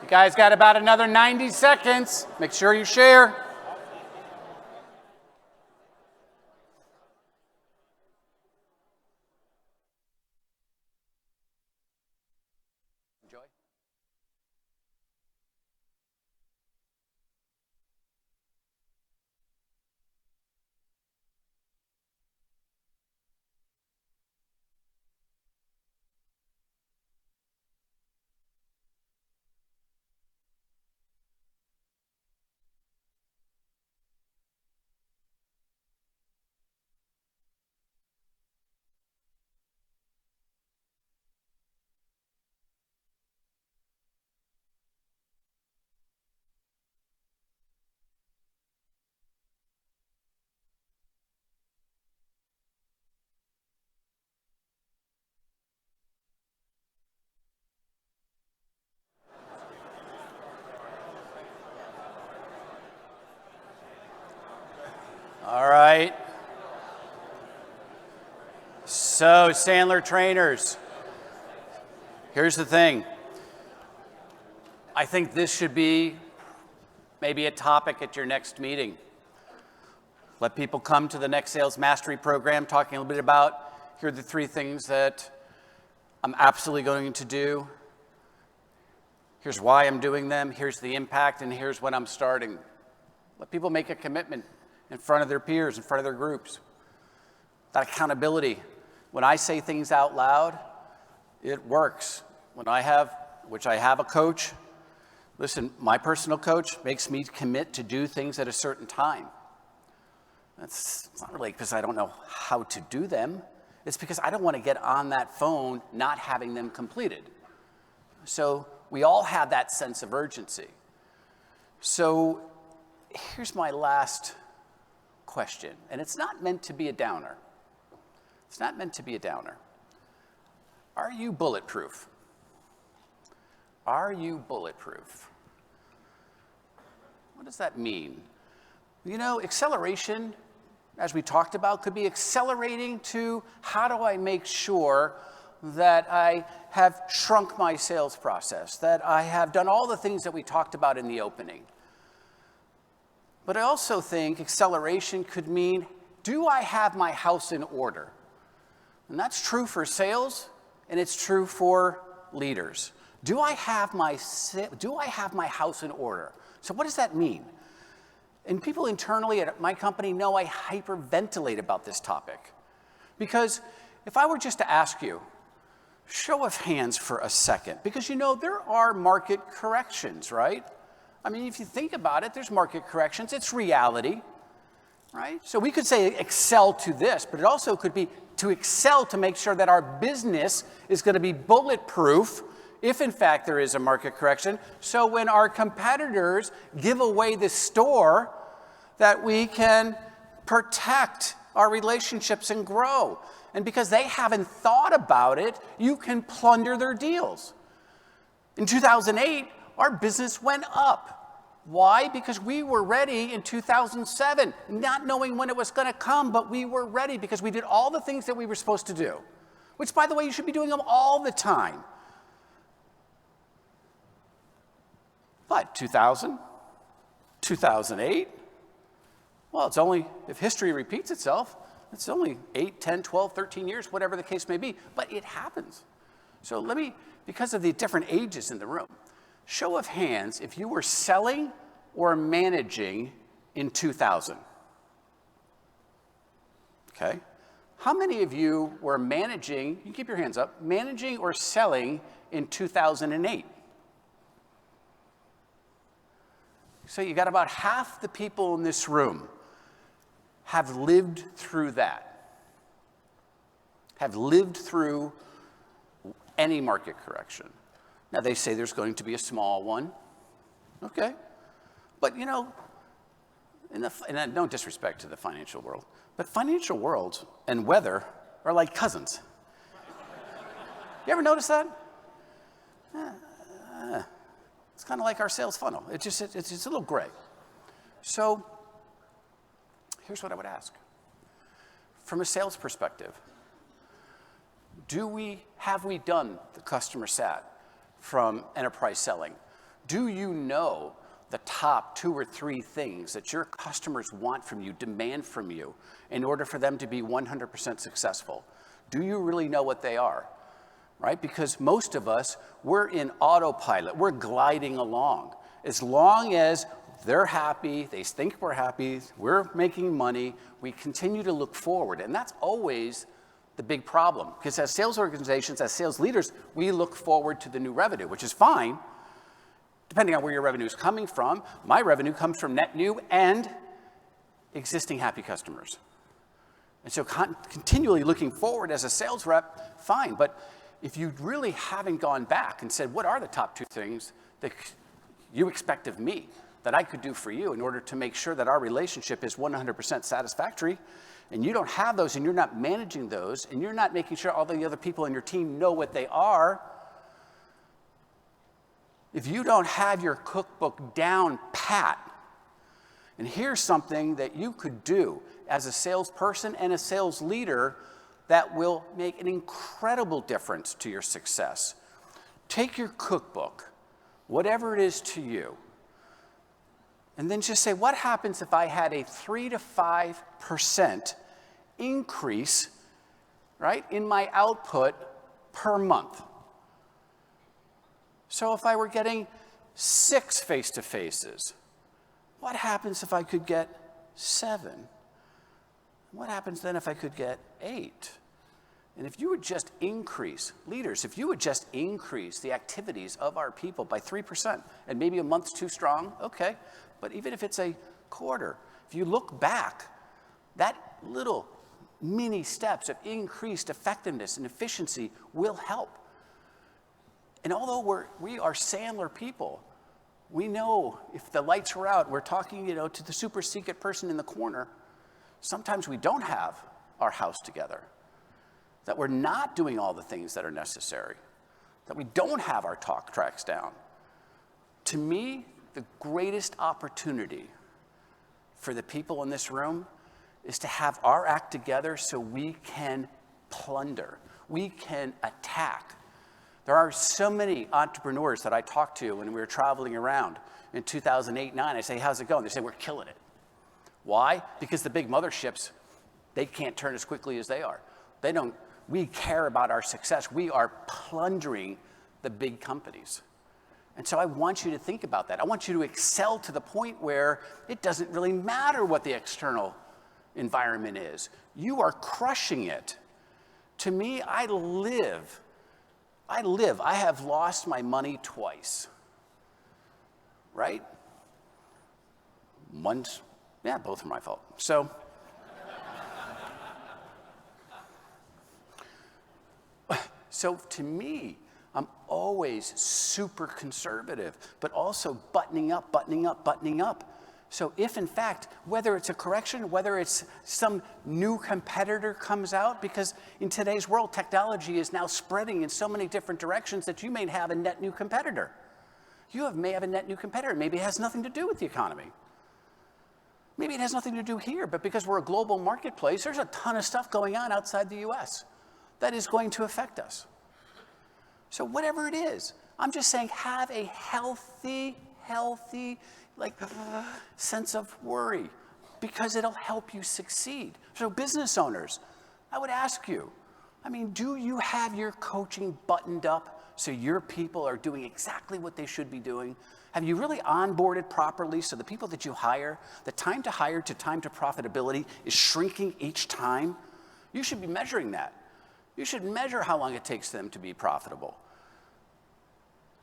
You guys got about another 90 seconds. Make sure you share. Enjoy. All right. So, Sandler trainers, here's the thing. I think this should be maybe a topic at your next meeting. Let people come to the next Sales Mastery program talking a little bit about, here are the 3 things that I'm absolutely going to do. Here's why I'm doing them. Here's the impact, and here's when I'm starting. Let people make a commitment in front of their peers, in front of their groups. That accountability. When I say things out loud, it works. When I have a coach, listen, my personal coach makes me commit to do things at a certain time. It's not really because I don't know how to do them. It's because I don't want to get on that phone not having them completed. So we all have that sense of urgency. So here's my last question, and it's not meant to be a downer. It's not meant to be a downer. Are you bulletproof? Are you bulletproof? What does that mean? You know, acceleration, as we talked about, could be accelerating to how do I make sure that I have shrunk my sales process, that I have done all the things that we talked about in the opening. But I also think acceleration could mean, do I have my house in order? And that's true for sales, and it's true for leaders. Do I have my house in order? So what does that mean? And people internally at my company know I hyperventilate about this topic. Because if I were just to ask you, show of hands for a second, because you know there are market corrections, right? I mean, if you think about it, there's market corrections. It's reality, right? So we could say excel to this, but it also could be to excel to make sure that our business is going to be bulletproof if, in fact, there is a market correction. So when our competitors give away the store, that we can protect our relationships and grow. And because they haven't thought about it, you can plunder their deals. In 2008, our business went up. Why? Because we were ready in 2007, not knowing when it was going to come, but we were ready because we did all the things that we were supposed to do, which, by the way, you should be doing them all the time. But 2000, 2008, well, it's only, if history repeats itself, it's only 8, 10, 12, 13 years, whatever the case may be, but it happens. So let me, because of the different ages in the room, show of hands if you were selling or managing in 2000. Okay. How many of you were managing, you can keep your hands up, managing or selling in 2008? So you got about half the people in this room have lived through that, have lived through any market correction. Now, they say there's going to be a small one. Okay. But, you know, and no disrespect to the financial world, but financial world and weather are like cousins. You ever notice that? It's kind of like our sales funnel. It's just a little gray. So here's what I would ask. From a sales perspective, have we done the customer sat from enterprise selling? Do you know the top 2 or 3 things that your customers want from you, demand from you, in order for them to be 100% successful? Do you really know what they are? Right? Because most of us, we're in autopilot. We're gliding along. As long as they're happy, they think we're happy, we're making money, we continue to look forward. And that's always the big problem. Because as sales organizations, as sales leaders, we look forward to the new revenue, which is fine, depending on where your revenue is coming from. My revenue comes from net new and existing happy customers. And so continually looking forward as a sales rep, fine. But if you really haven't gone back and said, what are the top 2 things that you expect of me that I could do for you in order to make sure that our relationship is 100% satisfactory, and you don't have those and you're not managing those and you're not making sure all the other people on your team know what they are, if you don't have your cookbook down pat, and here's something that you could do as a salesperson and a sales leader that will make an incredible difference to your success. Take your cookbook, whatever it is to you, and then just say, what happens if I had a 3 to 5% increase, right, in my output per month? So if I were getting 6 face-to-faces, what happens if I could get 7? What happens then if I could get 8? And if you would just increase, leaders, if you would just increase the activities of our people by 3%, and maybe a month's too strong, okay, but even if it's a quarter, if you look back, that little mini steps of increased effectiveness and efficiency will help. And although we are Sandler people, we know if the lights were out, we're talking, to the super secret person in the corner. Sometimes we don't have our house together, that we're not doing all the things that are necessary, that we don't have our talk tracks down. To me, the greatest opportunity for the people in this room is to have our act together so we can plunder, we can attack. There are so many entrepreneurs that I talked to when we were traveling around in 2008, 9. I say, how's it going? They say, we're killing it. Why? Because the big motherships, they can't turn as quickly as they are. We care about our success. We are plundering the big companies. And so I want you to think about that. I want you to excel to the point where it doesn't really matter what the external environment is. You are crushing it. To me, I have lost my money twice, right? Once, yeah, both are my fault. So to me, I'm always super conservative, but also buttoning up. So if in fact, whether it's a correction, whether it's some new competitor comes out, because in today's world, technology is now spreading in so many different directions that you may have a net new competitor. May have a net new competitor. Maybe it has nothing to do with the economy. Maybe it has nothing to do here, but because we're a global marketplace, there's a ton of stuff going on outside the US that is going to affect us. So whatever it is, I'm just saying have a healthy, sense of worry, because it'll help you succeed. So business owners, I would ask you, do you have your coaching buttoned up so your people are doing exactly what they should be doing? Have you really onboarded properly so the people that you hire, the time to hire to time to profitability is shrinking each time? You should be measuring that. You should measure how long it takes them to be profitable.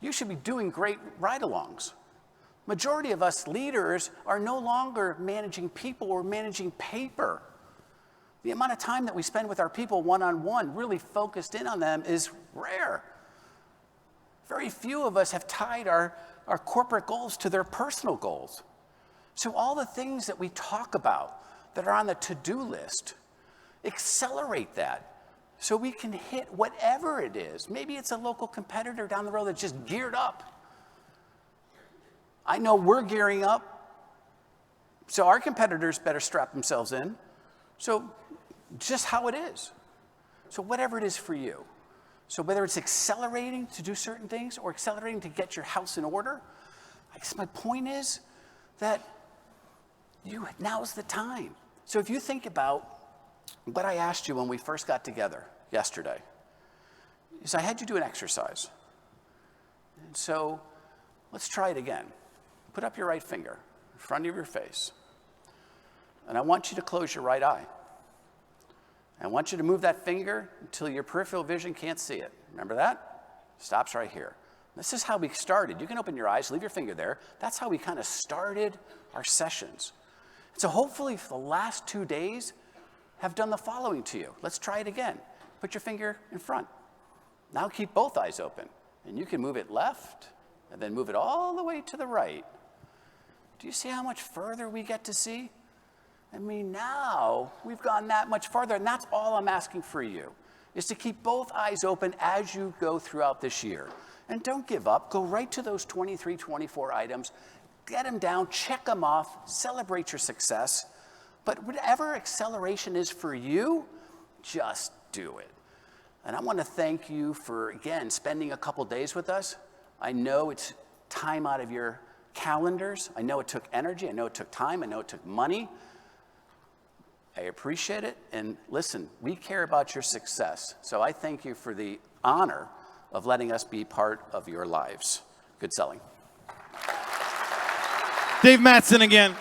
You should be doing great ride-alongs. Majority of us leaders are no longer managing people, we're managing paper. The amount of time that we spend with our people one-on-one, really focused in on them, is rare. Very few of us have tied our corporate goals to their personal goals. So all the things that we talk about that are on the to-do list, accelerate that so we can hit whatever it is. Maybe it's a local competitor down the road that's just geared up. I know we're gearing up, so our competitors better strap themselves in. So just how it is. So whatever it is for you. So whether it's accelerating to do certain things or accelerating to get your house in order, I guess my point is that now's the time. So if you think about what I asked you when we first got together yesterday, is I had you do an exercise. And so let's try it again. Put up your right finger in front of your face. And I want you to close your right eye. I want you to move that finger until your peripheral vision can't see it. Remember that? Stops right here. This is how we started. You can open your eyes, leave your finger there. That's how we kind of started our sessions. So hopefully for the last 2 days have done the following to you. Let's try it again. Put your finger in front. Now keep both eyes open. And you can move it left and then move it all the way to the right. Do you see how much further we get to see? I mean, now we've gone that much farther, and that's all I'm asking for you, is to keep both eyes open as you go throughout this year. And don't give up. Go right to those 23, 24 items. Get them down, check them off, celebrate your success. But whatever acceleration is for you, just do it. And I want to thank you for, again, spending a couple days with us. I know it's time out of your calendars. I know it took energy. I know it took time. I know it took money. I appreciate it. And listen, we care about your success. So I thank you for the honor of letting us be part of your lives. Good selling. Dave Mattson again.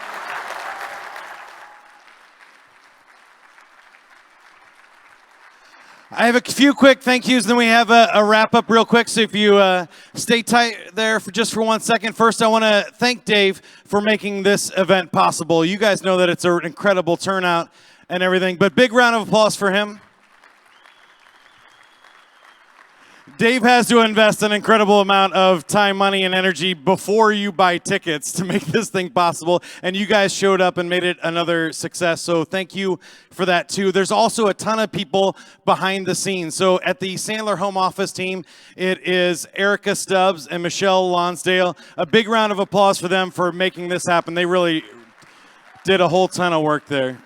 I have a few quick thank yous, then we have a wrap up real quick. So if you stay tight there for just 1 second. First, I want to thank Dave for making this event possible. You guys know that it's an incredible turnout and everything, but big round of applause for him. Dave has to invest an incredible amount of time, money, and energy before you buy tickets to make this thing possible. And you guys showed up and made it another success. So thank you for that, too. There's also a ton of people behind the scenes. So at the Sandler home office team, it is Erica Stubbs and Michelle Lonsdale. A big round of applause for them for making this happen. They really did a whole ton of work there.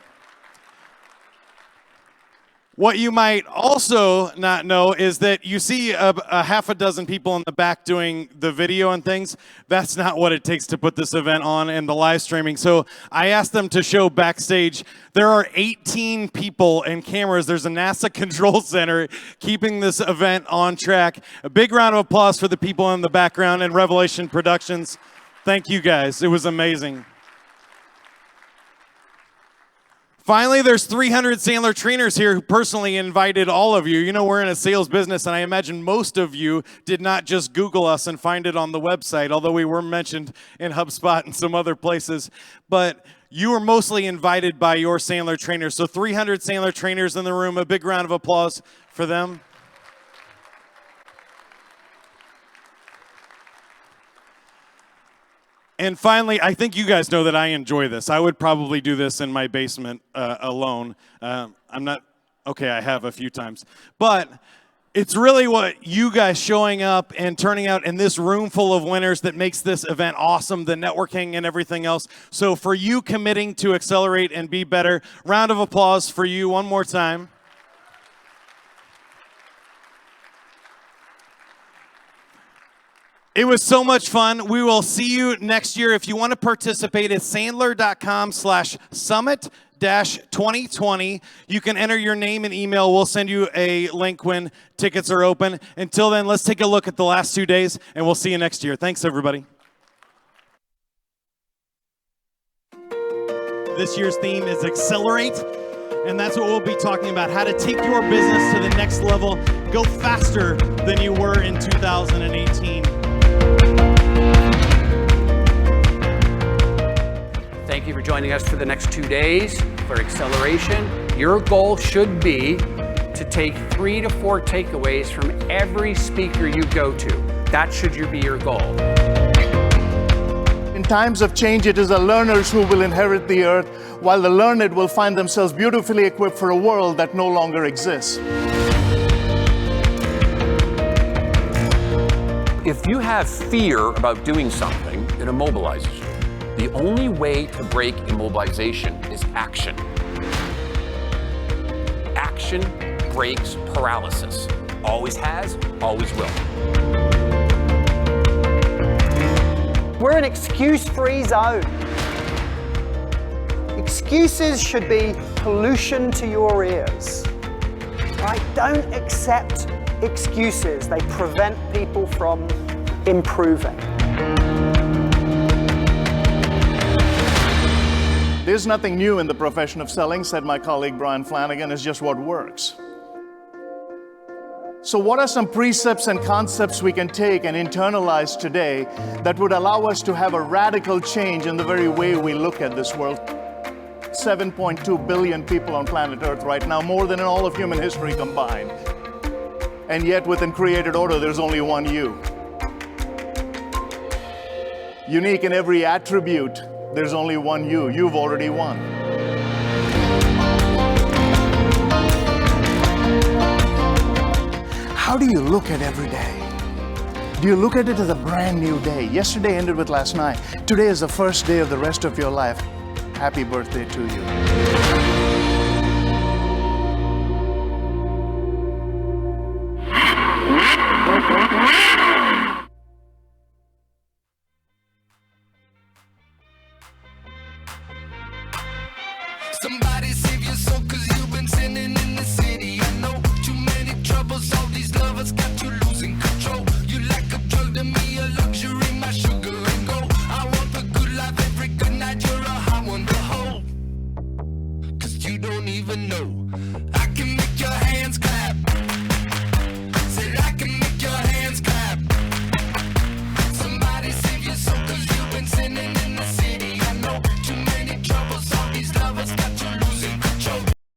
What you might also not know is that you see a half a dozen people in the back doing the video and things. That's not what it takes to put this event on and the live streaming. So I asked them to show backstage. There are 18 people and cameras. There's a NASA control center keeping this event on track. A big round of applause for the people in the background and Revelation Productions. Thank you guys. It was amazing. Finally, there's 300 Sandler trainers here who personally invited all of you. You know, we're in a sales business, and I imagine most of you did not just Google us and find it on the website, although we were mentioned in HubSpot and some other places. But you were mostly invited by your Sandler trainers. So 300 Sandler trainers in the room. A big round of applause for them. And finally, I think you guys know that I enjoy this. I would probably do this in my basement alone. I have a few times. But it's really what you guys showing up and turning out in this room full of winners that makes this event awesome, the networking and everything else. So for you committing to accelerate and be better, round of applause for you one more time. It was so much fun. We will see you next year. If you want to participate, it's sandler.com/summit-2020. You can enter your name and email. We'll send you a link when tickets are open. Until then, let's take a look at the last 2 days, and we'll see you next year. Thanks, everybody. This year's theme is Accelerate, and that's what we'll be talking about, how to take your business to the next level, go faster than you were in 2018. Thank you for joining us for the next 2 days for Acceleration. Your goal should be to take 3 to 4 takeaways from every speaker you go to. That should be your goal. In times of change, it is the learners who will inherit the earth, while the learned will find themselves beautifully equipped for a world that no longer exists. If you have fear about doing something, it immobilizes you. The only way to break immobilization is action. Action breaks paralysis. Always has, always will. We're an excuse-free zone. Excuses should be pollution to your ears. Right? Don't accept excuses. They prevent people from improving. There's nothing new in the profession of selling, said my colleague Brian Flanagan. It's just what works. So what are some precepts and concepts we can take and internalize today that would allow us to have a radical change in the very way we look at this world? 7.2 billion people on planet Earth right now, more than in all of human history combined. And yet within created order, there's only one you. Unique in every attribute, there's only one you. You've already won. How do you look at every day? Do you look at it as a brand new day? Yesterday ended with last night. Today is the first day of the rest of your life. Happy birthday to you. Somebody save your soul, 'cause you've been sinning in the city. I know too many troubles, all these lovers got you losing control. You like a drug to me, a luxury, my sugar and gold. I want the good life every good night, you're a hot one to hold. 'Cause you don't even know